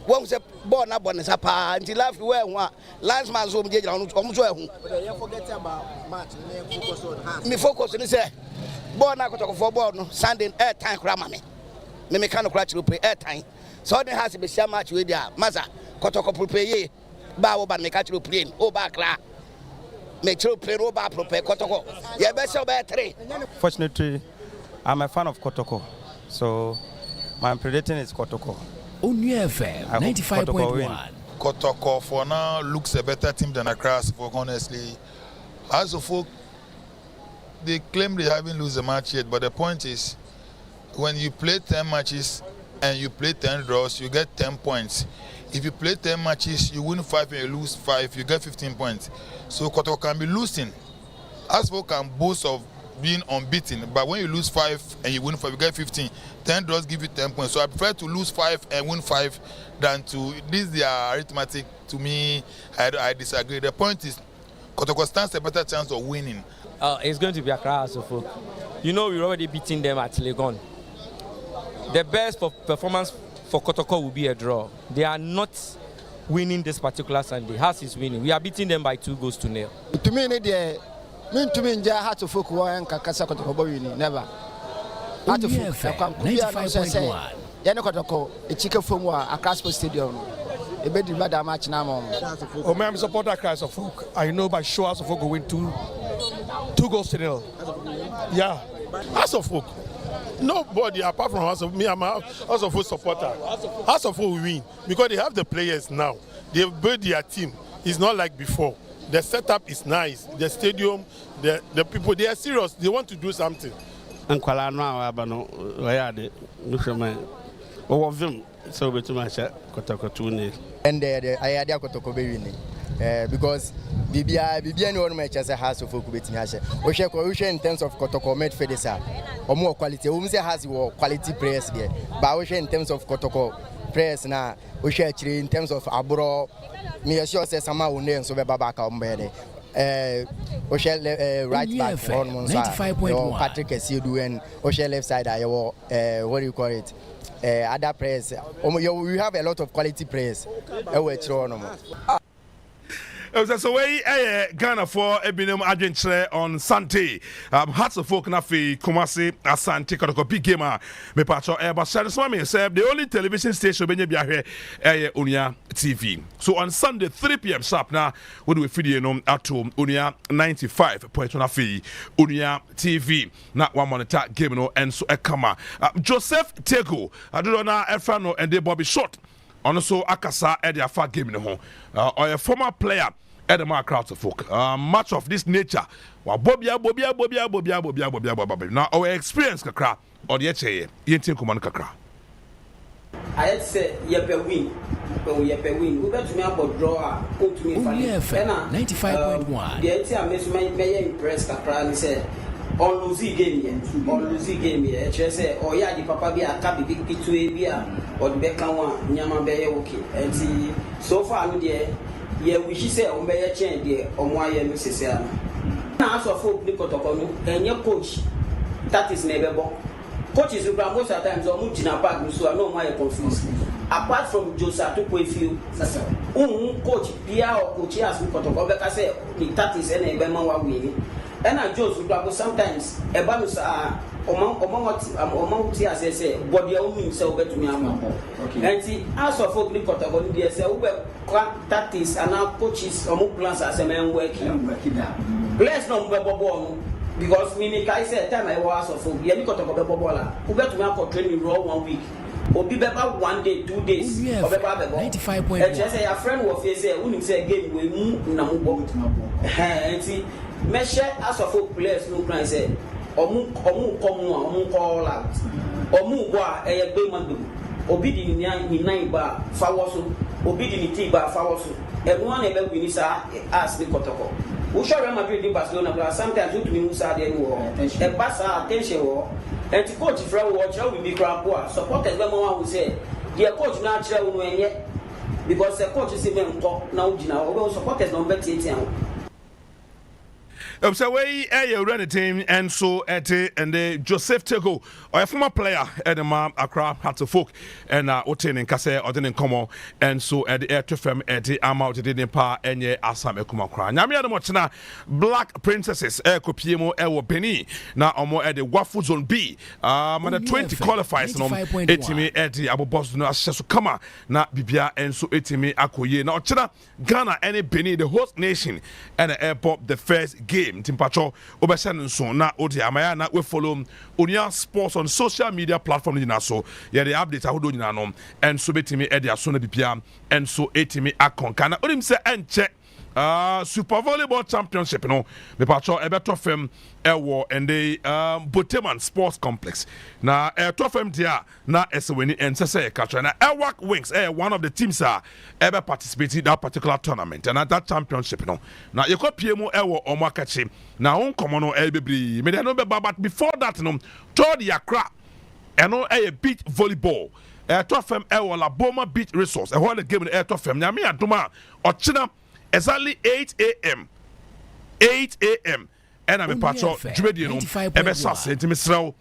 One was born up on his apart until laugh where one landsman's home did almost well. Forget about match, me focus on this. Born I got for born Sunday air time cramame. Me mechanical actually play air time. So there has to be some match with ya. Maza, Kotoko prepare Bow ban make actually play. Oh back la. Make sure play over prepare Kotoko. Yeah, best of 3. Fortunately, I'm a fan of Kotoko. So my predicting is Kotoko. FM 95.1. Kotoko for now looks a better team than Accra, honestly. As of folk, they claim they haven't lost a match yet, but the point is, when you play 10 matches and you play 10 draws, you get 10 points. If you play 10 matches, you win 5 and you lose 5, you get 15 points. So Kotoko can be losing. Asfo can boast of being unbeaten, but when you lose 5 and you win 5, you get 15. 10 draws give you 10 points. So I prefer to lose 5 and win 5 than to this their arithmetic. To me, I disagree. The point is, Kotoko stands a better chance of winning. It's going to be Accra. So you know, we're already beating them at Legon. The best performance for Kotoko will be a draw. They are not winning this particular Sunday. Haas is winning. We are beating them by 2-0. To me, Heart of Folk and Kakasa Kotoko never. Heart of Folk 95.1. Yanokotoko, a chicken from a Casper Stadium. A bed in Madame match now. Oh, I'm a supporter of Christ of Folk. I know by sure House of Folk will win 2-0. Yeah. House of Folk. Nobody apart from House of me, I'm a House of Folk supporter. House of Folk will win because they have the players now. They build their team. It's not like before. The setup is nice. The stadium, the people, they are serious. They want to do something. And Kuala so between my Kotoko 2-0. And I had a Kotoko winning. Because BBI no match as a House of Folk betting has. We share in terms of Kotoko made Fedesa or more quality. We say has quality players there. But we share in terms of Kotoko players now. We share in terms of Abro. Me sure say somehow we name so Babaka Ombede. We share right back on one side. Patrick Esidu and we share left side. What do you call it? Other players. We have a lot of quality players. So we Ghana for Ebinum Adventure on Sunday. Hearts of Folk Nafi Kumasi Asante Kotoko big gamer. Me patcho but Swami said the only television station benye bia here Unia TV. So on Sunday 3 p.m. sharp now we do a video at home Unia 95.1 Unia TV. Na one monitor game no and so ekama. Joseph Tego Adona Efrano and the Bobby Short. Also Akasa at the Afa game no or a former player at the Mark Crowds of Folk. Much of this nature. Bobia. Now our experience kakra or the HA Yentin Kuman kakra. I say yepe win. We bet me about draw to me 95.1. The entire may impress kakra and say on losing game here. Say oh yeah the papa be a cabi big pitu bia or the Beckham nyama be okay. And so far no there. Yeah, we should say on be change there on why you say say. Na house of folk ni kotoko and your coach that is never born. Coaches who most of the times are moving apart, so I know why you're confused. Apart from Joseph to Quayfield, coach Pia or coach has been kotoko because that is any Bema winning. And I Joseph sometimes a bonus among tears say, but the only himself to me. And see, house of folk ni kotoko, they say, that is and our coaches or more plans as a man working. Bless no born. Because me I said time I was of folk, you got to go to Bobola. Who got to make for training raw 1 week. Or be better 1 day, 2 days. 95 and just say a friend will face it, wouldn't say again, we move Namu. And see, measure as of folk players no plan say, or move call out, or move a bayman, obedient in 9 bar, Fawaso, obedient tea bar, Fawaso, and one ever we need ask the Kotoko. We show Real Madrid in Barcelona, but sometimes you to me Musa de war, and pass our attention war, and to coach from watch how we be crap poor. Supporters when one will say, dear coach, not travel when yet, because the coach is even talk now, supporters don't bet it. So we run a team and so at and the Joseph Tego or a former player at the Accra Hatterfolk and Otin and Kase or didn't come and so at the air to firm at the amount didn't pa and ye Assam Ekumakra. Namia the Mochina Black Princesses Kopiemo Ewo Penny now or more at the Waffle Zone B. Man 20 qualifies no etimi at the Abu Boss no Ashesu Kama na Bibia and so etimi Akoye. Now China Ghana and Benin the host nation and the airport the first game. Timpacho obeshan so na odi amaya na we follow Onia Sports on social media platform ni na so ye the update ahodo nyina no and so betimi e dia so na bibia and so etimi akonka na odim se enche Super Volleyball Championship no me pacho ebeto fem ewo and the Boteman Sports Complex na to fem dia na esweni ensese catch na Ewak Wings one of the teams ever participated in that particular tournament and at that championship no na ye ko piemu ewo omakachi na on komono ebebri me dey no be but before that no toward Yakra eno beach volleyball to fem ewo la Boma Beach Resource whole the game to fem na me adoma ochina exactly 8 a.m. 8 a.m. And I'm a patch of Jumedian, Ebesas, and Timisrael,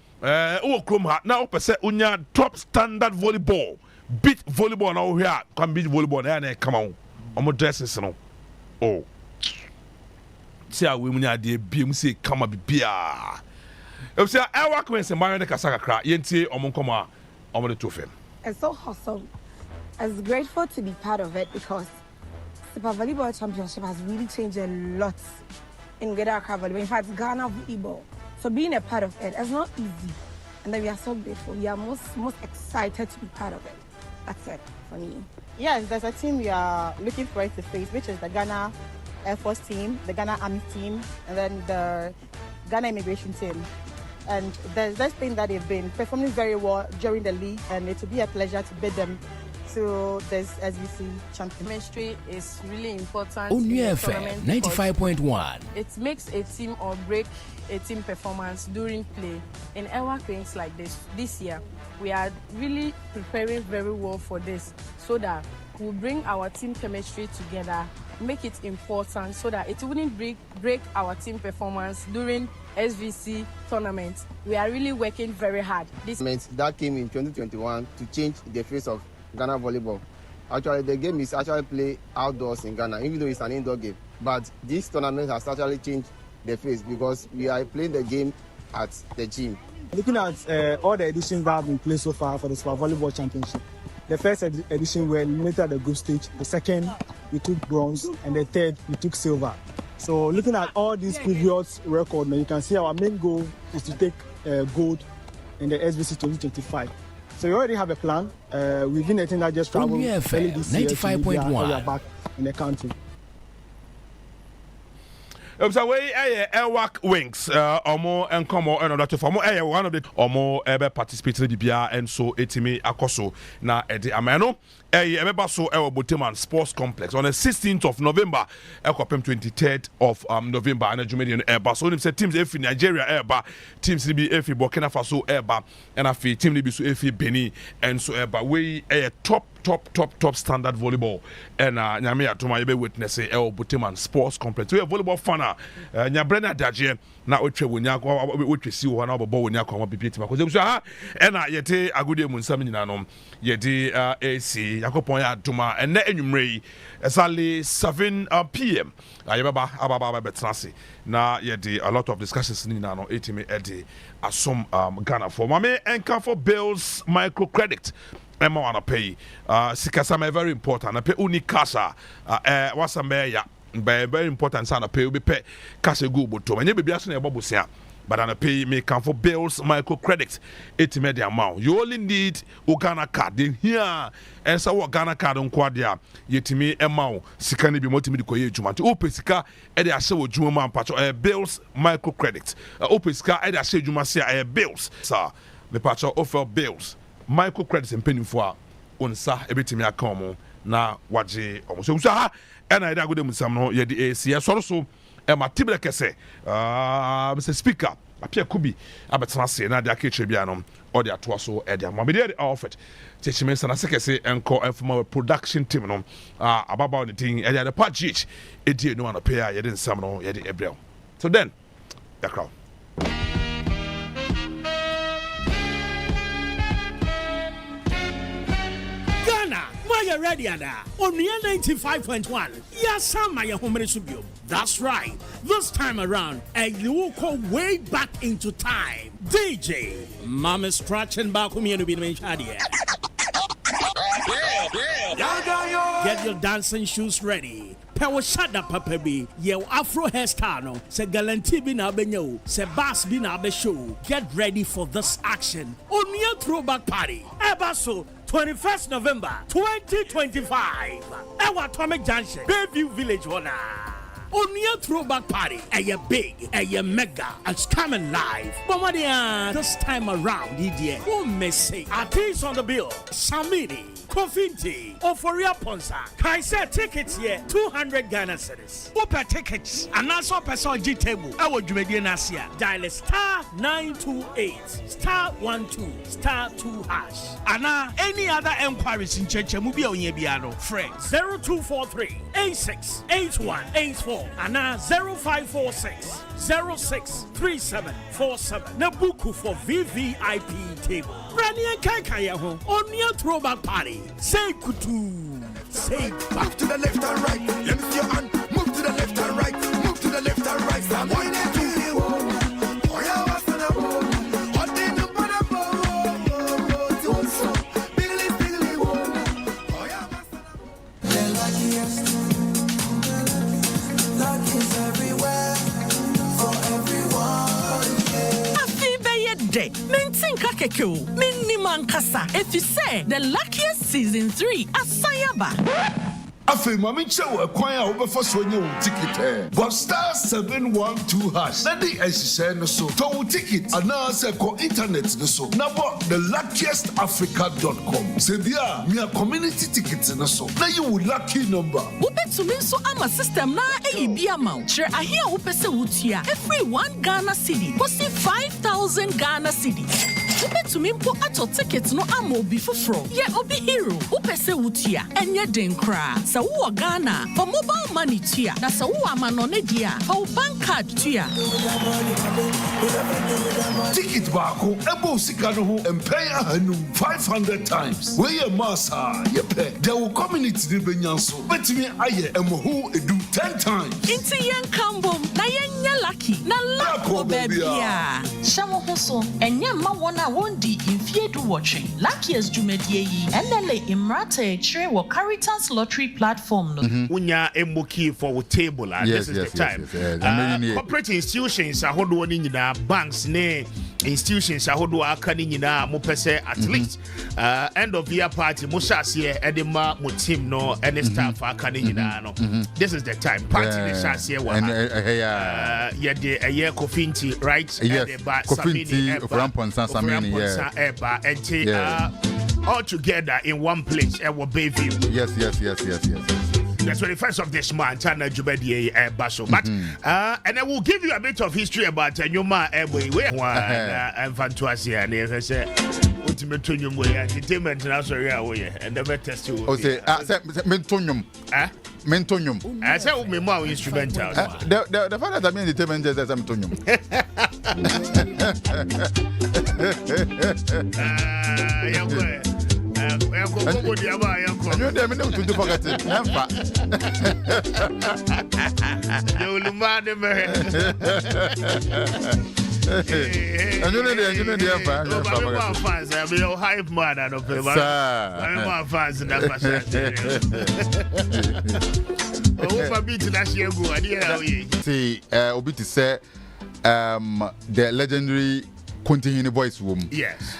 Oklahoma. Now, per se, unya top standard volleyball, beat volleyball now here, can beat volleyball, and come on, I'm a dressing, no. Oh, see how women are the BMC come up beer. If I work with some Marion Casaka crack, Yenti, Omonkoma, on the 2 film. It's so awesome. I was grateful to be part of it because the Volleyball Championship has really changed a lot in Greater Accra Volleyball. In fact, Ghana Volleyball. So being a part of it is not easy. And then we are so grateful. We are most excited to be part of it. That's it for me. Yes, there's a team we are looking for it to face, which is the Ghana Air Force team, the Ghana Army team, and then the Ghana Immigration team. And there's this thing that they've been performing very well during the league, and it will be a pleasure to bid them to this SVC championship. Chemistry is really important. Only FM 95.1. It makes a team or break a team performance during play. In our things like this year, we are really preparing very well for this so that we'll bring our team chemistry together, make it important so that it wouldn't break our team performance during SVC tournament. We are really working very hard. This that came in 2021 to change the face of Ghana volleyball. Actually, the game is actually played outdoors in Ghana, even though it's an indoor game. But this tournament has actually changed the face because we are playing the game at the gym. Looking at all the editions that have been played so far for the Super Volleyball Championship, the first edition we eliminated at the group stage. The second, we took bronze, and the third, we took silver. So looking at all these previous records, you can see our main goal is to take gold in the SVC 2025. So we already have a plan. We've been attending that just travel early this year. 95.1. We are back in the country. Way Ewak Wings, Omo and Como and other for more one of the Omo ever participated BBR and so etimi akoso na Eddie Amano. Emeba so Boteman Sports Complex on the 16th of November, Ekopem 23rd of November, and a Jumedian Airba. So, if teams F Nigeria Airba, teams be F Burkina Faso Airba, and a team be so F Benin, and so Airba. We a top top standard volleyball. And nyame atoma you be witness e Boteman Sports Complex. We a volleyball fan nya Brenna Daje na otwe wonya otwe si wo na obbo wonya kwa BPT ma ko so ha and yete agudie mu nsam nyina no yede AC yakopon ya atoma and na enwumre exactly 7 p.m. Ayebaba betrase na yede a lot of discussions nyina no etimi ede asom Ghana for mame enka for bills microcredit Emma wanna pay sikasama very important na pay unikasa wasa meya very important sana pay be pay cash go boto enye bibia so na ebobosia but na pay me can for bills microcredit etime the amount you only need Ghana card in here and so Ghana card nko dia yetimi emma sika ne bi motimi de koye adwuma to opesika e de ahye odwuma ma mpacho bills microcredit opesika e de ahye adwuma se bills sir me pacho offer bills microcredit mpenimfo a onsa ebetimi aka omo na waje omo so ha ena ida gode musam no ye di AC soro so e ma tibre kese Mr Speaker Appiah Kubi abetena se na de akechre bia no o de atoa so e de ma be de offered techime sana sekese enko from production team no ababa on the thing e de patch e die no na pay a ye de nsam no ye de ebrel so then the crowd you ready on 95.1. Yes, my home. That's right. This time around, you will go way back into time. DJ Mama scratching back home. Get your dancing shoes ready. Power shut up, Papa B. Your Afro hairstyle, no. Se galanti bi na benyo. Se bass bi na be show. Get ready for this action. On your throwback party. Ebaso 21st November 2025. Our Atomic Junction, Bayview Village, Wana. Onia throwback party, big, mega, and it's coming live. But this time around, idiot, who may say, artists on the bill, Samini, Kofinti, Ophoria Ponsa. I said tickets here, 200 Ghana cedis. Open tickets, and also person G table. I will do it Asia. Dial star 928 star 12 star 2 hash. And any other enquiries in Chechemubi or Yebiano, friends 0243 868184. And 0546 063747. Nabuku for VVIP table. Rani and Kakaya home on your throwback party. Say kutu. Say move to the left and right. Let me see your hand. Move to the left and right. Move to the left and right. I'm going to do it. Oh, yeah, what's the number? Maintain kakeko, miniman kasa. If you say the luckiest season 3 at Sayaba. Afi mami chewe kwanya obefa so nye un ticket but star 712 hash na di ehise no so to un ticket ana se ko internet no so na bo the luckiestafrica.com se bia me community ticket no so na you lucky number Ubetumi so ama system na eyibi amount share ahia upese wutua every 1 Ghana cedi kosi 5,000 Ghana cedis. Ubetumi mpo ato ticket no ama obi foforo ye obi hero upese wutua enye den kra sa wo Ghana for mobile money tua na sa wo amanone dia for bank card tua ticket baako ebo sika no ho empay ahanu 500 times we ye massa ye pay there will community de benyanso betimi aye emoho edu 10 times inti yen kambom na yen nya lucky na luck babia shamo ho so enye ma wona wondi infiedu watching luckiest jumedie yi enele imrata chire wo Caritas lottery platform no unya emoki for table and this is the time corporate institutions ahodo ni nyina banks ne institutions ahodo aka ni nyina mo pese at least end of year party mo shase edema mo team no any staff aka ni nyina no this is the time party ni shase wa ye de eye kofinti right the ba samini Ramponsa samini eba enti all together in one place our Bayview. Yes. The 21st of this month, and Jubedi Basso. But and I will give you a bit of history about Nyoma Ebwe and Fantuasia. And as I said, ultimate tonum way entertainment na so ya wo ye and the test you. O say mentonium. Mentonium. I say we more instrumental. The fact that I mean entertainment is mentonium. Yeah boy. You dem no to do forget it. Nempa. You will mad me. And you know the I'm fans. I'm a hype man. I don't pay. I'm fans in that fashion. See, Obi to say, the legendary continuing voice room. Yes.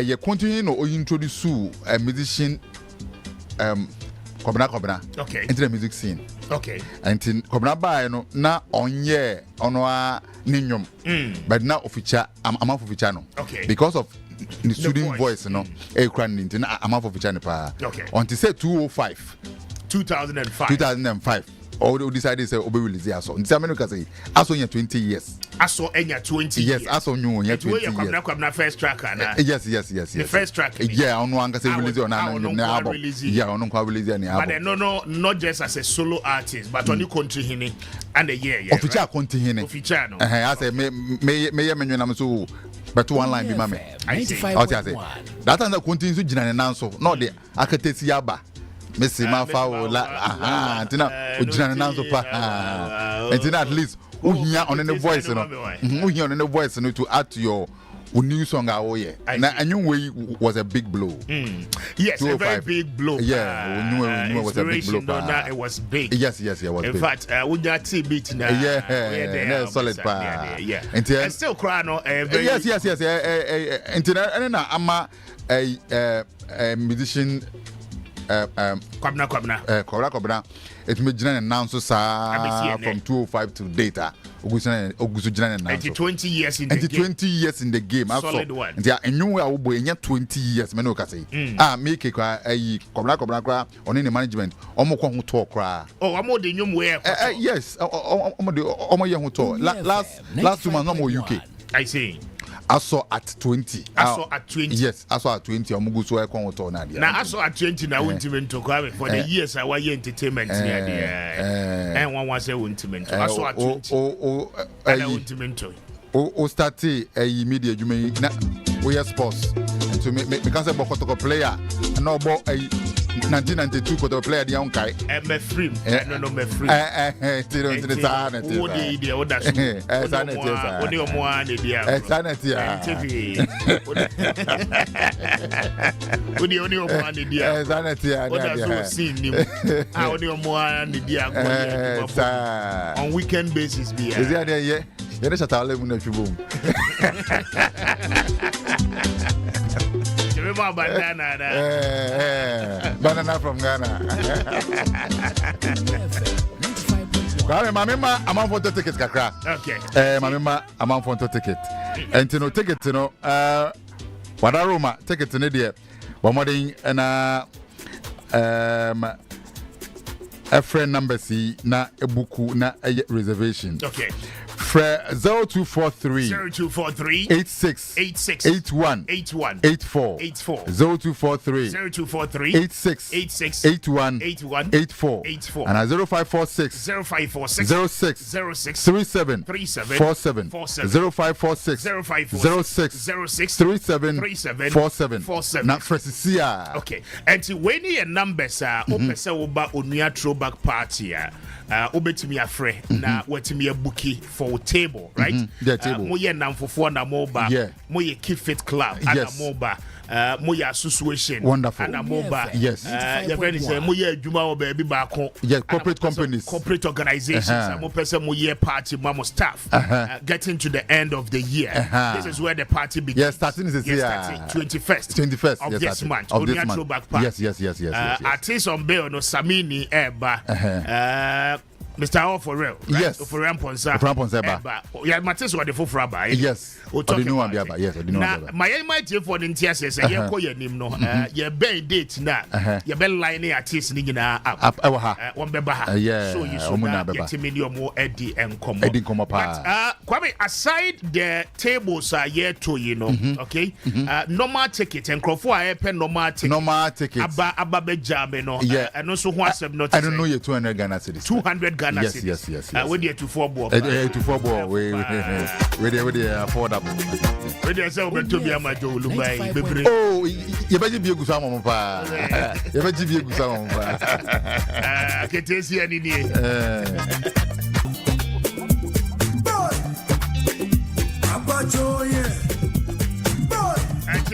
You continue to introduce a musician, Kobna. Okay. Into the music scene. Okay. And in Kobna by no na onye onwa ninyom. But now official I'm off of channel. Okay. Because of the student voice, no. A cran into I'm off of channel pa. Okay. Until say 2005. 2005. Or decided say obe release aso. Nti America say aso nya 20 years. Aso enya 20 years. Yes, aso nyu nya 20 years. Kwamna first track na. Yes. The first track. Yeah, ono anga say release on na album. Yeah, ono kwa release ni album. But no, not just as a solo artist, but on the country hini and the year. Official country hini. Official no. I say me menyo na so but one line be mame. I say. That time the country so jina na so. No de akatesi yaba. Messi Mafa la antina ojina na so pa antina at least uhia on the voice no uhia on the voice no to add to your new song awoye na anyway was a big blow. Yes, a very big blow. Yeah, it was a big blow. It was big. Yes, it was big. In fact, we got beat now. Yeah, solid pa. Yeah. And still cry no. Yes. Antina na ama a musician Kwabna. It may generate an answer from 205 to data. Ogusu 20 years in the game. 20 years in the game. Solid one. And there are new 20 years. Me no kasi. Make a Kwabna on any management. Omo kwa huto kra. Oh, amo de nyum we. Yes. Omo ye huto. Last 2 months no more UK. I see. Aso at 20. Aso at 20. Yes, aso at 20. Omugusu e kon to na dia. Na aso at 20 na wontimen to Kwame for the years I was entertainment near there. And one was say wontimen. Aso at 20. Na wontimen to. O start media adwuma na we sports. To me can say bokotoko player na obo 1992 koto player dia onkai. Me free. No me free. Tiro sana tiro. Wo dey dia oda so. Sana tiro sa. Wo dey omo an dia. Sana tiro. TV. Wo dey omo an dia. Sana tiro. Oda so see nim. Wo dey omo an dia go. On weekend basis be. Is there there yeah? You dey shata ole mu na twibom. Banana from Ghana. Mama, I'm on photo ticket, kakra. Okay. Mama, I'm on photo ticket. And to no ticket, Wadaroma ticket in the one more thing, and a friend number C na a buku na a reservation. Okay. 0243 86 81 84 0243 86 81 84 and 0546 06 37 47 0546 06 37 47 na Francisia. Okay. And when your numbers are opesa oba onua throwback party obetimi afre na watimi abuki for table, right? The table. Moye namfofo na moba. Moye keep fit club and moba. Moye association. Wonderful. And moba. Yes. Your friend is moye adwuma o baby baako. Yes, corporate companies. Corporate organizations. Mo person moye party mamo staff. Getting to the end of the year. This is where the party begins. Yes, starting is this year. 21st of this month. Of this month. Back party. Yes. Artists on bail no Samini Eba. Mr. All for real. Right? Yes. For Ramponsa. For Ramponsa. Yeah, Matis or the full fraba. Yes. We'll talk about it. Yes, I didn't know. My might for the NTS say you call your name no. Your bay date na. Your bell line artist nigina up. One beba. Yeah. So you should not get million more Eddie and come. Eddie come up. But Kwame, aside the tables are here too, you know. Okay. Normal ticket and Crawford I normal ticket. Normal ticket. Abba Benjamin no. Yeah. And also what's not. I don't know your 200 Ghana cedis. 200 Ghana yes, cedis. Yes. With the 2-4 ball. 2-4 ball. We affordable. We dey say we to be amajo Olubai bebre. Oh, you better be a good salmon pa. You better be a good salmon pa. Aketesi ani ni.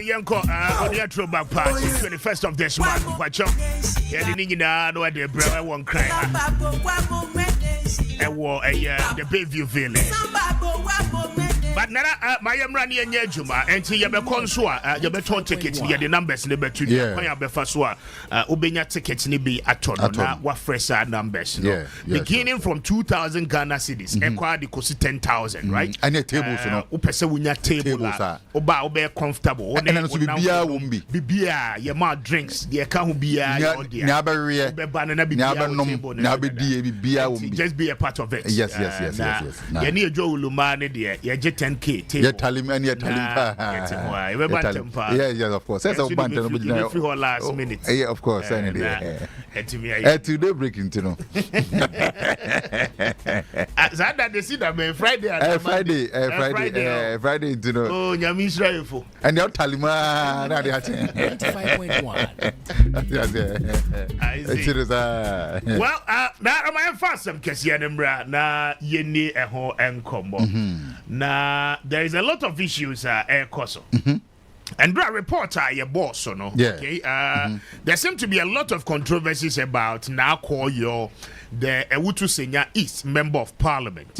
Yanko, on the throwback party, 21st of this month. Watch out. Yeah, the nigga no the brother won't cry. The Bayview Village. But now, my running in Yajuma, and see your consua, your beton tickets, the numbers, the betu, your befasua, Ubenya tickets, be at all, what fresh numbers. Beginning from 2,000 Ghana cedis, Equa de Cosi 10,000, right? And your tables, Upesa Winya tables, Oba comfortable. And then Bibia won't be. Bibia, your mouth drinks, the account be Nabaria, Nabaria, just be a part of it. Yes. You need Joe Lumani, dear, you're 10K. You're telling me, you're telling me. Yes, of course. That's a bunch of last minute. Yeah, of course. Today breaking to know. That they see that Friday to know. Oh, Yamisra. And you're telling me, 95.1. Well, now I'm fast some Kasianembra, na Yeni Eho and Combo. Now, there is a lot of issues, Air Coso. And a reporter, your boss, no? Okay. There seem to be a lot of controversies about now call your the Ewutu Senya East Member of Parliament.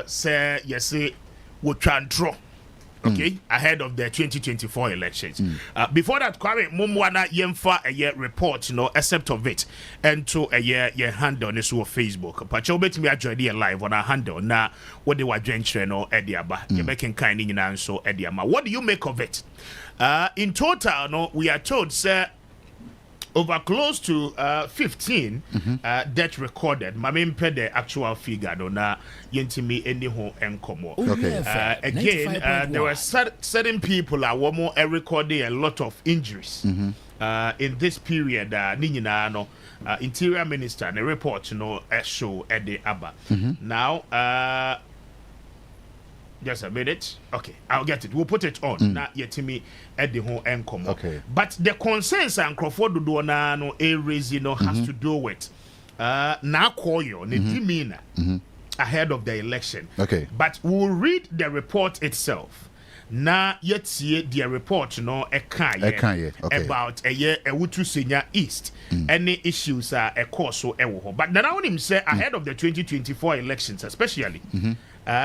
Say, yes, we try and draw. Okay, ahead of the 2024 elections. Before that, Kwame Mumwana Yemfa a year report, except of it, and to a year handle on this Facebook. But you bet me I joined here live on our handle now. What they were drinking or Ediaba, you're making kind in and so Ediama. What do you make of it? In total, we are told, sir, over close to 15 death recorded. Mamim paid the actual figure. Na yentimi anyho enkomo. Again, there were certain people are more recording a lot of injuries in this period. Ninyina no Interior Minister the report show at the Abba. Now just a minute. Okay, I'll get it. We'll put it on. Not yet to me at the whole income. Okay. But the concerns and Crawford do no areas, has to do with now call you demeanor ahead of the election. Okay. But we'll read the report itself. Now yet see the report about a year Ewutu Senya East. Any issues are a course so but now when him say ahead of the 2024 elections, especially.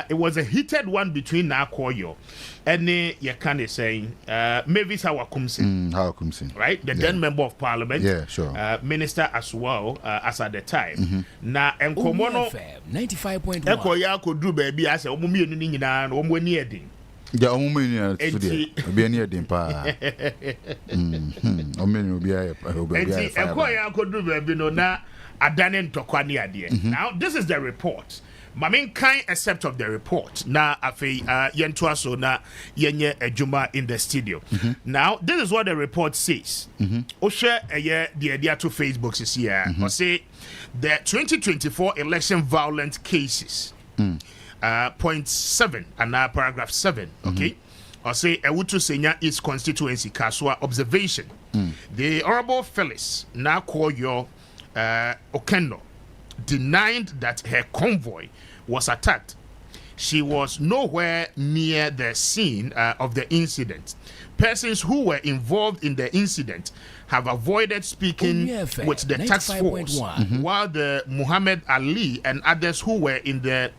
It was a heated one between Nakoyo and Yakane saying, Mavis Hawakumsin. Right? The then Member of Parliament. Yeah, sure. Minister as well as at the time. Now, and Komono 95.1. Ekoya could do baby as a woman in an near ding. The woman be near Dimpa. Ekoya could do baby no na Adanen Tokwani idea. Now, this is the report. Mamin kind except of the report. Na afi yentuaso na yenye ejuma in the studio. Now this is what the report says. Oshe the idea to Facebook is here. Or say the 2024 election violent cases. Point 7 and now paragraph 7. Okay. Or say Ewutu Senya East constituency Kaswa observation. The Honorable Phyllis now call your Okendo denied that her convoy was attacked. She was nowhere near the scene of the incident. Persons who were involved in the incident have avoided speaking with the task force, while the Muhammad Ali and others who were in the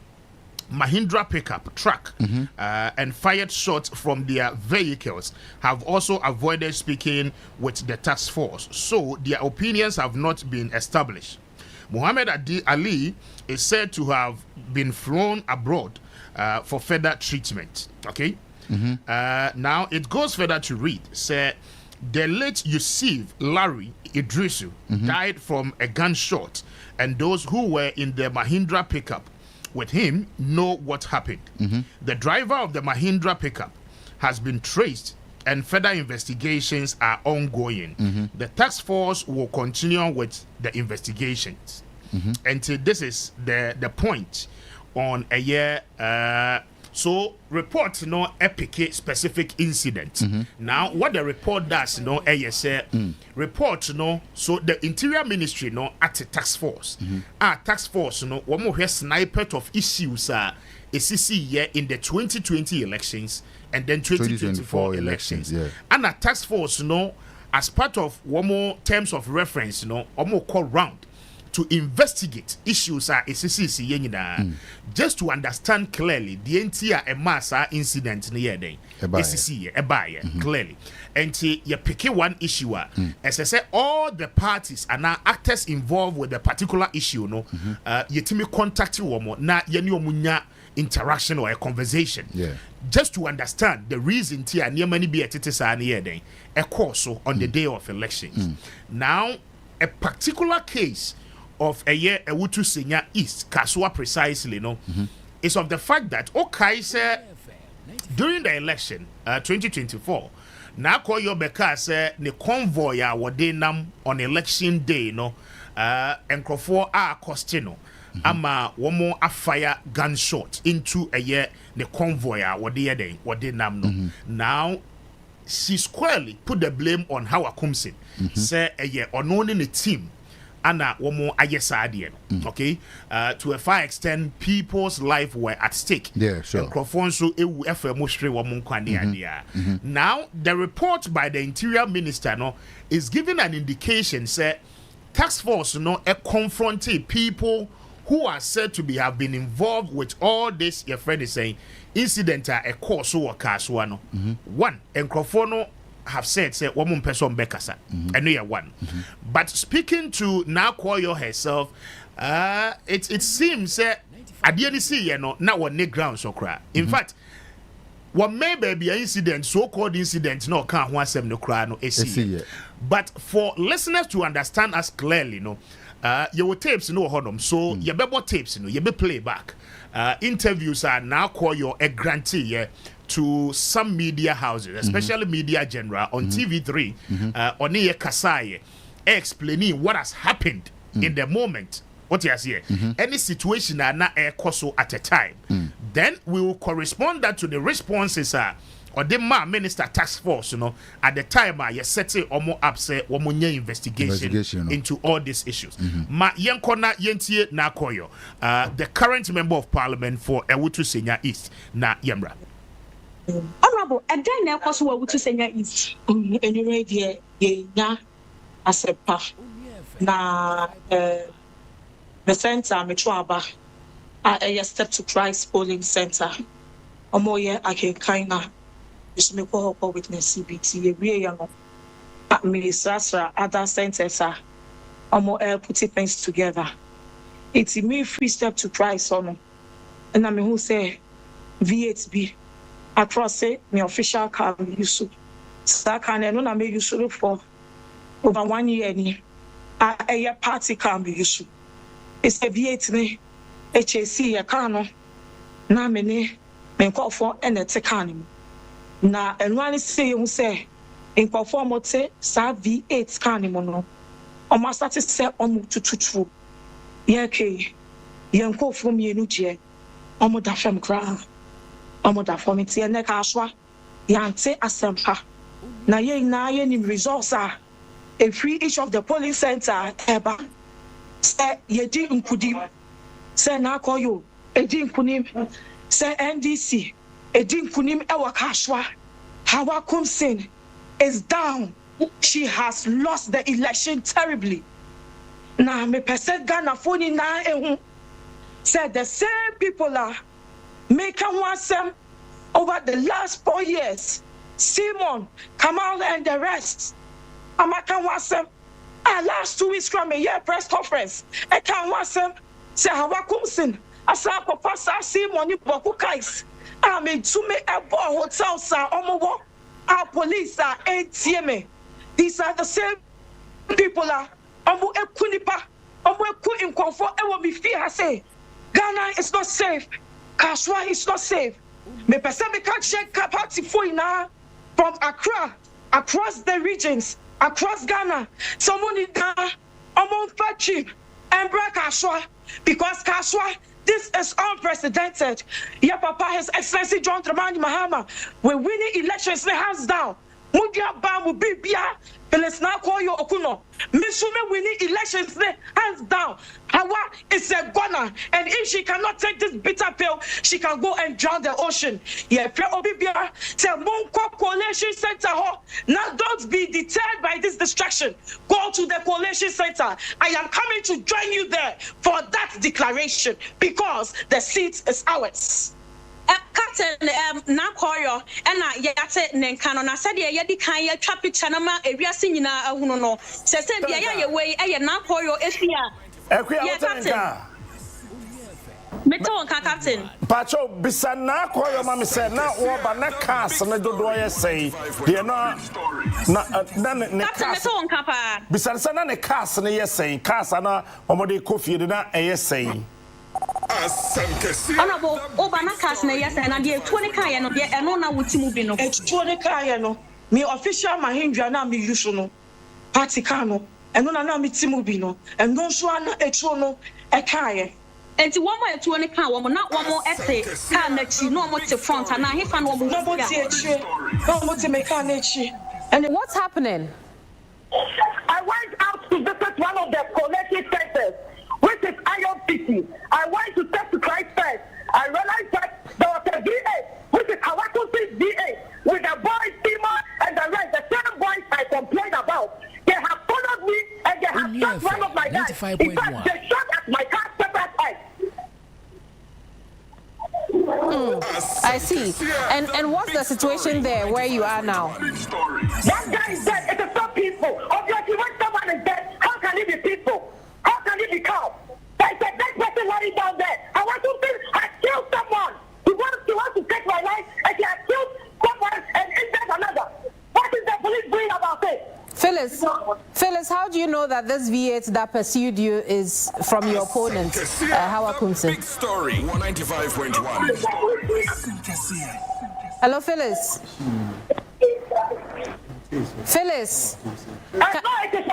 Mahindra pickup truck and fired shots from their vehicles have also avoided speaking with the task force. So their opinions have not been established. Muhammad Ali is said to have been flown abroad for further treatment. Okay. Now it goes further to read, say the late Yusuf Larry Idrisu died from a gunshot, and those who were in the Mahindra pickup with him know what happened. The driver of the Mahindra pickup has been traced, and further investigations are ongoing. The task force will continue with the investigations until this is the point on a year. So report no epic specific incident. Now what the report does no report no, so the Interior Ministry no at a task force. Task force no one more snippet of issues ACC in the 2020 elections and then 2024 elections. And a task force no as part of one more terms of reference no one more call round to investigate issues ACC just to understand clearly the entire massa incident near day ACC clearly and you pick one issue as I say all the parties are now actors involved with the particular issue no you tell me contact you more na munya interaction or a conversation just to understand the reason tia near many be at a course on the day of elections. Now a particular case of a year Ewutu Senior East Kasua precisely is of the fact that during the election 2024 now call your because the convoy nam on election day and Crawford Costino ama womo afire gunshot into a year the convoy nam now she squarely put the blame on Hawa Kumsin say a year or known in the team Anna womo ayesadian. Okay, to a far extent, people's life were at stake. Yeah, sure. Now, the report by the Interior Minister is giving an indication, say, task force confronted people who are said to have been involved with all this. Your friend is saying incident a course or casuano. One and have said say woman person bekasa and we are one. But speaking to Nakwoyo herself, it seems adiani see not one neck ground so cry. In fact, what may be an incident, so-called incident, no can't want them no cry no AC. But for listeners to understand us clearly, your tapes no honum, so your bebo tapes you be playback. Interviews are now call your a grantee to some media houses, especially Media General on TV3, on here Kasai, explaining what has happened in the moment. What you say? Any situation are not a coso at a time. Then we will correspond that to the responses or the minister task force, at the time you set it or more upset or more investigation into all these issues. Ma yankona yentie na koyo, the current member of parliament for Ewutu Senior East na Yemra. Honorable, and then there was what to say is anyway, yeah, Nsempa. Na the center, Metroaba, a step to Christ polling center. Omoye, I can kind of just make a witness CBT, a real young administrator, other centers are putting things together. It's me free step to Christ on, and I mean who say V8B. Across it, my official car use to. So can I know I may use to for over 1 year. A party can be used to. It's a V8 me, HAC, a cano. Na many men call for and a tecanim. Na and one is say, in conformity, sa V8 canimono. Or must that say almost to true. Yake, young call from Yenuche, almost a from crown. Omoda for me tie nek aswa yante asempa na ye na ye ni results are a free each of the polling center eba say ye di nkudi say na koyo e di nkunim say NDC e di nkunim e waka aswa Hawa Kumsin is down. She has lost the election terribly. Na me pese Ghana phone na ehun say the same people are making one over the last 4 years. Simon, Kamal, and the rest. Amakan Wasem, Last 2 weeks from a year press conference. I can't want some say how I come sin. I saw Papa see money boku kais. I mean to me a hotel sa omo our police are ATM. These are the same people are omo ekunipa omo eku in comfort e will be fear say Ghana is not safe. Kaswa is not safe. Me person me can't check party for ina from Accra across the regions. Across Ghana, someone in Ghana, among Fachi and Kaswa, because Kaswa, this is unprecedented. Yeah, Papa, His Excellency John Dramani Mahama, we're winning elections, hands down. Mudia Bam will be Bia, let's now call you Okuno. Misume winning elections, hands down. Hawa is a gunner, and if she cannot take this bitter pill, she can go and drown the ocean. Yeah, Obibia, tell Monko Coalition Center. Now don't be deterred by this distraction. Go to the Coalition Center. I am coming to join you there for that declaration because the seat is ours. Captain na koyo na yate nenkano na said ye di kan ye twa picture na ma ewiase nyina ahunu no se bia ye we ye na koyo efia Equia Meto Captain Pacho bisa na koyo ma me se na wo ba na cars na dodo ye sei de na ne Captain Meto Kapa bisa se na ne cars na ye sei cars na omode kofi de na ye sei Honorable Obana Casna, yes, and the 20 Kaya, and no, now with Timubino. It's 20 Kaya, me official Mahindra, now me usual Paticano, and no, now me Timubino, and no swan a trono a Kaya. And to 1 more 20 Kaya, not one more essay, can next you no more to front, and I found one more to make and what's happening? I went out to visit one of the collective centers, which is Iron City. I went to talk to Christ first. I realized that there was a VA, which is Awakusi's VA, with the boys, Tima, and the rest, the same boys I complained about. They have followed me and they have shot one of my guys. In fact, they shot at my car several times. I see. And what's the situation there where you are now? That guy is dead. It is not peaceful. Obviously, when someone is dead, how can it be peaceful? How can it be calm? There's a dead person lying down there. I want to think I killed someone. He wants to take my life and he has killed someone and injured another. What is the police doing about it? Phyllis, how do you know that this V8 that pursued you is from your opponent, Hawakunse? Big Story 195.1. Hello, Phyllis. Phyllis. I know it is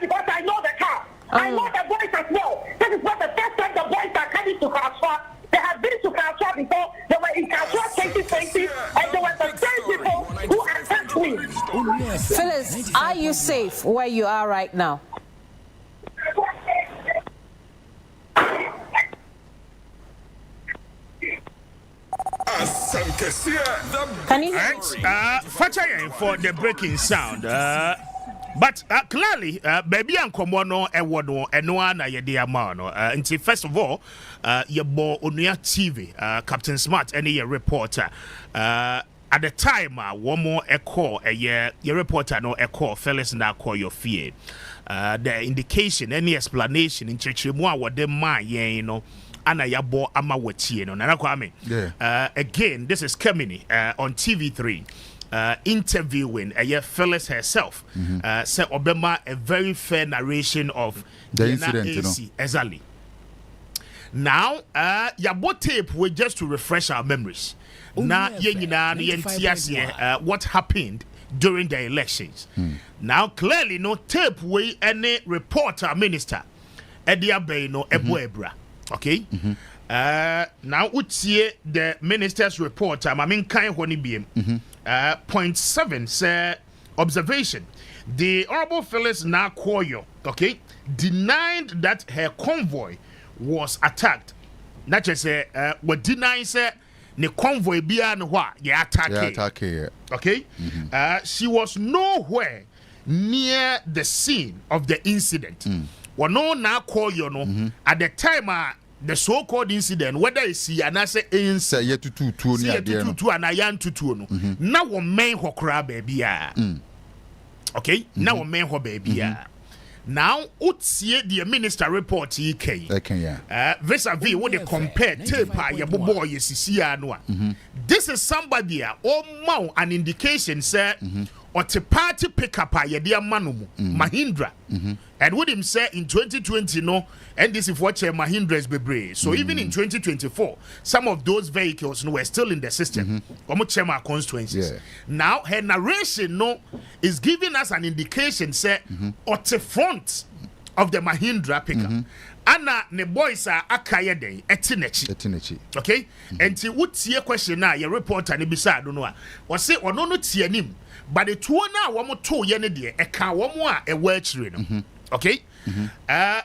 because I know the car. I know the boys as well. This is not the first time the boys are coming to Kaswa. They have been to Kaswa before. They were in Kaswa 2020, and they were the same people who attacked me. Phyllis, are you safe where you are right now? Can you hear me? For the breaking sound. But clearly, baby and Komono and Wano and one I dear man. Until first of all, your boy Onuya TV, Captain Smart, and your reporter. At the time, one more echo a year, your reporter no echo, fellas now call your fear. The indication, any explanation in Chichimua, what they mind, you know. Ana yabo ama wati no Nana Kwame. Again, this is Kemini on TV3. Interviewing Phyllis herself, said Obama a very fair narration of the incident, you know. Exactly. Now, yabo tape we just to refresh our memories. Now, what happened during the elections. Now, clearly, no tape we any reporter minister Edia Beno Ebuebra. Okay. Now utie the minister's report. I mean, kind of point 7 say observation. The Honorable Phyllis Nakoyo, okay, denied that her convoy was attacked. Not just say what denies say the convoy beyond what attack. Okay. She was nowhere near the scene of the incident. No Nakoyo no at the time the so-called incident, whether it's Yanase Insa yet to two and I yan to two. Now one main hokra baby. Okay, now one main ho baby. Now, utsie the minister report EK. Vis-a-vis what they compare tape ya bobo yesisia no. This is somebody an indication say or the party pick up ya dear Manumu Mahindra. And with him say in 2020 no, and this is what Mahindra is bebre. So even in 2024, some of those vehicles were still in the system. Chema constituencies. Now her narration no is giving us an indication say at the front of the Mahindra pickup. Anna ne boys are akaya day etinechi. Okay? And ti would see a question now, your reporter ne bisa don't know. Was say or no tianim, but the two now one more two yenedy a car one more a word no. Okay?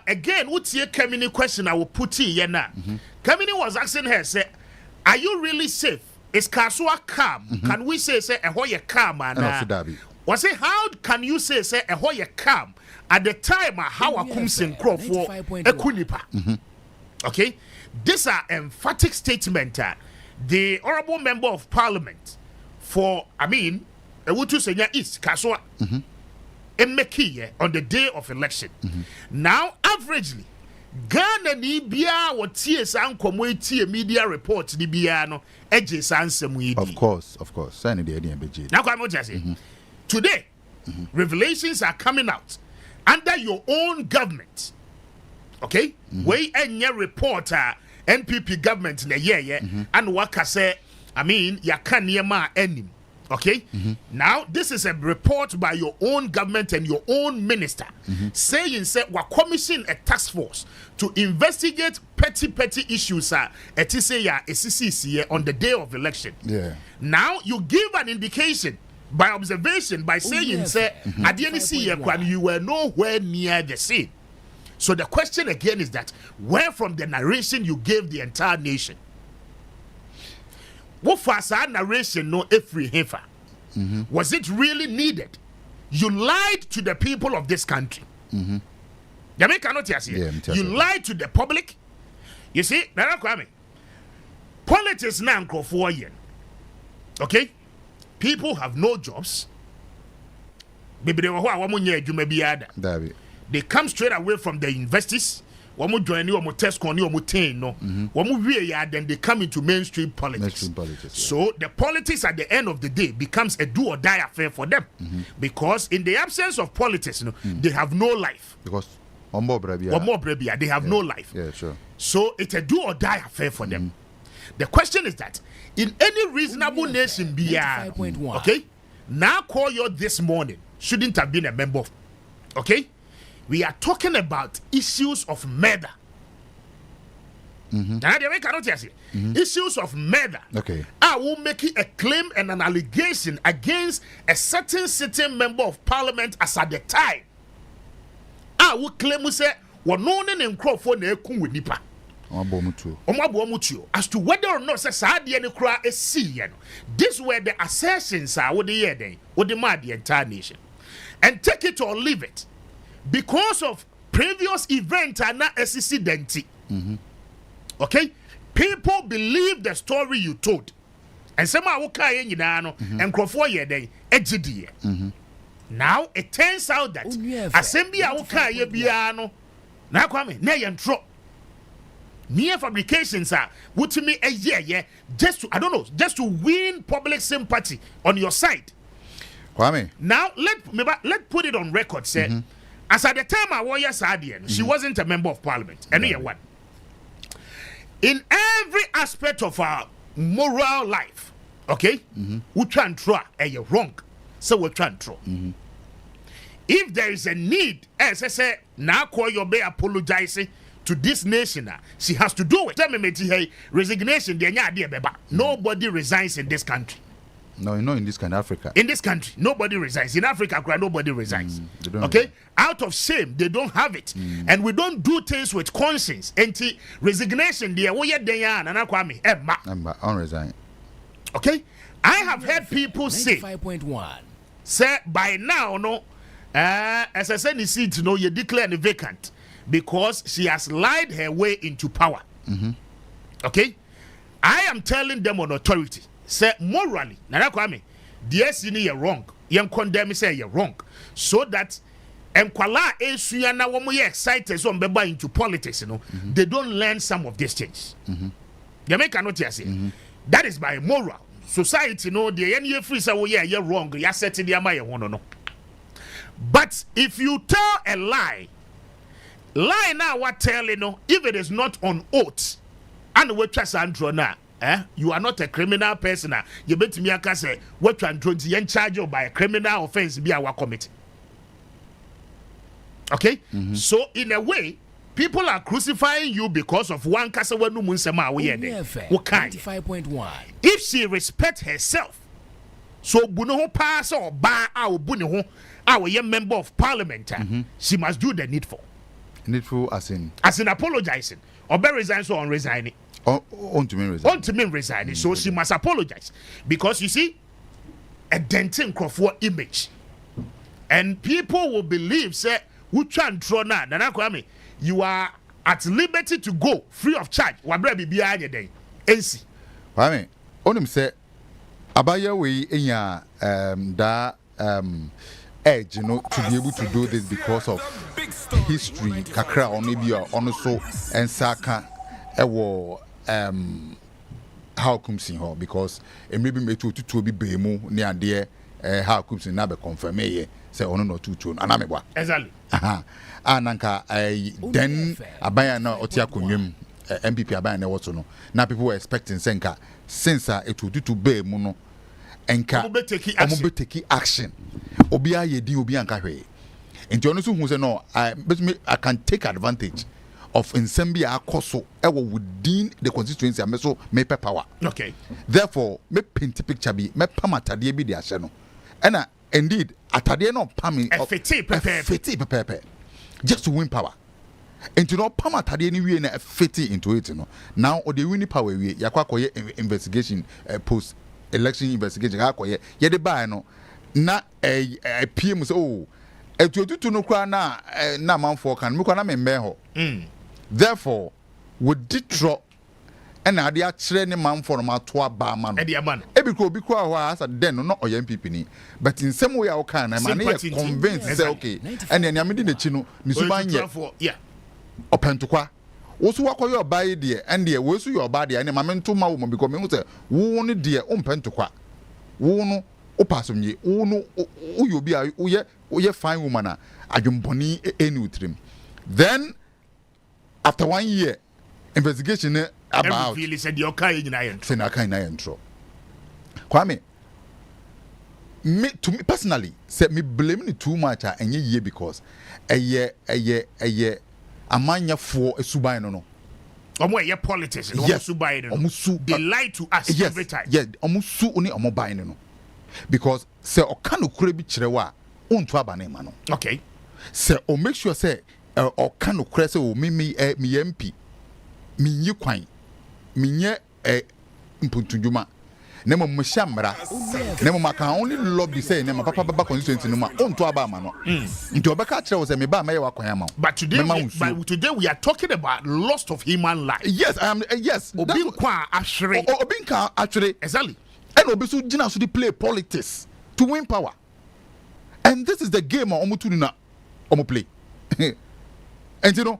Again, would see a Kamini question I will put here now. Kamini was asking her, say, are you really safe? Is Kasua calm? Can we say a hoya calm and was it how can you say a hoya calm at the time how a kumsin crop for a kunipa? Okay, these are emphatic statement. The honorable member of parliament for a wutu senya East Kasua Emeki on the day of election. Now, averagely, Ghana ni bia what TS and community media report ni bia no edges answer Of course. Now, I'm just saying. Today, revelations are coming out under your own government. Okay? Way and your reporter NPP government in a year, and waka say, yakanyema enim. Okay? Now, this is a report by your own government and your own minister saying, we commission a task force to investigate petty issues on the day of election. Now, you give an indication by observation, by saying, I didn't see you when you were nowhere near the scene. So the question again is that, where from the narration you gave the entire nation? What was our narration no every heifer? Was it really needed? You lied to the people of this country. You lied to the public. You see, Kwame, politics now for yen. Okay? People have no jobs. They come straight away from the investors. Then they come into mainstream politics. So the politics at the end of the day becomes a do or die affair for them. Because in the absence of politics, they have no life. Because they have no life. So it's a do or die affair for them. The question is that in any reasonable nation, okay, now call you this morning shouldn't have been a member of, okay? We are talking about issues of murder. Issues of murder. Okay. I will make a claim and an allegation against a certain sitting member of parliament as at the time. I will claim we say we're known in Crawford with Nipa. As to whether or not this were the assertions with the mad the entire nation. And take it or leave it. Because of previous events and not accident. Okay? People believe the story you told. And some are okay, and Crawford now it turns out that assembly okay biano. Now Kwame, na yentro. Mere fabrications are what me a year, just to win public sympathy on your side. Kwame. Now let's put it on record, say. As at the time I was Sadian, she wasn't a member of parliament. And one. In every aspect of our moral life, okay, we try and try, and you're wrong. So we try and try. If there is a need, as I say, now call your bay apologizing to this nation, she has to do it. Tell me, resignation, nobody resigns in this country. No, in this country, Africa. In this country, nobody resigns. In Africa, nobody resigns. Okay? Out of shame, they don't have it. And we don't do things with conscience. Resignation, they are unresign. Okay? I have heard people say, say, by now, as I said, you see, you declare the vacant because she has lied her way into power. Okay? I am telling them on authority. Say morally, Nana Kwame, the SCN you're wrong. You condemn say you're wrong. So that and kwala esua na wo mo ye excited so mbeba into politics, you know. They don't learn some of these things. You make cannot say. That is by moral. Society, no, the any free say, oh yeah, you're wrong. You're setting the amaya one no. But if you tell a lie now what tell you know, if it is not on oath, and what trust Andrew na, you are not a criminal person. You bet me I say what you Andrew in charge of by a criminal offense be our committee. Okay, so in a way. People are crucifying you because of one kasa wenu munsema aweye. What kind? 95.1. If she respect herself, so buno ho pass or ba a buni ho a member of parliament, she must do the needful. Needful as in apologizing or be resign so on resigning. On to me resigning. So she must apologize because you see a denting Crawford image, and people will believe say we try and draw na Kwame. You are at liberty to go free of charge. Wabre be behind your day. AC. Kwame, onim say abaya we enya edge, you know, to be able to do this because of history. Kakra oni bi ono so ensaka ewo how comes in her because maybe me to be bemu ni ade how comes in na be confirm ye say ono no tutu anamebwa. Exactly. Ananka then abaya na otia konwem MPP abaya na woto no na people were expecting senka since it would do to be mu no enka omo take action obi ayedi obi anka hwe enti ono so hu say no I can take advantage of Nsempa akoso ewo within the constituency ameso me power. Okay, therefore me paint picture bi me pamatade bi de ahye no ena indeed atade no pami pepe just to win power. And to know Pama Tadi anyway na fit into it, you know. Now or the winning power we yakwa investigation post election investigation akwa ye de buy no na a PM say oh to no kwa na man for kan me kwa na me ho. Therefore would ditro and ade a kire ne man for ma to aba ma no. E de man. E bi ko ho as den no oya MPP ni. But in some way I can na man e convinced say okay. And then amidi de chi no ni suban ye. Yeah. Opentokwa. Wo so wakoye obaye de and de wo so ye oba de na ma mento ma wo because me say wo no de o mpentokwa. Wo no o pasomye. Wo no wo ye obi a wo ye fine woman a adwomboni eni utrim. Then after 1 year investigation about really said your kind in intro. Kwame, to me personally, say me blame it too much and ye because a year amanya for a subai no. Omo ye politics no subai no. They lie to us every time. Yeah, omusu oni omo buy no. Because say o kanu kure bi kirewa onto aba na ma no. Okay. Say o make sure say o kanu kure say o me MP me yi kwan minye mpuntunduma nemo mshamra nemo maka only lobby say nemo papa baba constituency no ma onto aba ma no nti obeka kire wo say me ba ma ye wakwan ama. But today we are talking about loss of human life. Yes, I am yes. Obi kwa ahwere. Obi nka ahwere. Exactly. And obi so gina so dey play politics to win power. And this is the game omutu na omu play. And you know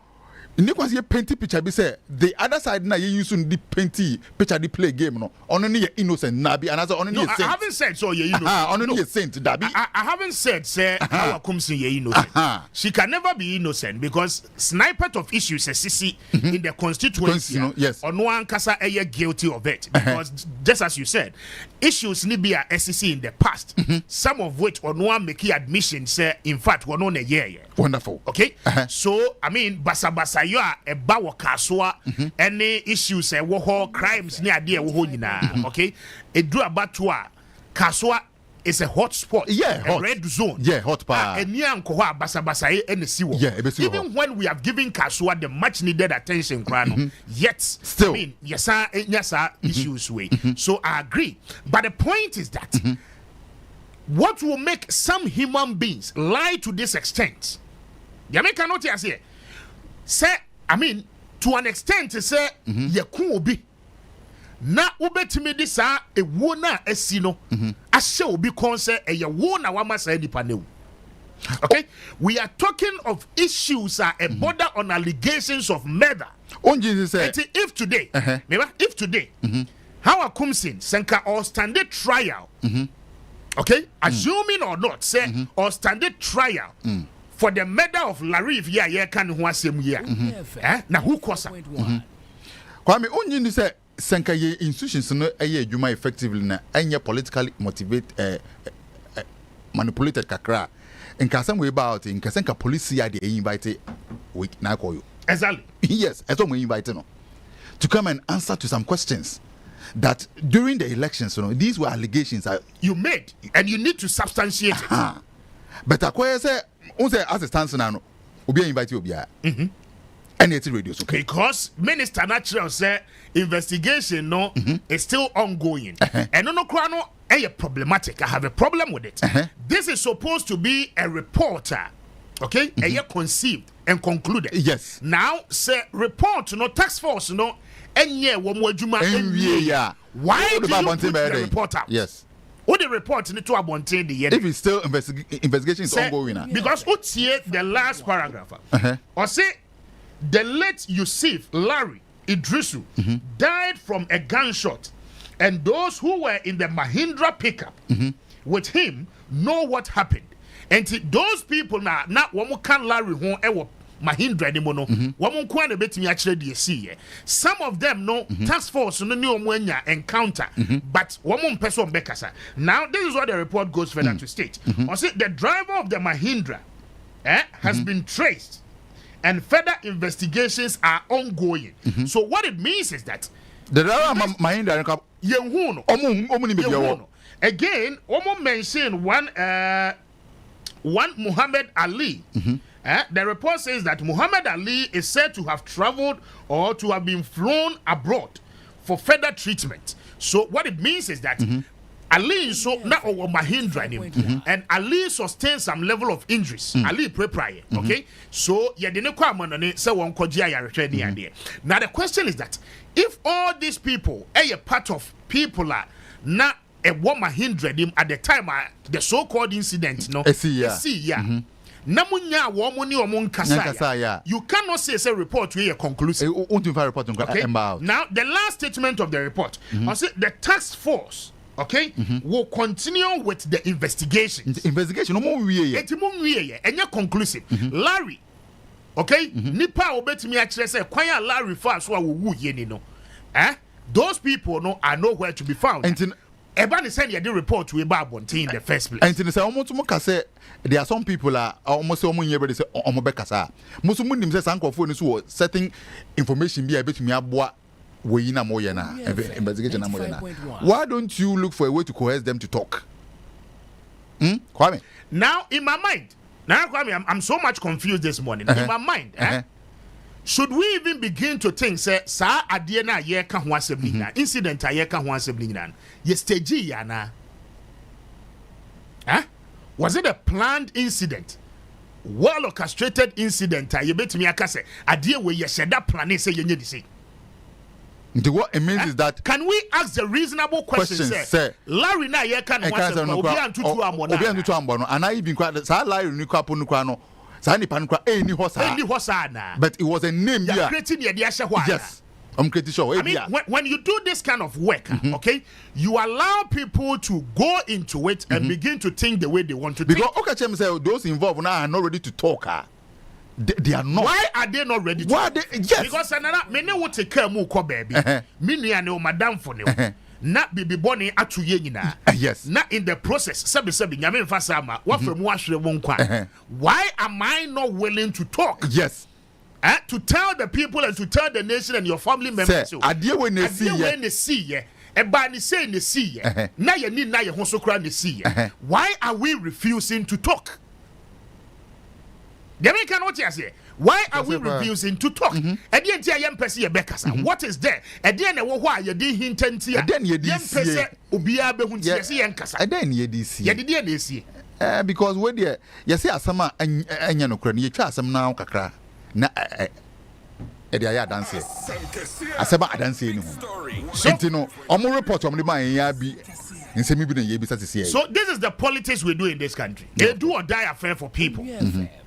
Nicholas ye painty picture be say the other side na ye use the painty picture the play game no ono ni ye innocent nabi and also ono ni saint. I haven't said so ye innocent. Ono ni saint dabi. I haven't said say how comes ye innocent. She can never be innocent because sniper of issues sisi in the constituency. Yes. Ono ankasa ye guilty of it because just as you said issues ni be a SCC in the past some of which ono make admission say in fact ono na ye. Wonderful. Okay? So I mean basa you are a bawa kaswa any issues wo ho crimes ni ade wo ho nyina okay it drew about to kaswa is a hot spot, a red zone, hot pa eni anko ho basa any siwo even when we have given kaswa the much needed attention yet still I mean yes issues way so I agree but the point is that what will make some human beings lie to this extent Jamaica not here say I mean to an extent say yakun obi na ubetimi di sa ewo na asi no ahye obi kon say eye wo na wa masa nipa ne Okay, we are talking of issues that border on allegations of murder. If today, how a Kumsin Senka or standard trial, okay, assuming or not, say or standard trial for the murder of Larry Via can who was same year. Now who cause Kwame, only say Senka institutions no a juma effectively na any politically motivated manipulated kakra. In some way about in Kasenka police here they invited we now call you. Exactly. Yes, that's what we invited no. To come and answer to some questions that during the elections, these were allegations you made and you need to substantiate it. But I say as it stands now, we be invited Obia. And it's radio okay. Because Minister Natural said investigation is still ongoing. And no crano problematic. I have a problem with it. This is supposed to be a reporter, okay? A year conceived and concluded. Yes. Now, say report, tax force, and yeah, one more juma. Why do you put the report out? Yes. What the report need to abontain the if it's still investigation is ongoing. Because what's here the last paragraph? Or say the late Yusuf Larry Idrisu died from a gunshot. And those who were in the Mahindra pickup with him know what happened. And those people now, not one can Larry who ever Mahindra anymore. One can a bit me actually see. Some of them know task force no new encounter, but one person Bekasa. Now this is what the report goes further to state. Or say the driver of the Mahindra has been traced, and further investigations are ongoing. So what it means is that the Mahindra again, Omo mentioned one Muhammad Ali. The report says that Muhammad Ali is said to have traveled or to have been flown abroad for further treatment. So what it means is that Ali is so not over Mahindra and Ali sustained some level of injuries. Ali pre-prior, okay? So yeah, the now the question is that if all these people are a part of people are not a woman hindered him at the time the so-called incident, you cannot say it's a report to a conclusive. Okay? Now the last statement of the report, I say the task force, okay, will continue with the investigation. Investigation, and you're conclusive. Larry, okay, Nipa obetimi actually say, Kwaya Larry fast so wu ye no. Those people are nowhere to be found. Ebani send you the report to Ebabonte in the first place. And say almost say there are some people are almost say omobekasa. Most munim say sanko phone so certain information be able to me aboa we na moyena investigation na moyena. Why don't you look for a way to coerce them to talk? Kwame. Now in my mind, Kwame, I'm so much confused this morning. In my mind, should we even begin to think say sa adie na ye ka ho asebli na incident a ye ka ho asebli na ye stage ya na was it a planned incident, well orchestrated incident a ye betimi aka say adie we ye sheda plan say ye nye di say what it means is that can we ask the reasonable question say Larry na ye ka no obi antutu ambo and I even sa Larry ni kwapo no kwa no. But it was a name here. Yes. I'm pretty sure. I mean, when you do this kind of work, okay, you allow people to go into it and begin to think the way they want to think. Because say those involved now are not ready to talk. They are not. Why are they not ready to talk? Yes. Because many will take care of baby. Many are no madam for you. Not be born atu ye nyina. Yes. Not in the process. Sabi nyame mfa sama. Wa from wahwe won kwa. Why am I not willing to talk? Yes. To tell the people and to tell the nation and your family members. So, adie we ne see ye. Eba ni say ne see ye. Na ye ni na ye ho so kra ne see ye. Why are we refusing to talk? They cannot say. Why are we refusing to talk? What is there? Because when you say asama anya no kra ni twa asam na kakra na ya dance asaba dance ni ho. Senti no omo report omo de man ya bi So this is the politics we do in this country. They do or die affair for people.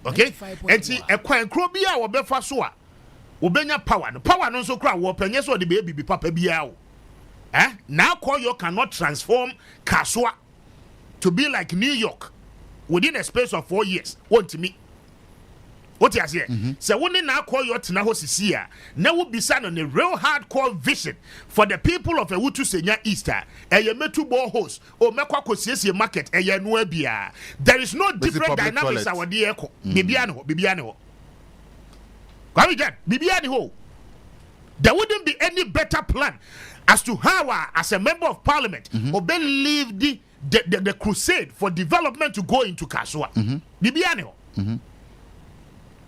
Okay? And see, a kwan krobia or befa soa. Ubenya power. Power no so cry wopenye so the baby be papa biao. Now Koyo cannot transform Kaswa to be like New York within a space of 4 years. Want to me? What you say? So when they now call your Tinaho Sisia, now will be signed on a real hardcore vision for the people of a Wutu Senya Easter, a Yemetu Bohos, or Makwako market, a Yanuebia. There is no different dynamics our dear Bibiano. Bibiano. There wouldn't be any better plan as to how, as a member of parliament, Obe leave the crusade for development to go into Kaswa. Bibiano.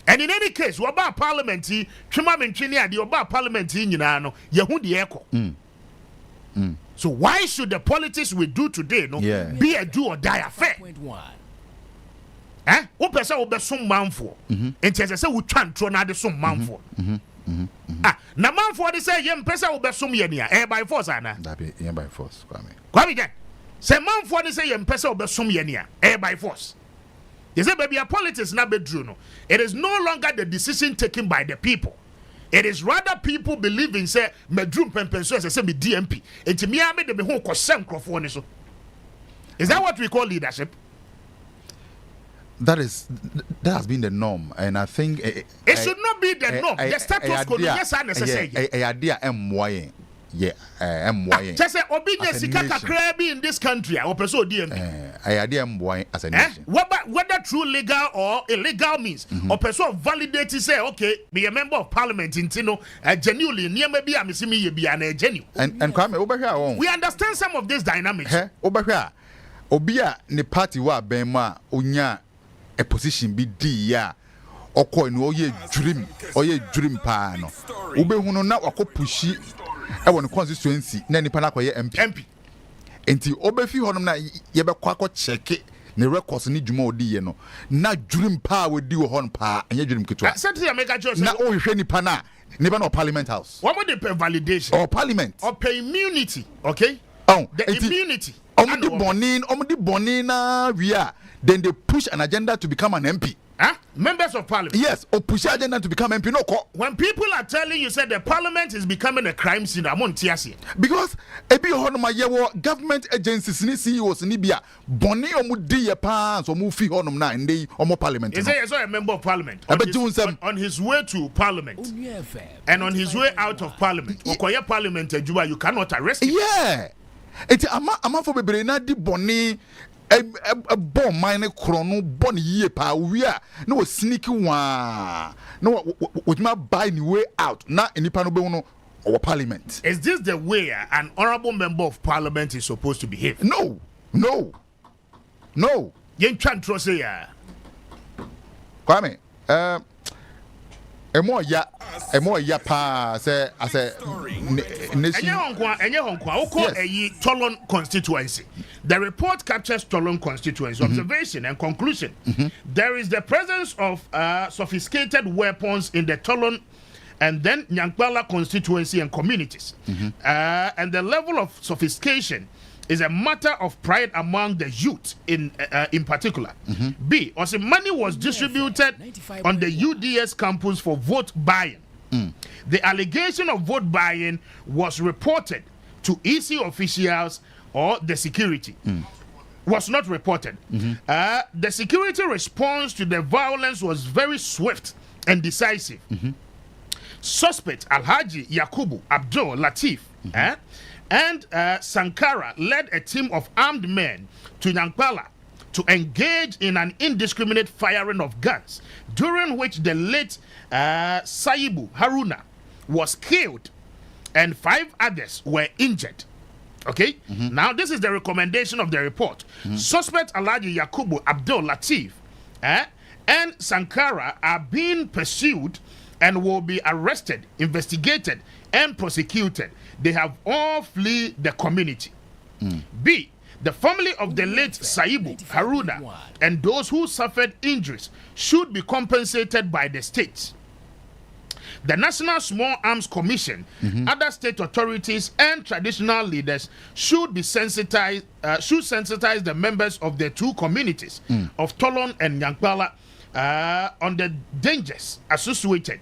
And in any case, what about parliament? The about parliament So why should the politics we do today be a do or die affair? What person will be some man for? And say we try to now some man for. Now man for they say young person will be some year air by force, Anna. That be air by force, Kwame again. Say man for they say young person will be some year air by force. They say, baby, a politics not be true. No. It is no longer the decision taken by the people. It is rather people believing, say, me drum pempenso as I say, me DMP. And to me, I made the whole consent microphone. Is that what we call leadership? That has been the norm, and I think it should not be the norm. The status quo, yes, I necessary. Idea MY. Yeah, MY. Just say, Obinya Sikaka Krabi in this country, or Peso DMP. Idea MY as a nation. Whether true legal or illegal means, or Peso validate to say, okay, be a member of parliament in Tino, genuinely, near maybe I'm missing me, be an genuine. And Kwame, over here, we understand some of this dynamics. Over here, Obia, ne party wa Bema, Unya, a position be dia. Oko no ye dream pano. Ube huno na wako pushi e won constituency na nipa na koye MP. Enti obefi honom na ye be kwakọ check ne records ni dwuma odi ye no na dream pa we di wo hon pa anya dream ketwa. Na o hwe nipa na no parliament house. What would the validation? Or parliament. Or pay immunity, okay? Oh, the immunity. Omudi boni na we are. Then they push an agenda to become an MP. Members of parliament. Yes, or push agenda to become MP. No, when people are telling you said the parliament is becoming a crime scene, I'm on TSC. Because government agencies ni CEOs ni bia boni omudi ye pans or mufi honum na ndi omo parliament. Is there a member of parliament on his way to parliament and on his way out of parliament? Okoye parliament Juba, you cannot arrest him. Yeah. Eti ama for bebre na di boni a bomb mine chrono bon ye pa we are no sneaky one no with my buy the way out na any panobe or parliament. Is this the way an honorable member of parliament is supposed to behave? No. Yen chan trust ya. Kwame, emo ya pa say as a nation. Enye honkwa oko eyi Tolon constituency. The report captures Tolon constituency observation and conclusion. There is the presence of sophisticated weapons in the Tolon and then Nyankbala constituency and communities. And the level of sophistication is a matter of pride among the youth in particular. B, also money was distributed on the UDS campus for vote buying. The allegation of vote buying was reported to EC officials or the security. Was not reported. The security response to the violence was very swift and decisive. Suspect Alhaji Yakubu Abdul Latif and Sankara led a team of armed men to Nyankpala to engage in an indiscriminate firing of guns, during which the late Saibu Haruna was killed and 5 others were injured. Okay? Now, this is the recommendation of the report. Suspect Alhaji Yakubu Abdul Latif and Sankara are being pursued and will be arrested, investigated, and prosecuted. They have all fled the community. B, the family of the late Saibu Haruna and those who suffered injuries should be compensated by the state. The National Small Arms Commission, other state authorities, and traditional leaders should be sensitized. Should sensitize the members of the two communities of Tolon and Nyankpala on the dangers associated.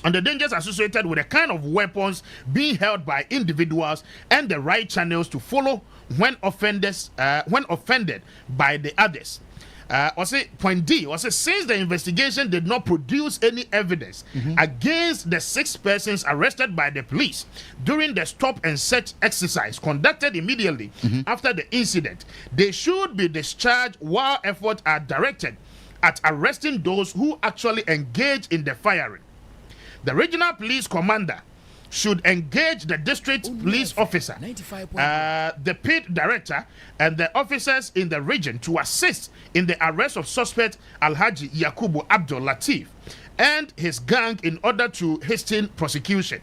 With the kind of weapons being held by individuals and the right channels to follow when offended by the others. Point D, since the investigation did not produce any evidence against the 6 persons arrested by the police during the stop and search exercise conducted immediately after the incident, they should be discharged while efforts are directed at arresting those who actually engage in the firing. The regional police commander should engage the district police officer, the PID director, and the officers in the region to assist in the arrest of suspect Alhaji Yakubu Abdul Latif and his gang in order to hasten prosecution.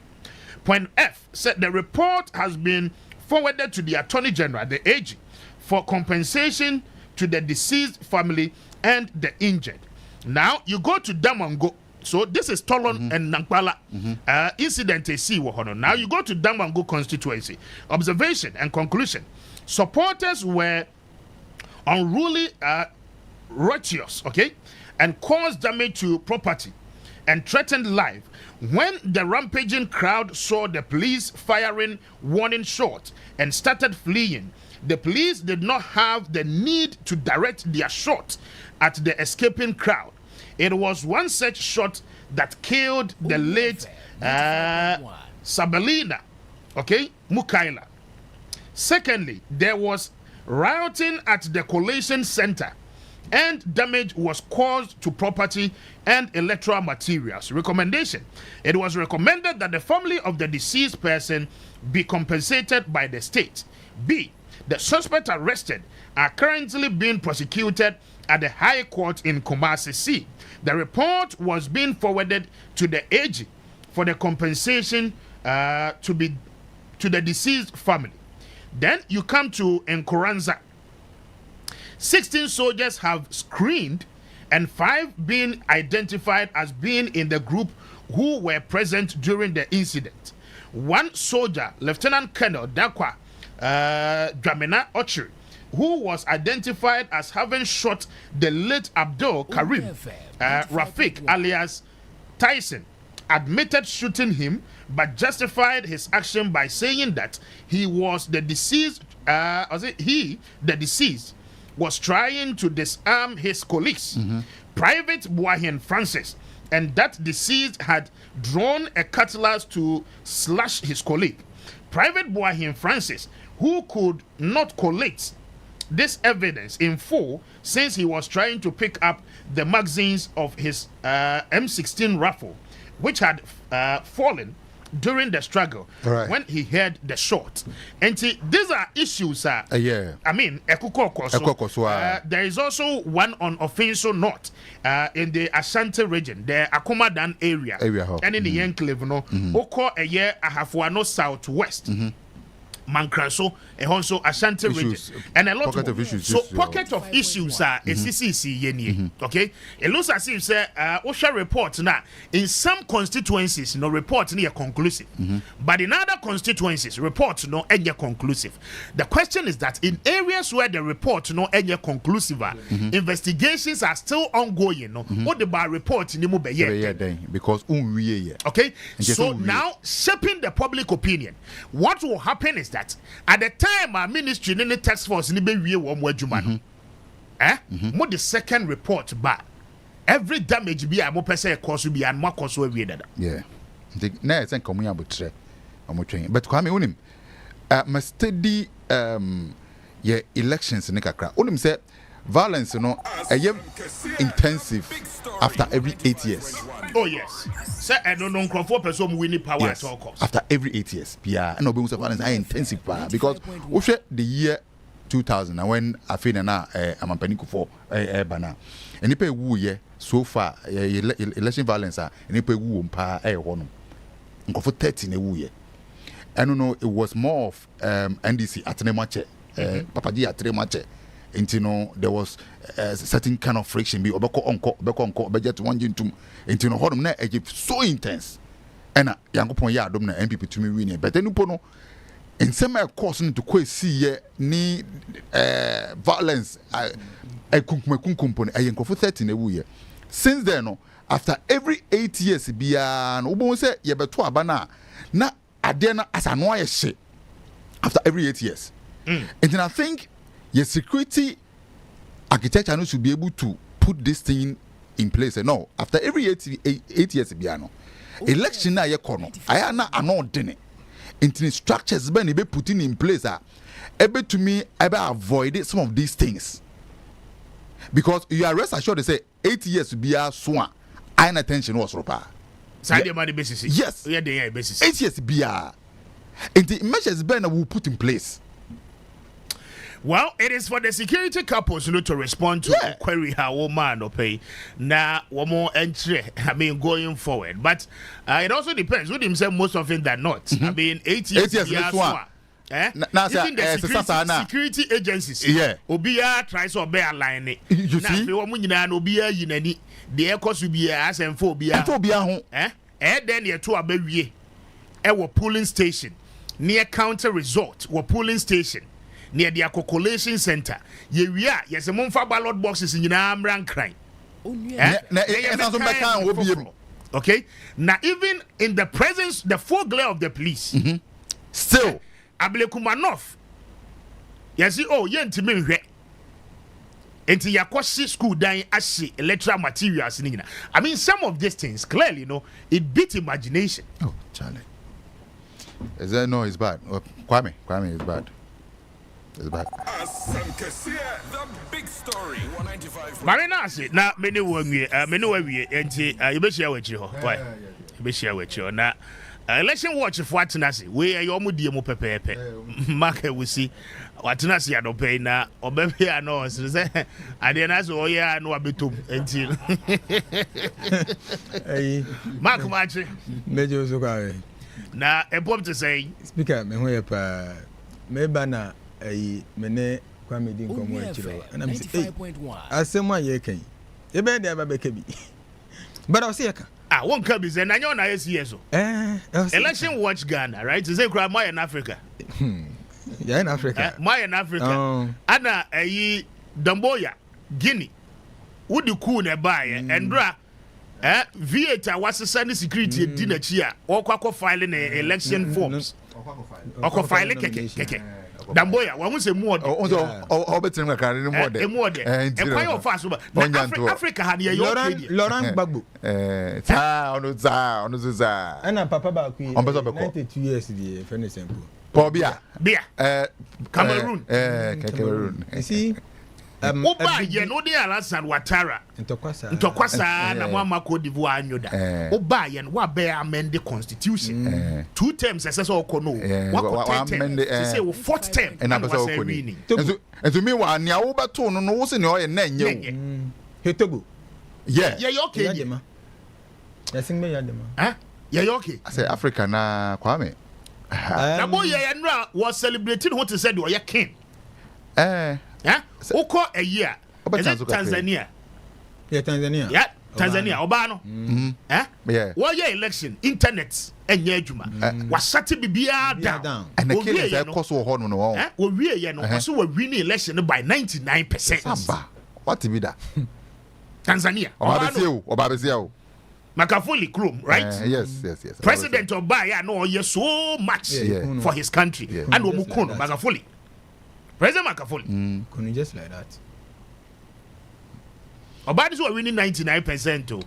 Point F said the report has been forwarded to the Attorney General, the AG, for compensation to the deceased family and the injured. Now you go to Damango. So this is Tolon and Nankpala incident. Now you go to Damango constituency. Observation and conclusion. Supporters were unruly, righteous, and caused damage to property and threatened life. When the rampaging crowd saw the police firing warning shots and started fleeing, the police did not have the need to direct their shot at the escaping crowd. It was one such shot that killed the late Sabelina, Mukaila. Secondly, there was rioting at the collation center and damage was caused to property and electoral materials. Recommendation. It was recommended that the family of the deceased person be compensated by the state. B. The suspects arrested are currently being prosecuted at the High Court in Kumasi. C. The report was being forwarded to the AG for the compensation to the deceased family. Then you come to Nkoranza. 16 soldiers have screened and 5 being identified as being in the group who were present during the incident. One soldier, Lieutenant Colonel Dakwa Dramina Ochiri, who was identified as having shot the late Abdul Karim Rafik alias Tyson, admitted shooting him but justified his action by saying that he was the deceased, the deceased was trying to disarm his colleagues, Private Buahin Francis, and that deceased had drawn a cutlass to slash his colleague. Private Buahin Francis, who could not collect this evidence in full since he was trying to pick up the magazines of his M16 rifle, which had fallen during the struggle when he heard the shot. And these are issues. I mean, there is also one on offensive note in the Ashanti region, the Akomadan area, and in the Enclave, Oko a year Ahafuano Southwest. Mankraso, and also Ashanti region, and a lot of issues. So, pocket of issues are CCC. Okay, it looks as if OSHA report now in some constituencies, no report near conclusive, but in other constituencies, reports no any conclusive. The question is that in areas where the report no any conclusive, investigations are still ongoing. No, what the bar report in the because okay. So now shaping the public opinion, what will happen is that at the time our ministry in the task force ni be wie wo mo adwuma no mo the second report ba every damage bi a mo pese cause bi an mo cause awie dada na e sen komu ya botre omotwen but Kwame unim ma steady ye elections ne kakra unim say violence no intensive after every 8 years. Oh yes. Say no nkrofo person win power at all costs. After every 8 years. Yeah, and no violence intensive because the year 2000 when afina na amampaniku for bana. And ipe wu ye so far election violence and ipe wu mpa ho no. Nkrofo 30 na wu ye. I don't know, it was more of NDC atenemache Papaji atenemache and you know there was a certain kind of friction. Be obeko onko budget one jintum, and you know hodum na so intense. And yankopon ya adom na MPP to me win. But then upono in some course to kwe see ni violence kunkumpon ayenkofo 13 ewu ye. Since then no after every 8 years bia no ubon say ye beto aba na ade na asano aye hye after every 8 years. And then I think your security architecture no should be able to put this thing in place. No, after every 8 years bia no election na ye kono aya na anodene into structures be putting in place able to me avoid some of these things, because you are rest assured they say 8 years to be a swan iron attention was ropa side the money basis. Yes, yeah, the basis 8 years be a into measures ben will put in place. Well, it is for the security couples to respond to query how woman or pay na more entry. I mean, going forward, but it also depends. With himself, most often than not. I mean, 8 years. 8 years. Even the security agencies. Yeah. Obia tries to bear line. You see, Obia yinani. The air cost will be as and phobia. Then you to a baby. A polling station near counter resort. Or polling station. Near the collation center, yes, a month for ballot boxes in Amran crime. Okay, now even in the presence, the full glare of the police, still, Ablekumanov, yes, to me, into Yakoshi school dying as electoral materials. I mean, some of these things clearly, it beat imagination. Oh, Charlie, is that no? It's bad. Kwame is bad. It's bad. The big story. 195. Marina said, now many we and you be share with you. Why? You be share with you. Now, election watch for what Nasi. We are your mudium pepe. Mark we see what Nasi I don't pay now. Or baby, I know. I didn't ask, oh, yeah, I know a bit until Mark Marchi. Major Zugari. Now, a pop to say, Speaker, Mebana. Mene Kwame din komo achiro and I'm saying asema ye kan e be dey ababeke bi but I say won ka bi ze na nyo na yes election watch Ghana, right? Is it Kwame in Africa? Yeah, in Africa. My in Africa. Ana Damboya, Guinea. Would you cool ne buy and bra Vieta was sending security dinner chia or kwako filing election forms. Or filing keke. Damboya, one was a more orbiting a car in more and quite of fast. Africa had Laurent Babu. And a papa Bakui on 92 years the friend example. Pobia, Cameroon. You see, Oba ye no dey Alasan Ouattara Ntokwasa na Mama Cote d'Ivoire nyoda Oba ye wa be amend the constitution 2 terms say so kono wa say we 4th term and abasa okoni and me wa nia wo beto no no wo se ne o ye na nye Hetogo yeah okay ya sing me yadema yeah okay I say Africa na Kwame na boy ye nra was celebrating what he said you are king Oko a year. Is it Tanzania? Yeah, Tanzania. Yeah, Tanzania. Obano. Yeah. Well, yeah, election, internet, and Yejuma. Was Sati Bibia down. And the killers are cost of honor. We so we're winning election by 99%. What to be that? Tanzania. Obabesio. Makafuli Chrome, right? Yes. President Obaya no so much for his country. And Omukono, Makafuli. President Makafuli. Couldn't just like that. About this we're winning 99% to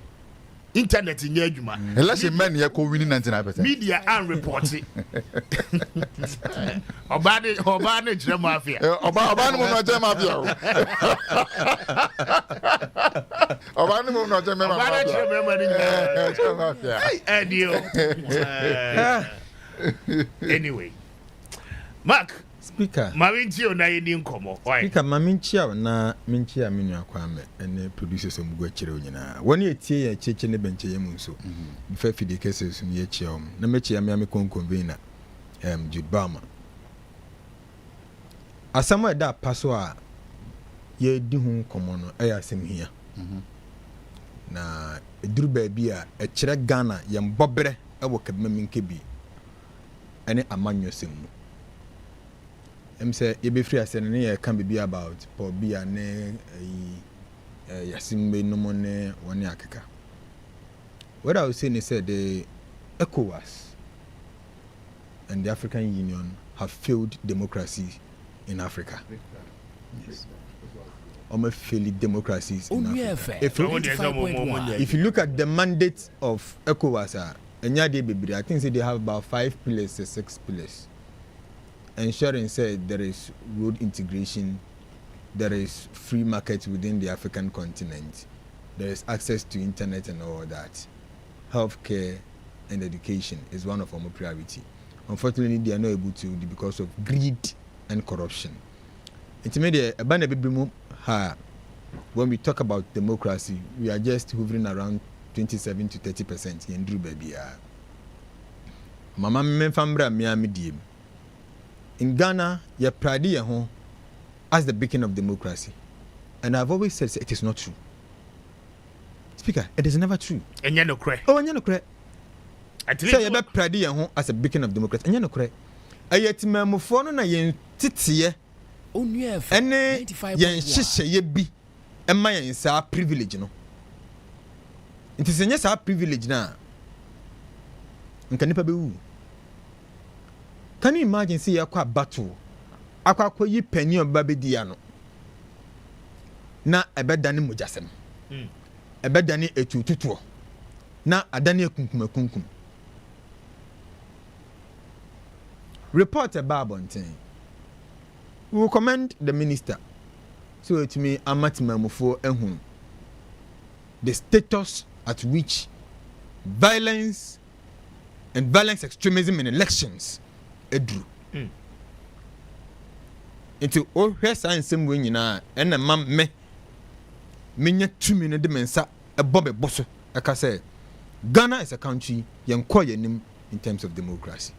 internet in Yejuma. Election men here winning 99%. Media and reporting. Obane Mafia. Obane mo no Mafia. Obane mo no Mafia. Anyway. Mark Speaker Maminchi ona yeni nkomo. Speaker Maminchi na Minchi aminu Kwame ene producers omugwa chire onyina. Woni etie ye cheche ne benche ye munso. Mfa fidi cases mu ye chia na mechi ame convener Jude Bama. Asamo da paso a ye di hu komo no e asem hia na eduru ba bia e kire Ghana ye mbobre e wo kabmaminke bi ene amanyo semu say ye be free as ne can be about for be ne yasimbe no money one akeka. What I was saying is that the ECOWAS and the African Union have failed democracy in Africa. Yes. Almost failed democracies in Africa. If you look at the mandate of ECOWAS, I think they have about 5 pillars or 6 pillars. Ensuring said there is road integration, there is free market within the African continent, there is access to internet and all that. Healthcare and education is one of our priority. Unfortunately, they are not able to because of greed and corruption. When we talk about democracy, we are just hovering around 27 to 30% in Drew Baby. Mama Memfambra Miami Diem. In Ghana, you pride your home as the beacon of democracy. And I've always said it is not true. Speaker, it is never true. And you no cray. Oh, and you no cray. So you pride your home as a beacon of democracy. And you no cray. A yet memophone na yen titie. Ene yen shisha ye bi. And my is our privilege, no. It is yes our privilege now. And can you be? Can you imagine see a battle? Aqua ye penny of baby diano. Na a bed dani mujasem. A bed dani a tutu. Na a dani kunkum. Report a barbontin. We will commend the minister. So it me amatimamo for ehun. The status at which violence and violence extremism in elections edru. Into all her science same way nyina and a mam me menya 2 minutes de mensa a bobe bosso aka say Ghana is a country yenko yenim in terms of democracy.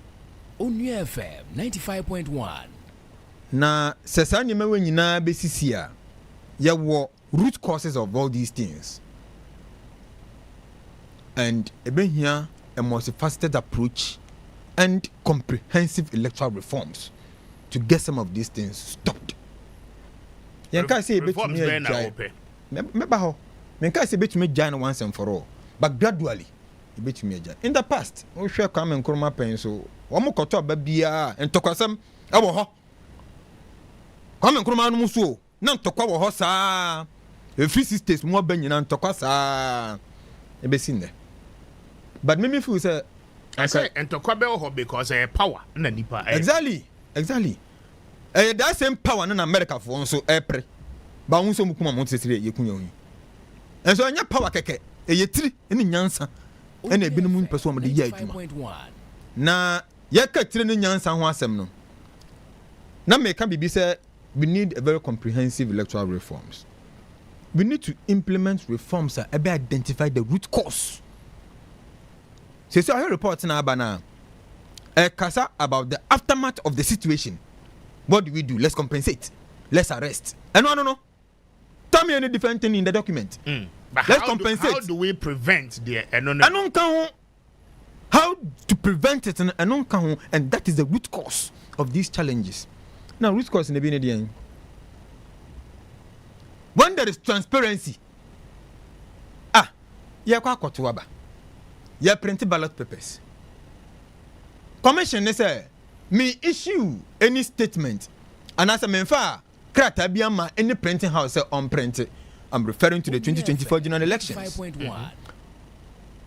Only FM 95.1. Na sesa nyema we nyina besisia ya wo root causes of all these things. And eben here a multifaceted approach and comprehensive electoral reforms to get some of these things stopped. Yanka say reforms be na ope. Meba ho. Yanka say betumi join once and for all, but gradually betumi join. In the past, we share Kwame Nkrumah so omo koto ba bia entokwasam e wo ho. Kwame Nkrumah no muso na ntokwa wo ho saa. E free sisters mo ba nyina ntokwa saa. E be sin there. But me feel say I say entokwa be ho because power na nipa. Exactly. That same power in America for also epre. Ba won so mukuma mo tesire ye kunya hu. And so anya power keke e yetiri ene nyansa ene ebinumu peso mo de ye adwuma. Na ye ka tire ne nyansa ho asem no. Na me can be say we need a very comprehensive electoral reforms. We need to implement reforms that identify the root cause. So I hear reports now about Kasa about the aftermath of the situation. What do we do? Let's compensate. Let's arrest. And no. Tell me any different thing in the document. Let's compensate. How do we prevent the how to prevent it and that is the root cause of these challenges. Now, root cause in the beginning. When there is transparency, you print ballot papers. Commission say me issue any statement and as a menfa krata biama any printing house say unprinted. I'm referring to the 2024 general elections.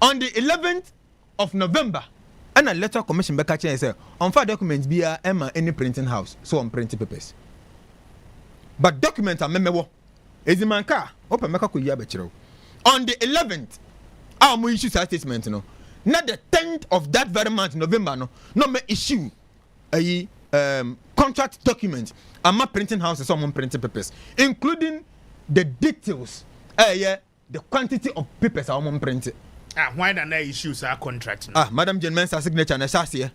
On the 11th of November, and a letter commission back and say on file documents be any printing house so unprinted papers. But documents are memorable. Ezimanka open meka ko yabechiro. On the 11th, our issue statement no. Not the 10th of that very month, November, no me issue a contract document. I'm printing houses, someone printing papers, including the details, the quantity of papers I'm printing. Why don't I issue a contract? Madam Jenmen's signature and assassin.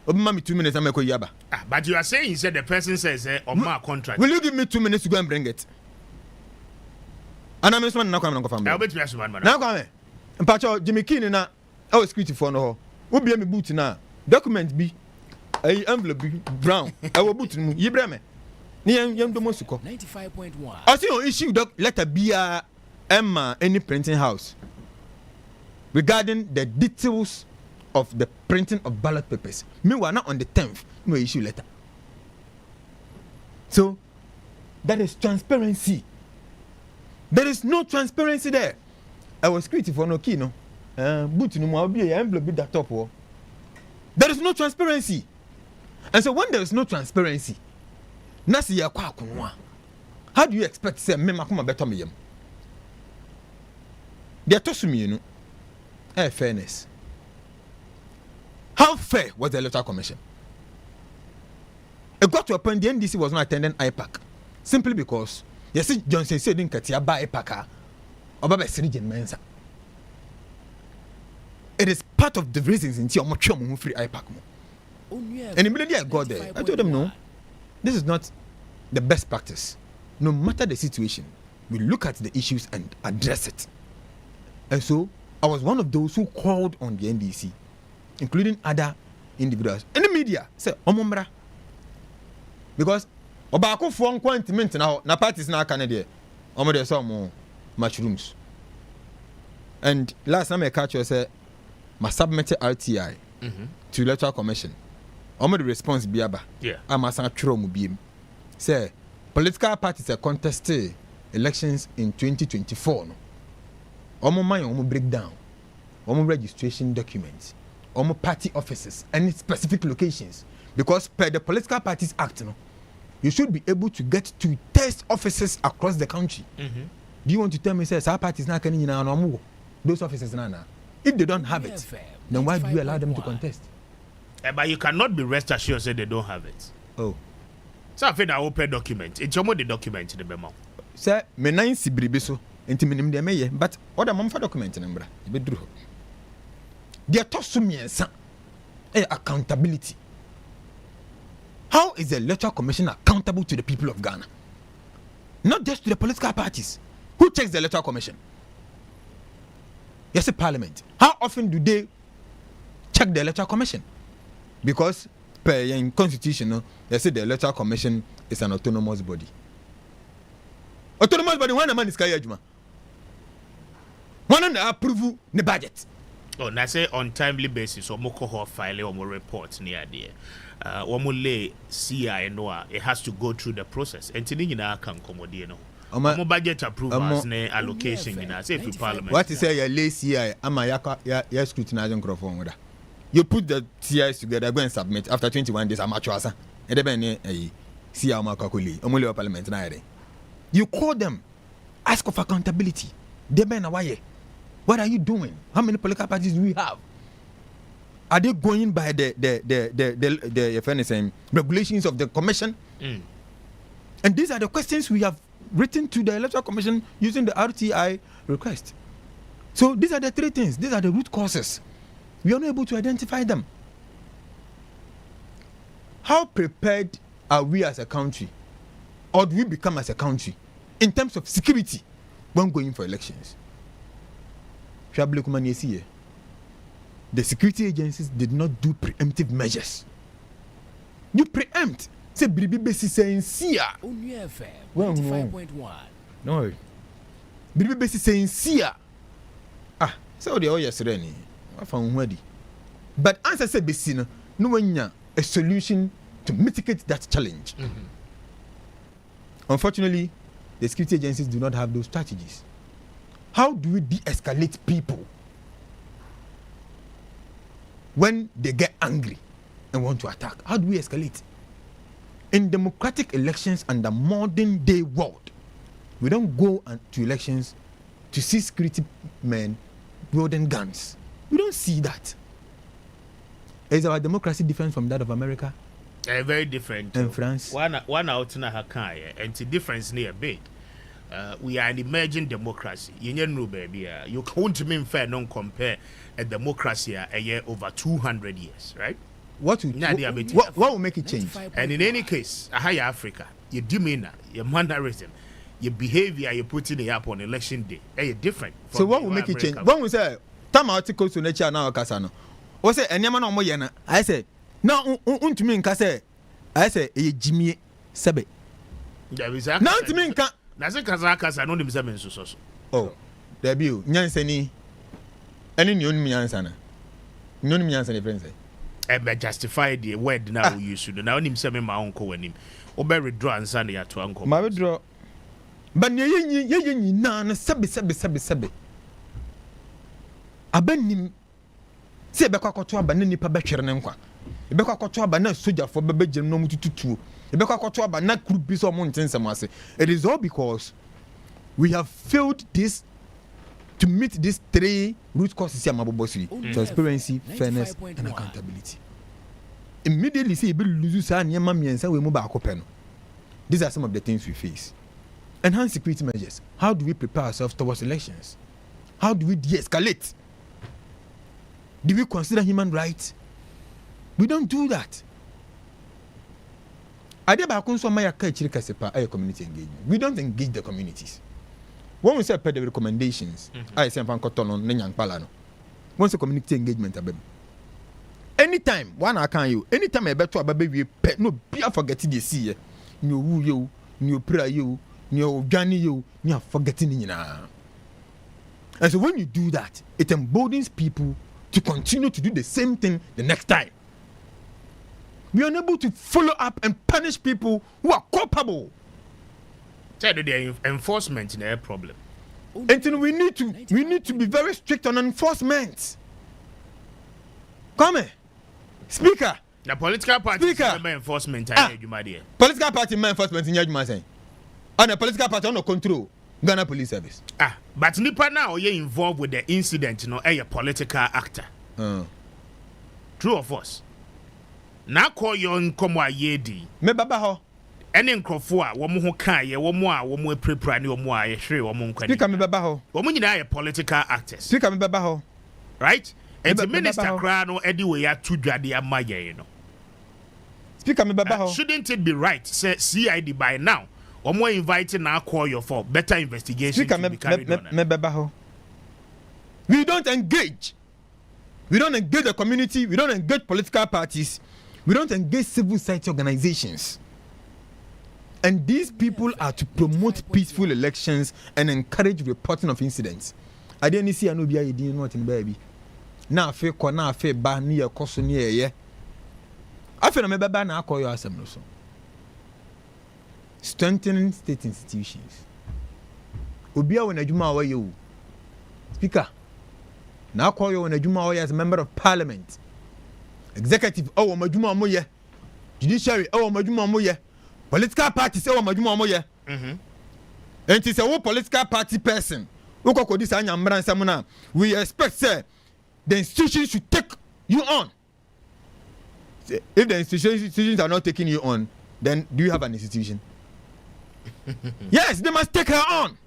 Mami 2 minutes, I'm a yaba. But you are saying, said the person says on my contract. Will you give me 2 minutes to go and bring it? ana me so na Kwame na Kwame I bet me asman man na Kwame mpacho Jimmy King na o security for no ho wo bia me boot na document bi a envelope bi brown I will boot mu yibre me ni yam do mosuko 95.1 I see on issue letter bia Emma any printing house regarding the details of the printing of ballot papers. Meanwhile, not on the 10th, no issue letter. So, that is transparency. There is no transparency there. I was creative for no key, no. But no more be envelope be that top. There is no transparency. And so when there is no transparency, nasi ya kwa kunwa. How do you expect to say me makuma better me yem? They are tossing me, you know. Fairness. How fair was the Electoral Commission? It got to a point the NDC was not attending IPAC simply because yes, Johnson said in Katia by IPAC or by Sirijan Mensa. It is part of the reasons in Tiamochum free IPAC. And immediately I got there, I told them no, this is not the best practice. No matter the situation, we look at the issues and address it. And so I was one of those who called on the NDC, including other individuals in the media, say omombra, because obako for quantiment now na parties na Canada omo dey some mushrooms. And last time I catch you say my submitted RTI to Electoral Commission. Omo the response biaba. Yeah. I'm asan tro mu biem. Say political parties are contested elections in 2024 no. Omo man omo breakdown. Omo registration documents. Omo party offices and specific locations, because per the Political Parties Act, no, you should be able to get to test offices across the country. Do you want to tell me, say, our parties not can no those offices na? If they don't have it, then why do you allow them to contest? But you cannot be rest assured say they don't have it. Oh, so I think I open document. It's almost the document in the memo. Sir, me nine sibribeso enti minim de meye, but other mom for document number. You be they are tossed to me and accountability. How is the Electoral Commission accountable to the people of Ghana? Not just to the political parties. Who checks the Electoral Commission? Yes, the Parliament. How often do they check the Electoral Commission? Because per in Constitution, they say the Electoral Commission is an autonomous body. Autonomous body, one man is Kayajuma. One approve the budget. Oh, na say on timely basis, or moko file or more reports near there. One lay CI no, it has to go through the process. And tini na can commodity no. Omo budget approvals ne allocation ina say for Parliament. What is say your lay CI? Ama ya scrutinizing microphone with that. You put the CIs together, go and submit after 21 days. I'm actually asa. E de ben e CI ama kakuli. Omo lay Parliament na ere. You call them, ask for accountability. De ben na waye. What are you doing? How many political parties do we have? Are they going by the regulations of the commission? And these are the questions we have written to the Electoral Commission using the RTI request. So these are the three things. These are the root causes. We are not able to identify them. How prepared are we as a country, or do we become as a country, in terms of security when going for elections? The security agencies did not do preemptive measures. You preempt. Say Bribi Besi saying Sia. Only FM 95.1. No. Bribi Besi saying Sia. Ah, so the yesterday. I found ready. But answer said Besi no one a solution to mitigate that challenge. Unfortunately, the security agencies do not have those strategies. How do we de-escalate people when they get angry and want to attack? How do we escalate? In democratic elections and the modern day world, we don't go to elections to see security men wielding guns. We don't see that. Is our democracy different from that of America? Very different. And France? One out in a Hakaya, and the difference near big. We are an emerging democracy. You know, baby, you can't mean fair non compare a democracy a year over 200 years, right? What will make it change? And in any case, a higher Africa, your demeanor, your mannerism, your behavior you put in up on election day different. So what will make it change? When we say time articles to nature now kasano. O say enema na mo ye na. I say na untumi nka say I say e Jimmy sebe. There is a. Na untumi nka. Na say kasa no nim sebe nso so. Oh. There be o nyansani. Any new nyansa na. New nyansa ne friends. Be justify the word now we use to. Now nim sebe ma onko wanim. Obe withdraw ansa na ya to anko. Ma withdraw. But ye na sebe. Abanim se be kwakoto aba na nipa behwere ne nkwa. E be kwakoto aba na soldier for be begye no mutututuo. E be kwakoto aba na kuru bi so mo ntensem ase. It is all because we have failed this to meet these three root causes here mabobosiri: transparency, fairness, and accountability. Immediately say be lose sa niema miensa we mu ba akopɛ no. These are some of the things we face. Enhanced security measures. How do we prepare ourselves towards elections? How do we de-escalate? Do we consider human rights? We don't do that. Community engagement. We don't engage the communities. When we say the recommendations, I say once a community engagement, anytime one I can you, anytime I bet to a baby, no be forgetting the see you, pray you, you forgetting. And so when you do that, it emboldens people to continue to do the same thing the next time. We are unable to follow up and punish people who are culpable. So the enforcement is a problem. And then we need to be very strict on enforcement. Kwame, Speaker. The political party enforcement political party enforcement in Yajuma saying. And the political party on no control Ghana Police Service. But nipa now you're involved with the incident, a political actor. True or false? Now call your nkomo ayedi. Me baba ho. Any nkrofo a wo mo ho kan ye wo mo a wo mo prepare ni wo mo a ye hwere wo mo nkwani. Speaker me baba ho. Wo mo nyina ye political actors. Speaker me baba ho. Right? And the minister kra no edi we ya to dwade amaye no. Speaker me baba ho. Shouldn't it be right say CID by now? Or more inviting now call you for better investigation to be carried on. We don't engage. We don't engage the community. We don't engage political parties. We don't engage civil society organizations. And these people are to promote peaceful elections and encourage reporting of incidents. I didn't see Anubia you didn't want in baby. Now fe ko na fe ba ni ye koso ni ye. Afi na me baba na call you asem no so. Strengthening state institutions. Obia when adwuma wa you. Speaker. Na call you when adwuma wa as a member of parliament. Executive madwuma mo ye. Judiciary madwuma mo ye. Political parties madwuma mo ye. And it is a political party person. We expect say the institutions should take you on. If the institutions are not taking you on, then do you have an institution? Yes, they must take her on.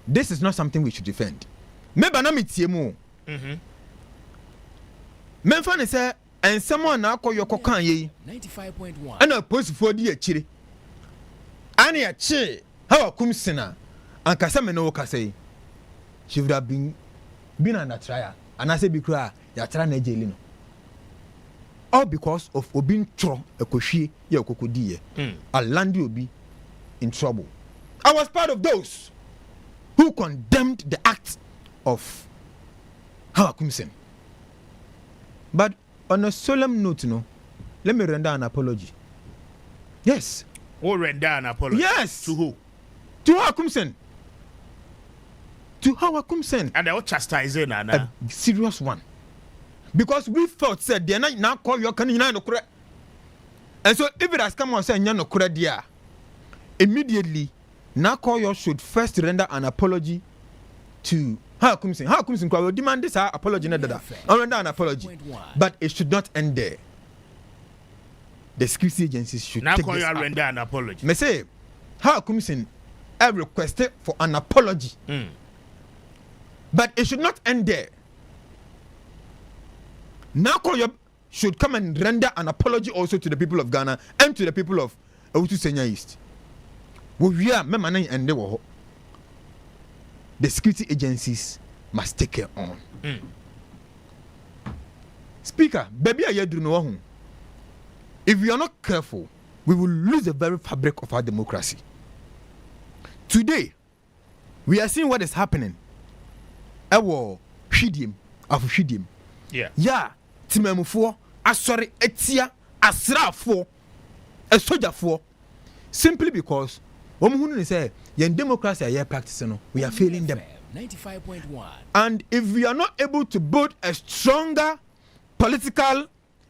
This is not something we should defend. Maybe na mitiemu. Memfa say and someone na call your kokan ye 95.1 and a post for the chiri. Ani a chi how come sina and kasame no say she would have been under trial and I say because ya try na jail no. All because of obin tro ekohwie ye okokodi ye. Alandi obi in trouble. I was part of those who condemned the act of Hawakumsen. But on a solemn note, let me render an apology. Yes. Who render an apology? Yes. To who? To Hawakumsen. To Hawakumsen. And they were chastising a serious one. Because we felt said they are now call your canina no correct. And so if it has come on saying no correct dia, immediately Nakoyo should first render an apology to Hakumsin. Hakumsin will demand this apology, render an apology. But it should not end there. The security agencies should take this up. Render an apology. Me say, Hakumsin requested for an apology. But it should not end there. Nakoyo should come and render an apology also to the people of Ghana and to the people of Awutu Senya East. we are memang and they were the security agencies must take care on. Speaker, baby, I do know. If we are not careful, we will lose the very fabric of our democracy. Today, we are seeing what is happening. Our shidim, yeah, Timemufo, Asori, Etia, Asrafo, a soldier for, simply because women say, "Yen democracy are practicing, we are failing them." 95.1. And if we are not able to build a stronger political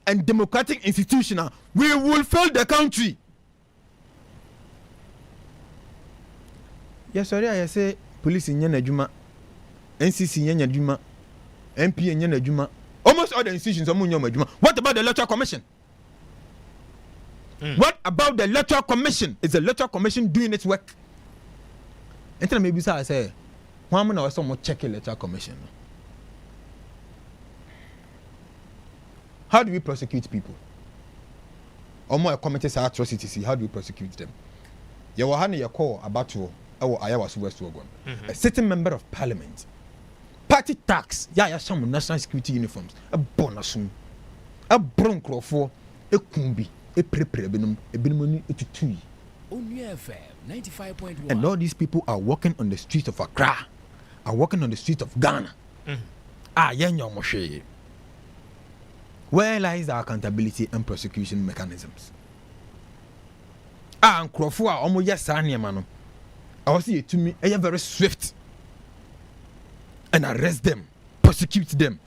and democratic institution, we will fail the country. Yes, sorry, I say police in Yenajuma, NCC in Yenajuma, MP in Yenajuma, almost all the institutions are Munyoma. What about the Electoral Commission? What about the Electoral Commission? Is the Electoral Commission doing its work? And then maybe I say, why am I so check the Electoral Commission? How do we prosecute people? Or more committed atrocities, how do we prosecute them? You will have a call about to our Ayawas West Wagon. A certain member of parliament. Party tax, some national security uniforms, a bonus, a bronco for a kumbi, a preprebenum, a binumuni, a tutui. FM 95.1. And all these people are walking on the streets of Accra, are walking on the streets of Ghana. Yenyo Moshe. Where lies our accountability and prosecution mechanisms? And Crawford, almost yes, mano. I was here to me, I am very swift and arrest them, prosecute them.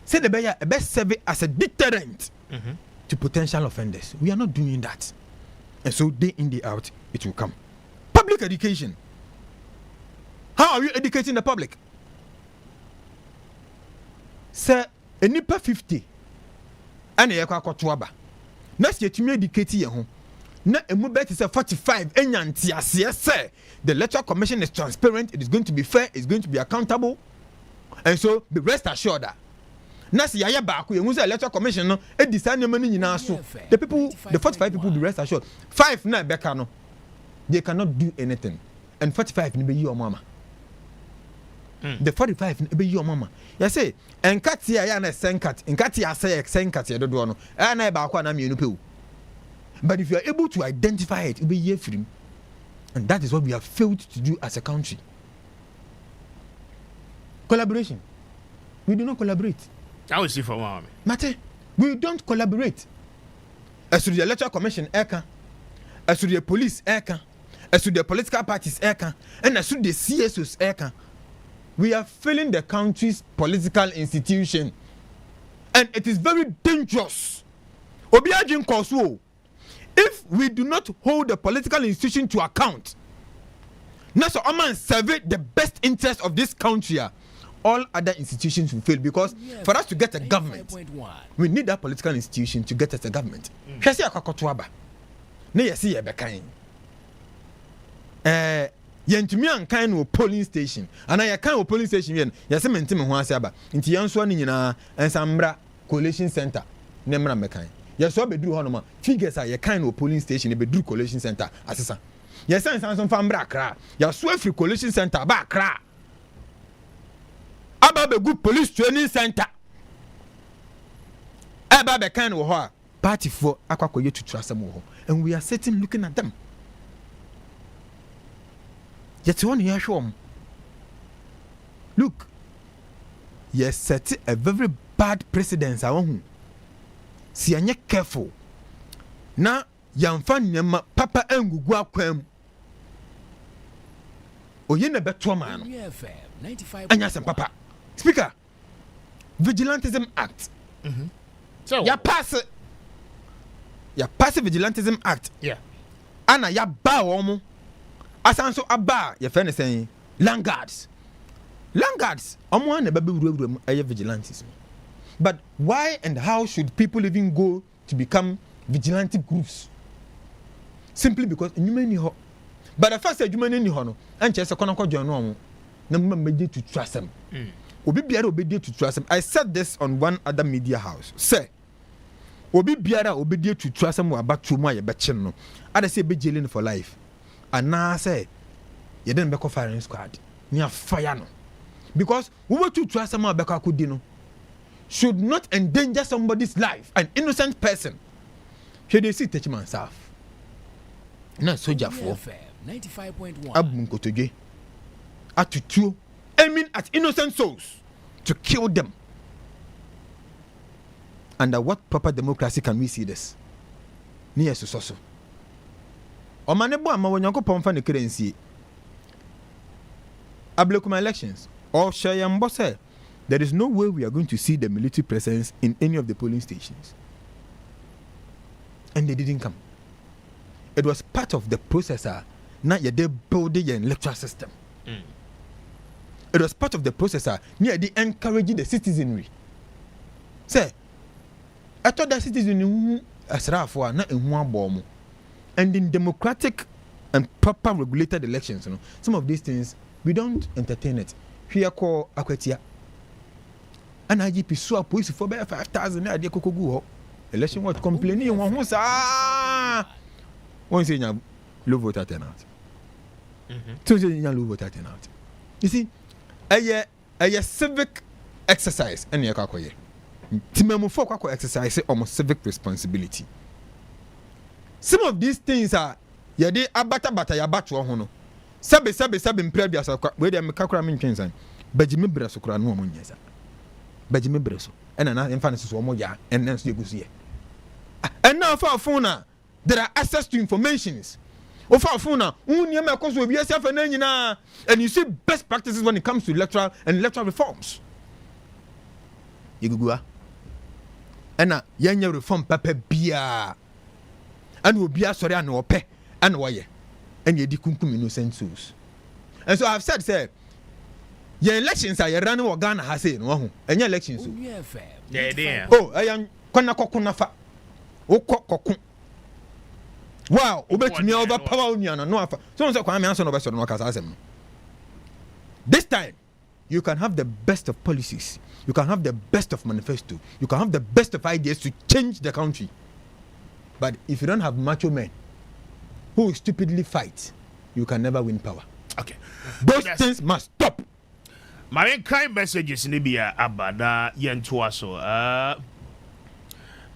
Say the best serve as a deterrent to potential offenders. We are not doing that. And so day in, day out, it will come. Public education. How are you educating the public? Sir, a nipa 50. And a kwatuaba. Next year to me educate you. Na emu bet is 45. The Electoral Commission is transparent. It is going to be fair. It's going to be accountable. And so be rest assured that. Nasi yaya baku you say Electoral Commission no e decide money nyina so. The people, the 45 people be rest assured. 5 na beka no. They cannot do anything. And 45 ni be your mama. The 45 ni be your mama. You say enkati ya na senkat. Enkati ya say senkat ya dodo no. Na ba kwa na mienu pe. But if you are able to identify it, it will be year free. And that is what we have failed to do as a country. Collaboration. We do not collaborate. I will see for one. Mate, we don't collaborate. As to the Electoral Commission, as to the police, as to the political parties, and as to the CSOs, we are failing the country's political institution. And it is very dangerous. Obiajin Kosuo. If we do not hold the political institution to account, not so man survey the best interest of this country, all other institutions will fail because for us to get a government, we need that political institution to get us a government. Shasi akakotuaba. Ne yesi yebekain. Yentumi ankan no polling station. Ana yakan no polling station yen. Yesi mentime ho ase aba. Nti yanso ani nyina ensambra collation center. Ne mra mekan. Yes, so bedru honoma figures are your kind of polling station bedru collation center asesa. Yes, some from Accra. Your free collation center ba Accra. Aba be good police training center. Aba be kind of ho party for akwakoye to trust them ho. And we are sitting looking at them. Yet one here show. Look. Yes, set a very bad precedence awon. Si anye careful na yamfa nyama papa engugu akwam oye na beto ma no anya sem papa speaker vigilantism act so ya pass vigilantism act ana ya ba wo mo asanso aba ya fe ne sen landguards omo na bebe wura mu eye vigilantism. But why and how should people even go to become vigilante groups? Simply because you but the first you many no and just a conquer join no na to trust them. Obi biara obedie to trust them. I said this on one other media house. Say Obi biara obedie to trust them about 2 more ye bechen no. Ada say be jailing for life. and now say you didn't be firing squad near fire no because we were to try some Beka Kudino should not endanger somebody's life, an innocent person. Should they see Techman South? No soldier for 95.1 Abun Kotoge attitude aiming at innocent souls to kill them. Under what proper democracy can we see this? Near so. Omanebo ama wonyanko pomfa ne currency. Ablekuma elections or Shayambo said there is no way we are going to see the military presence in any of the polling stations. And they didn't come. It was part of the processor. Now they building an electoral system. It was part of the processor. Now they encouraging the citizenry. Say, I thought that citizenry asrafo na ehun abomo. And in democratic and proper regulated elections, you know, some of these things we don't entertain it. Here call Akwetia. And IGP so police for 5,000 na de kokogu ho. Election what complaining won ho sa. One say nya low voter turnout. Two say nya low voter turnout. You see, a civic exercise and ya kwakoye. Timemu for kwako exercise almost civic responsibility. Some of these things are ya de abata ya batwo ho no. Sabe mpre bia so we de mekakura mentwensan. Bajimi breso kura no omonyesa. Bajimi breso. Ena na emfa ne so omoya enen so yegusie. And now for phone there are access to informations. Of our phone now, and you see best practices when it comes to electoral reforms. Yigugua. And now, young reform papa bia. And will be a sorry and ope and why. And ye dikunkum innocent souls. And so I've said, sir, your elections are running what Ghana has said, no, and your elections. Oh, I am Konakokunafa. O kokokun. Wow, obetumi over power union no afa. So Kwame answer no beso no kasa asem. This time you can have the best of policies. You can have the best of manifesto. You can have the best of ideas to change the country. But if you don't have macho men who stupidly fight, you can never win power. Okay. Those things must stop. My kind messages in Libya abada yentuaso.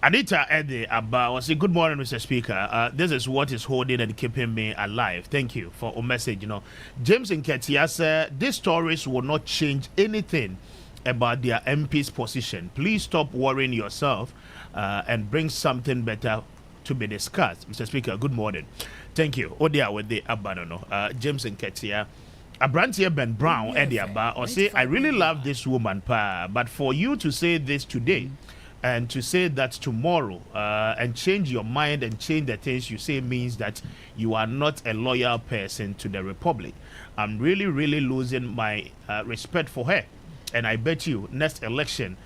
Anita Ede Abba was say, good morning, Mr. Speaker. This is what is holding and keeping me alive. Thank you for a message. You know, James and Ketia said these stories will not change anything about their MP's position. Please stop worrying yourself and bring something better to be discussed. Mr. Speaker, good morning. Thank you. Odia with the Abba no. James and Ketia. Abrantia Ben Brown Eddie Abba or say, I really love this woman, pa, but for you to say this today. And to say that tomorrow and change your mind and change the things you say means that you are not a loyal person to the Republic. I'm really, really losing my respect for her. And I bet you next election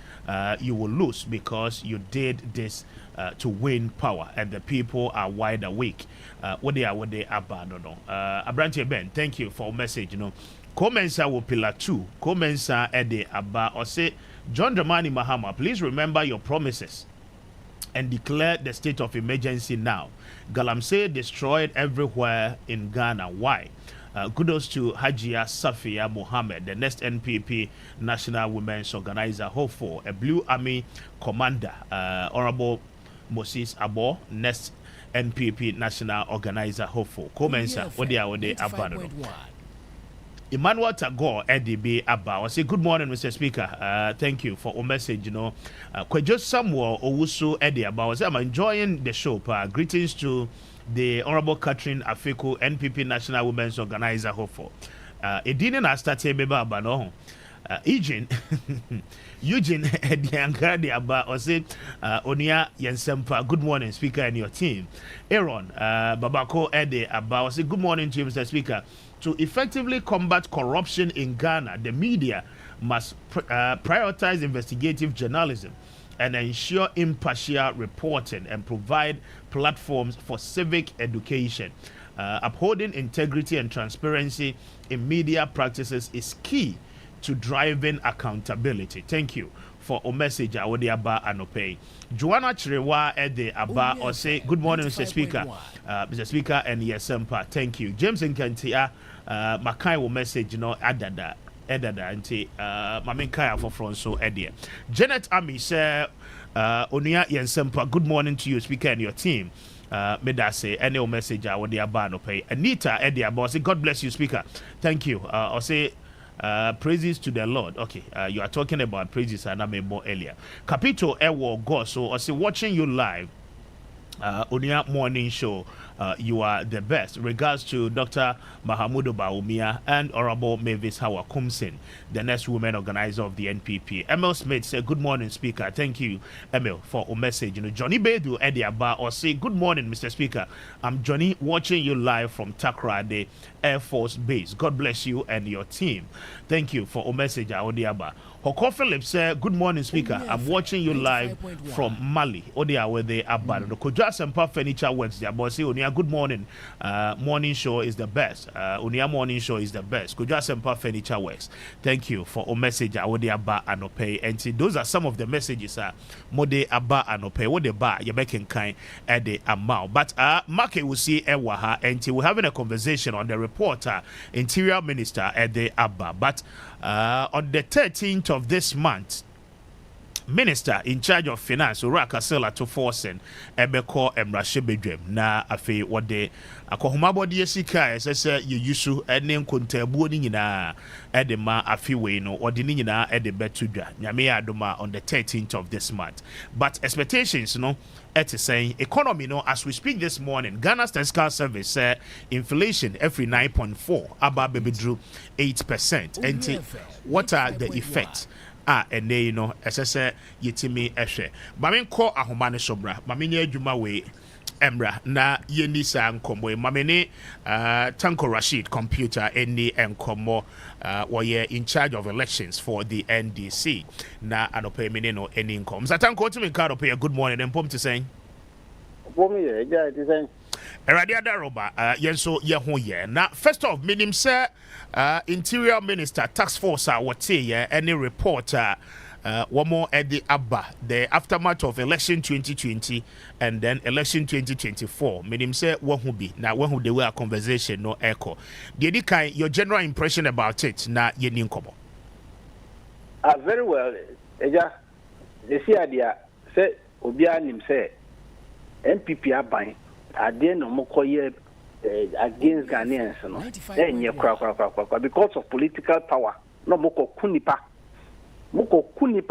you will lose because you did this to win power and the people are wide awake. What they abandon. Abrantie Ben, thank you for a message. You know, Komensa will pillar 2. Komensa Ede Abba or say, John Dramani Mahama, please remember your promises and declare the state of emergency now. Galamsey destroyed everywhere in Ghana. Why? Kudos to Hajia Safia Mohammed, the next NPP National Women's Organizer, hopeful, a Blue Army Commander, Honorable Moses Abo, next NPP National Organizer, hopeful. Komensa, what they abandoned. Emmanuel Tagore EDB Abba. I say good morning, Mr. Speaker. Thank you for a message. You know, just Samuel Owusu Eddie Abba. I'm enjoying the show. Greetings to the Honorable Catherine Afeku, NPP National Women's Organizer. Hopeful. Edine na start beba Abba no. Eugene Ediangadi Abba. I say Onia Nsempa. Good morning, Speaker, and your team. Aaron Babako Eddie Abba. I say good morning to you, Mr. Speaker. To effectively combat corruption in Ghana, the media must prioritize investigative journalism and ensure impartial reporting and provide platforms for civic education. Upholding integrity and transparency in media practices is key to driving accountability. Thank you for a message I would aba anope. Joanna Chirewa ede aba or say good morning, Mr. Speaker. Mr. Speaker and Nsempa. Thank you. James Nkantia Makai will message adada nti Mame Kaya for front so edie. Janet Ami say Onia Nsempa, good morning to you, Speaker, and your team. Meda say any message I would aba anope. Anita ede aba say God bless you, Speaker. Thank you. Or say praises to the Lord. Okay, you are talking about praises and I made more earlier. Capito Ewo Go, so I say watching you live on your morning show. You are the best. Regards to Dr. Mahamudu Baumia and Honorable Mavis Hawa Kumsin, the next women organizer of the NPP. Emil Smith said, good morning, Speaker. Thank you, Emil, for a message. Johnny Bedu Ediaba or say, good morning, Mr. Speaker. I'm Johnny, watching you live from Takrade Air Force Base. God bless you and your team. Thank you for a message, Odiaba. Hoko Phillips said, good morning, Speaker. I'm watching you live from Mali. Odia where they are bad. The Koja Sempa Furniture Works, their boss, Onia, good morning. Morning show is the best. Onia morning show is the best. Koja Sempa Furniture Works. Thank you for a message, Odia Ba Anope. And see, those are some of the messages. Mode Aba Anope. What the bar, you're making kind at the amount. But Marke will see Ewaha, and we're having a conversation on the reporter, Interior Minister at the Abba. But on the 13th of this month, Minister in charge of Finance, Uraka Sela to Forsen, Ebeko Emrashebedrem, na afe wode akohumabodi esika esese yusu ene nkontabuoni nyina edema afiwe no odini nyina ede betudwa nyame adoma on the 13th of this month. But expectations it is saying economy as we speak this morning, Ghana Statistical Service inflation every 9.4 above bedru 8%. And what are the effects? And they SSA yetimi ehwe. Mame ko ahomane sobra. Mame nya adwuma we emra na yeni sa nkombo. Mame ne Tanko Rashid computer eni enkomo were in charge of elections for the NDC. Na anope mene no eni nkom. Tanko to me card up here. Good morning and pom to saying. Eradia Daroba, yenso ye na first of minim sir Interior Minister Task Force what say any report one more at the Abba, the aftermath of election 2020 and then election 2024. Minim say what will be now when they were conversation no echo. Did your general impression about it na yenin komo? Very well. Eja, the see idea say Obia nim say NPP aban ade no mokoye against Ghanaians no enye kwa because of political power no moko kunipa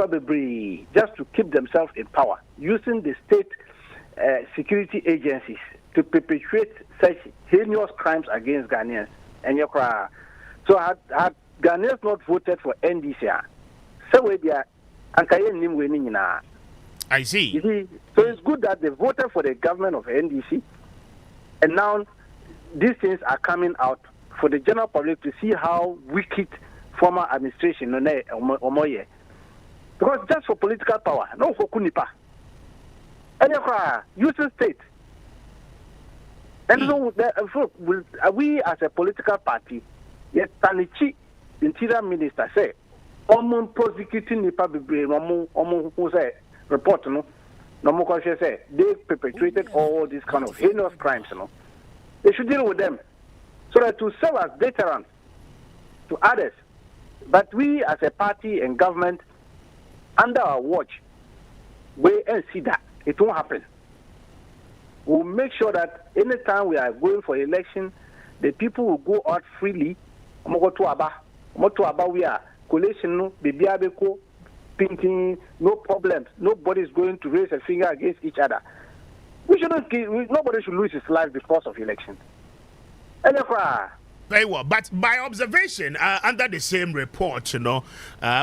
bebre just to keep themselves in power using the state security agencies to perpetrate such heinous crimes against Ghanaians enye kwa. So had Ghanaians not voted for NDC so we dia ankaye nim we ni nyina. I see. You see, so it's good that they voted for the government of NDC, and now these things are coming out for the general public to see how wicked former administration because just for political power, no for kunipa, and using state. And so we as a political party, yes, Tanichi, Interior Minister say, prosecuting Nipa Bibre, who say. Report, no say they perpetrated all these kind of heinous crimes, They should deal with them so that to serve as deterrents to others. But we as a party and government, under our watch, wait and see that it won't happen. We'll make sure that anytime we are going for election, the people will go out freely. We are coalition no baby abeko. Painting, no problems. Nobody is going to raise a finger against each other. Nobody should lose his life because of elections. Very well, but by observation, under the same report,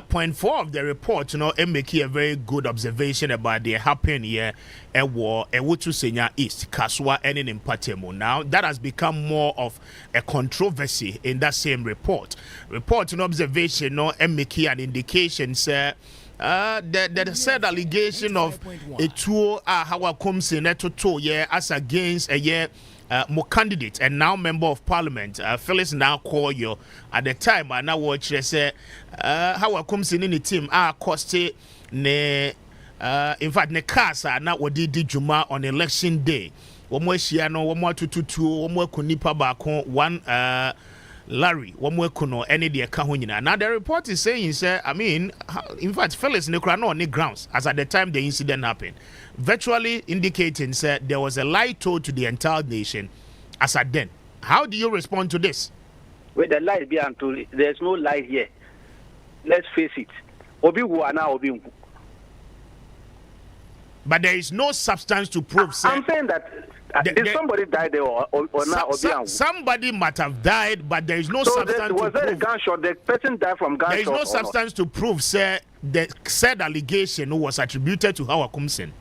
point 4 of the report, make a very good observation about the happening here at war, Ewutu Senya East, Kaswa, and in Patemo. Now, that has become more of a controversy in that same report. Report and observation, make an indication, sir. The said allegation of a tour how comes in to as against a year more candidate and now member of parliament, Phyllis now call you at the time. I now watch say how I come in the team cost ne in fact ne cars are now what did Juma on election day. One more Shiano, one more 222, one more Kunipa Bako, one Larry, one more Kuno, any the Kahunina. Now the report is saying, sir, I mean, in fact, Phyllis Nekrano on the grounds as at the time the incident happened, virtually indicating, sir, there was a lie told to the entire nation as at then. How do you respond to this? With the lie be untold, there's no lie here. Let's face it. Obi Wana Obi. But there is no substance to prove, sir. I'm saying that if somebody died there or not, somebody might have died, but there is no substance to prove. Was there a gunshot? The person died from gunshot. There is no substance to prove, sir. The said allegation was attributed to Howard Kumsin.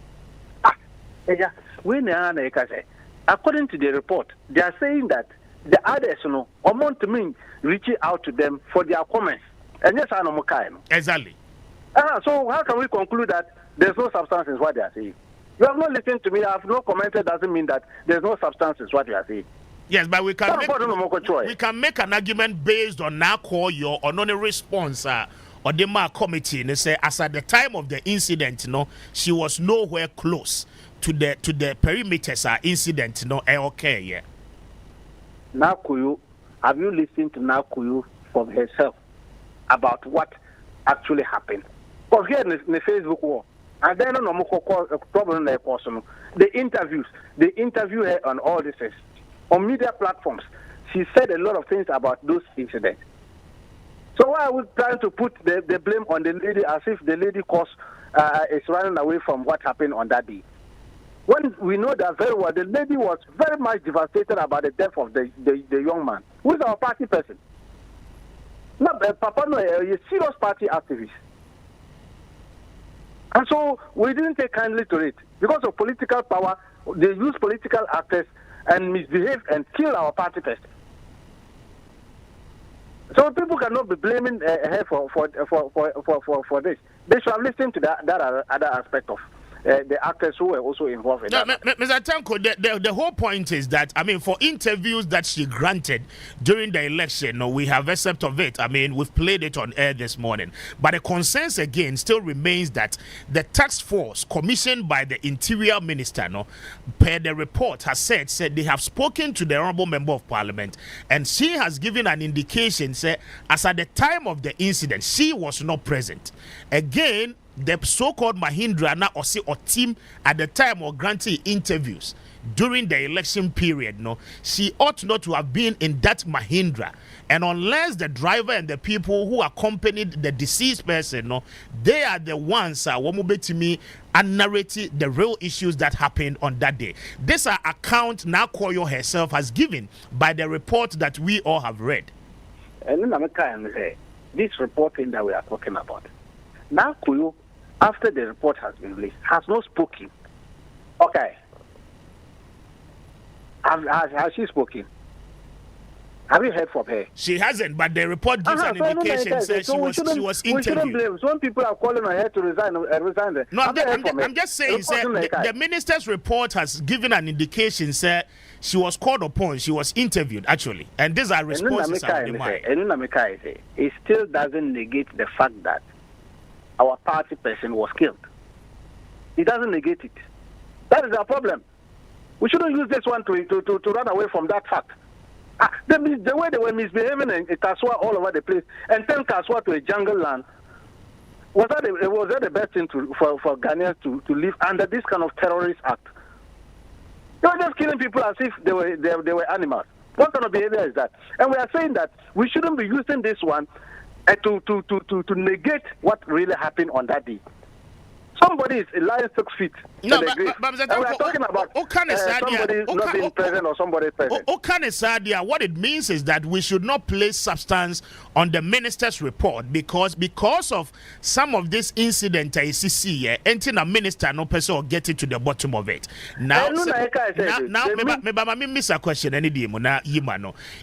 According to the report, they are saying that the others, want to mean reaching out to them for their comments. And yes, I know exactly. So how can we conclude that there's no substance in what they are saying? You have not listened to me. I have not commented. Doesn't mean that there's no substance in what you are saying. Yes, but we can make an argument based on now call your or no response or the committee and say as at the time of the incident, she was nowhere close to the perimeters incident, okay, yeah. Nakuyu, have you listened to Nakuyu from herself about what actually happened? Because here in the Facebook war, and then no problem like person. The interview her on all this on media platforms. She said a lot of things about those incidents. So why are we trying to put the blame on the lady as if the lady is running away from what happened on that day? When we know that very well, the lady was very much devastated about the death of the young man, who is our party person. No, Papa no, a serious party activist. And so we didn't take kindly to it. Because of political power, they use political actors and misbehave and kill our party person. So people cannot be blaming her for this. They should have listened to that other aspect of the actors who were also involved in that. Mr. Tanko, the whole point is that, I mean, for interviews that she granted during the election, we have accept of it. I mean, we've played it on air this morning. But the concerns again still remains that the task force commissioned by the Interior Minister, per the report, has said they have spoken to the Honorable Member of Parliament, and she has given an indication, as at the time of the incident, she was not present. Again, the so-called Mahindra or team at the time of granting interviews during the election period, she ought not to have been in that Mahindra. And unless the driver and the people who accompanied the deceased person, they are the ones who narrate the real issues that happened on that day. This account Nakoyo herself has given by the report that we all have read. And this reporting that we are talking about, Nakoyo, after the report has been released, has not spoken. Okay. Has she spoken? Have you heard from her? She hasn't, but the report gives an indication says she was interviewed. We shouldn't blame. Some people are calling on her to resign. No, I'm just saying, the minister's report has given an indication, sir. She was called upon. She was interviewed, actually. And these are responses. It still doesn't negate the fact that our party person was killed. It doesn't negate it. That is our problem. We shouldn't use this one to run away from that fact. The way they were misbehaving in Kaswa all over the place and turn Kaswa to a jungle land, was that the best thing for Ghanaians to live under this kind of terrorist act? They were just killing people as if they were animals. What kind of behavior is that? And we are saying that we shouldn't be using this one to negate what really happened on that day. Somebody is lying 6 feet. No, but we are talking about somebody not being present or somebody present. What it means is that we should not place substance on the minister's report because of some of this incident I see entering a minister no person will get to the bottom of it. Now miss a question any day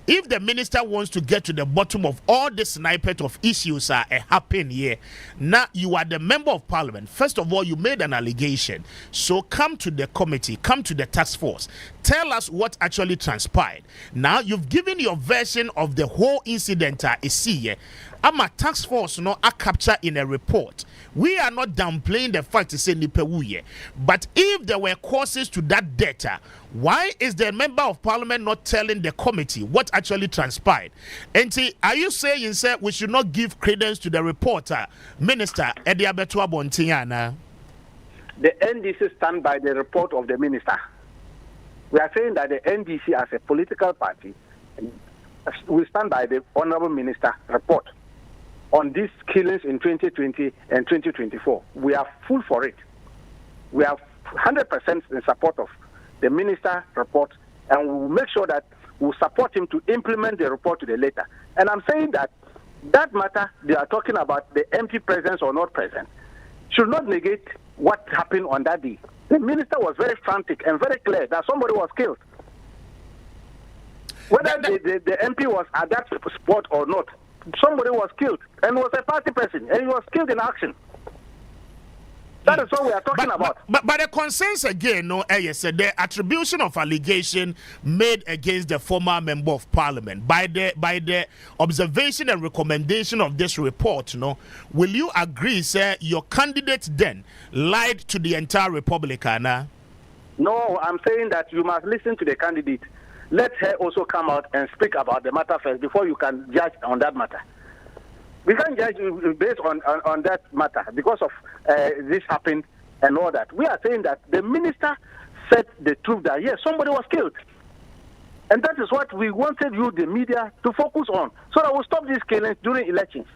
if the minister wants to get to the bottom of all the snippet of issues happen here, now you are the member of parliament. First of all, you made an allegation. So come to the committee, come to the task force. Tell us what actually transpired. Now you've given your version of the whole incident. I'm a task force no a capture in a report. We are not downplaying the fact to say nipewuye. But if there were causes to that data, why is the member of parliament not telling the committee what actually transpired? And are you saying, sir, we should not give credence to the reporter, Minister Ediabetua Bontiana? The NDC stand by the report of the minister. We are saying that the NDC as a political party, we stand by the Honorable Minister report on these killings in 2020 and 2024. We are full for it. We are 100% in support of the minister report, and we will make sure that we'll support him to implement the report to the letter. And I'm saying that that matter they are talking about, the MP presence or not present, should not negate what happened on that day. The minister was very frantic and very clear that somebody was killed. Whether the MP was at that spot or not, somebody was killed and was a party person and he was killed in action. That is what we are talking about. But the concerns again, no, yes, the attribution of allegation made against the former member of parliament by the observation and recommendation of this report, no, will you agree, sir, your candidate then lied to the entire Republic, Anna? No, I'm saying that you must listen to the candidate. Let her also come out and speak about the matter first before you can judge on that matter. We can't judge based on that matter because of this happened and all that. We are saying that the minister said the truth that, yes, somebody was killed. And that is what we wanted you, the media, to focus on so that we'll stop these killings during elections.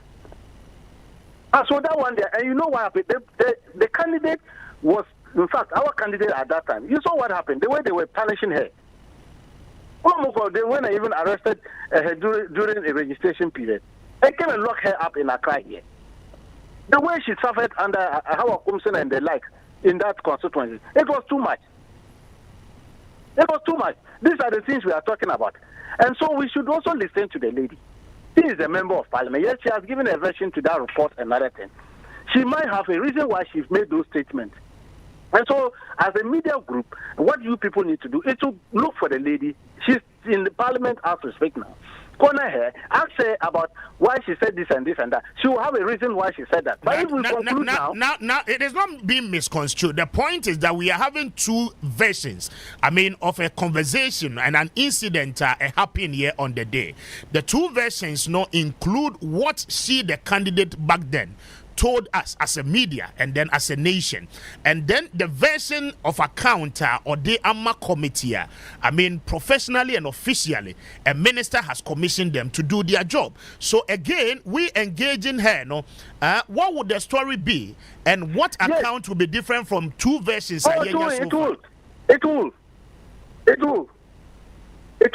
And so that one there, and you know what happened? The candidate was, in fact, our candidate at that time, you saw what happened, the way they were punishing her. Oh my God, they went and even arrested her during a registration period. They came and locked her up in Accra here. The way she suffered under Howard Kumsen and the like in that constituency, it was too much. It was too much. These are the things we are talking about. And so we should also listen to the lady. She is a member of parliament. Yes, she has given a version to that report and other thing. She might have a reason why she's made those statements. And so, as a media group, what you people need to do is to look for the lady. She's in the parliament as we speak now. Corner her, ask her about why she said this and this and that. She will have a reason why she said that. But if we conclude now, it is not being misconstrued. The point is that we are having two versions. I mean, of a conversation and an incident happened here on the day. The two versions include what she, the candidate back then, told us as a media and then as a nation, and then the version of account or the AMA committee. I mean, professionally and officially, a minister has commissioned them to do their job. So again, we engage in her. What would the story be, and what account will be different from two versions? It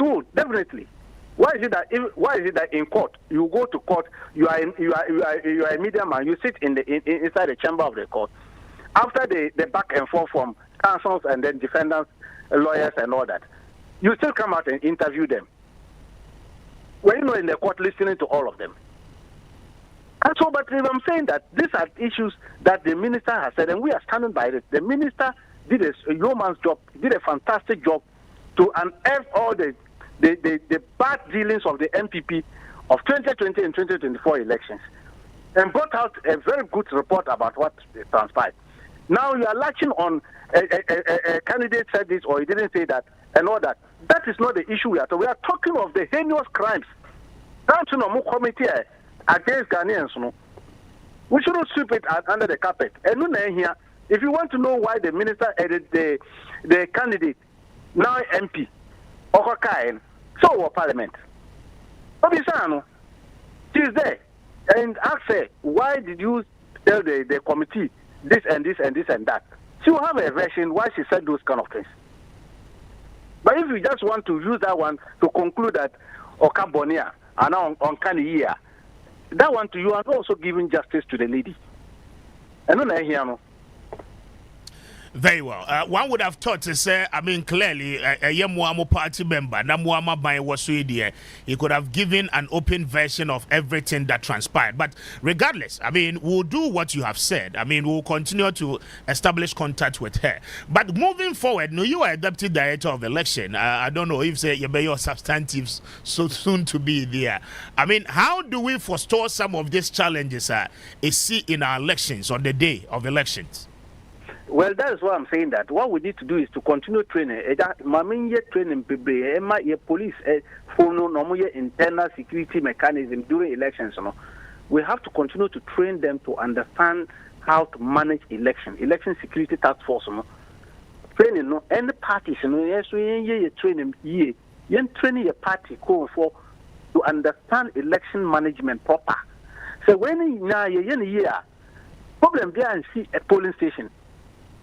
will definitely. Why is it that in court you go to court, you are a media man, you sit inside the chamber of the court, after the back and forth from counsels and then defendants, lawyers and all that, you still come out and interview them. When in the court listening to all of them. And so, but I'm saying that these are issues that the minister has said, and we are standing by it. The minister did a yeoman's job, did a fantastic job to unearth all the bad dealings of the NPP of 2020 and 2024 elections and brought out a very good report about what transpired. Now you are latching on a candidate said this or he didn't say that and all that. That is not the issue we are talking. We are talking of the heinous crimes. That's no committee against Ghanaians. We shouldn't sweep it under the carpet. And here, if you want to know why the minister the candidate, now MP, Okokain, so parliament. Obisano, she's there. And ask her, why did you tell the committee this and this and this and that? She will have a version why she said those kind of things. But if you just want to use that one to conclude that Okabonia and on Kaniya, that one to you are also giving justice to the lady. And Very well. One would have thought to say, I mean, clearly, a Yamuamo party member, Namuama Bai was he could have given an open version of everything that transpired. But regardless, I mean, we'll do what you have said. I mean, we'll continue to establish contact with her. But moving forward, no, you are a deputy director of election. I don't know if say you be your substantives so soon to be there. I mean, how do we forestall some of these challenges see in our elections on the day of elections? Well, that is why I'm saying that what we need to do is to continue training. Training police, internal security mechanism during elections. We have to continue to train them to understand how to manage election security task force. Training, any parties, yes, we training training your party for to understand election management proper. So when you problem there and see a polling station.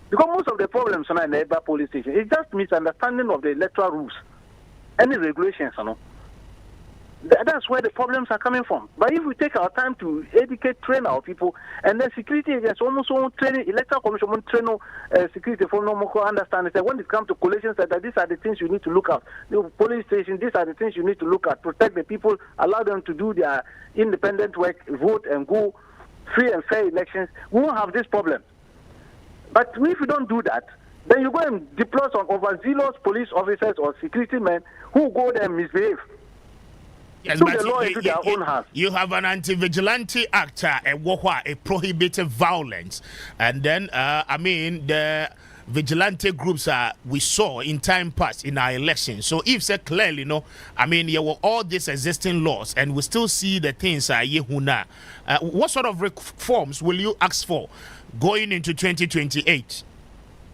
Because most of the problems in the police station is just misunderstanding of the electoral rules, any regulations, That's where the problems are coming from. But if we take our time to educate, train our people, and then security agents almost won't train, electoral commission won't train security for no more understanding. When it comes to collation center, these are the things you need to look at. The police station, these are the things you need to look at. Protect the people, allow them to do their independent work, vote, and go free and fair elections. We won't have this problem. But if you don't do that, then you go and deploy some overzealous police officers or security men who go there and misbehave. Yes, took the law into their own hands. You have an anti-vigilante act, a prohibited violence, and then the vigilante groups we saw in time past in our elections. So if said clearly, there were all these existing laws, and we still see the things what sort of reforms will you ask for going into 2028?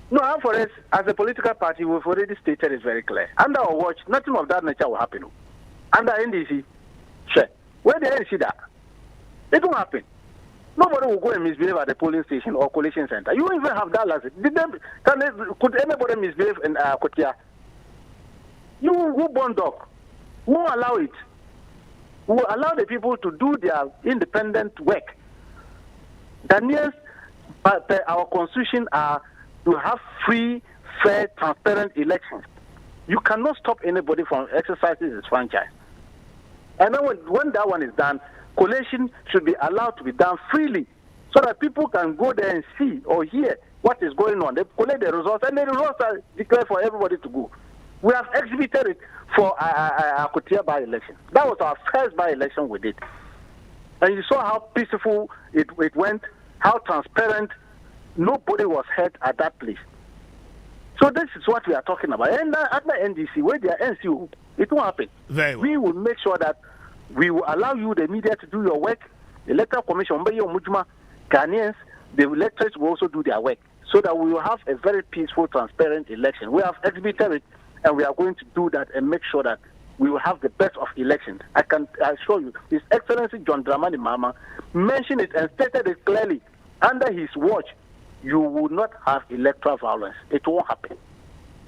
No, for us, as a political party, we've already stated it very clear. Under our watch, nothing of that nature will happen. Under NDC, sure. Where the NDC that? It won't happen. Nobody will go and misbehave at the polling station or collation center. You don't even have that license. Could anybody misbehave in Kotia? You who born dog? Who allow it? Who allow the people to do their independent work? Ghanaians, per our constitution, are to have free, fair, transparent elections. You cannot stop anybody from exercising his franchise. And then when that one is done, collation should be allowed to be done freely so that people can go there and see or hear what is going on. They collect the results, and the results are declared for everybody to go. We have exhibited it for our Kotia by-election. That was our first by-election we did. And you saw how peaceful it went, how transparent. Nobody was hurt at that place. So this is what we are talking about. And at the NDC, where they are NCO, it won't happen. We will make sure that we will allow you, the media, to do your work. The electoral commission, Ghanaians, the electors will also do their work, so that we will have a very peaceful, transparent election. We have exhibited it, and we are going to do that and make sure that we will have the best of elections. I can assure you, His Excellency John Dramani Mahama mentioned it and stated it clearly. Under his watch, you will not have electoral violence. It won't happen.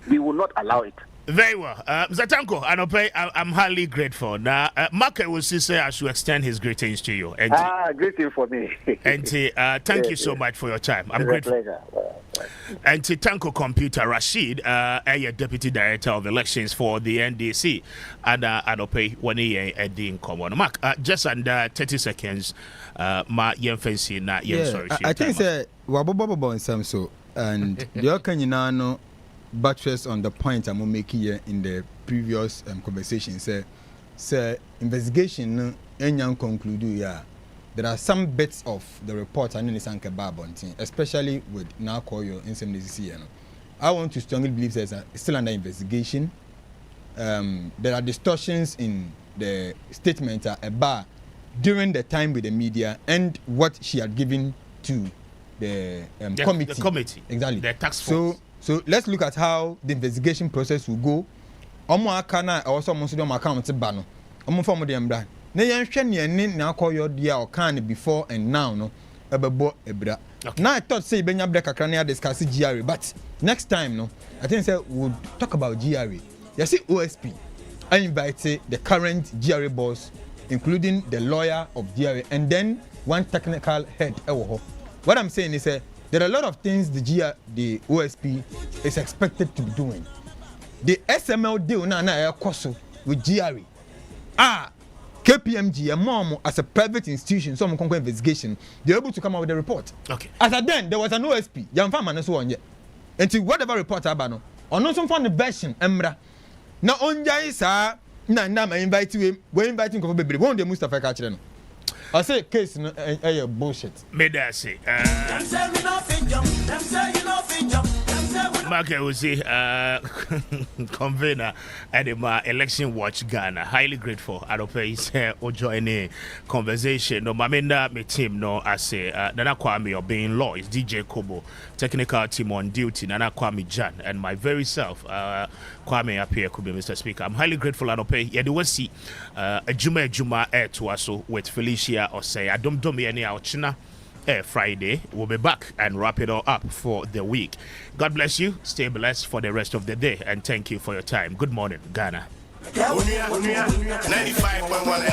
We will not allow it. Very well. Zatanko, I'm highly grateful. Now, Mark will say I should extend his greetings to you. Greeting for me. And thank you so much for your time. I'm grateful. Pleasure. And Tanko Computer Rashid, Deputy Director of Elections for the NDC, and Anope Wani Edin Common. Mark, just under 30 seconds, Ma Yenfensi na Yen. I think say Wabobo and Samso, and the Okanino buttress on the point I'm making here in the previous conversation. Say investigation enyan conclude there are some bits of the report and especially with Nakoyo in some I want to strongly believe there's still under investigation. There are distortions in the statement about during the time with the media and what she had given to the committee. The committee. Exactly. The task force. So let's look at how the investigation process will go. Omo akana also mo so dem account ba no. Omo form dem bra. Na yen hwe ne ni na akoyo dia o kan before and now no ebebo ebra. Now I thought say benya break kakra na discuss GRA, but next time no I think say we'll talk about GRA. You see OSP I invite the current GRA boss, including the lawyer of GRA, and then one technical head. What I'm saying is there are a lot of things the OSP is expected to be doing. The SML deal na koso with GRE. KPMG, a mom as a private institution, some investigation, they're able to come out with a report. Okay. As at then, there was an OSP. Young farmer so on yet. Until whatever report abano. Or not some fun version, Emra. Now on Jaisa, na invite you, we're inviting for baby. Won't the Mustafa Kachran? I say case no bullshit. Made I say. Mark Ewusi, convener at the Election Watch Ghana. Highly grateful. I don't pay Ojo any conversation. No, Mamenda, my team, no, I say, Nana Kwame or being law is DJ Kobo, technical team on duty, Nana Kwame Jan, and my very self, Kwame Appiah Kubi, Mr. Speaker. I'm highly grateful. I don't pay. Yeah, do see a Juma air to us with Felicia or say, I don't do me any out China. Friday. We'll be back and wrap it all up for the week. God bless you. Stay blessed for the rest of the day. And thank you for your time. Good morning, Ghana. 95.1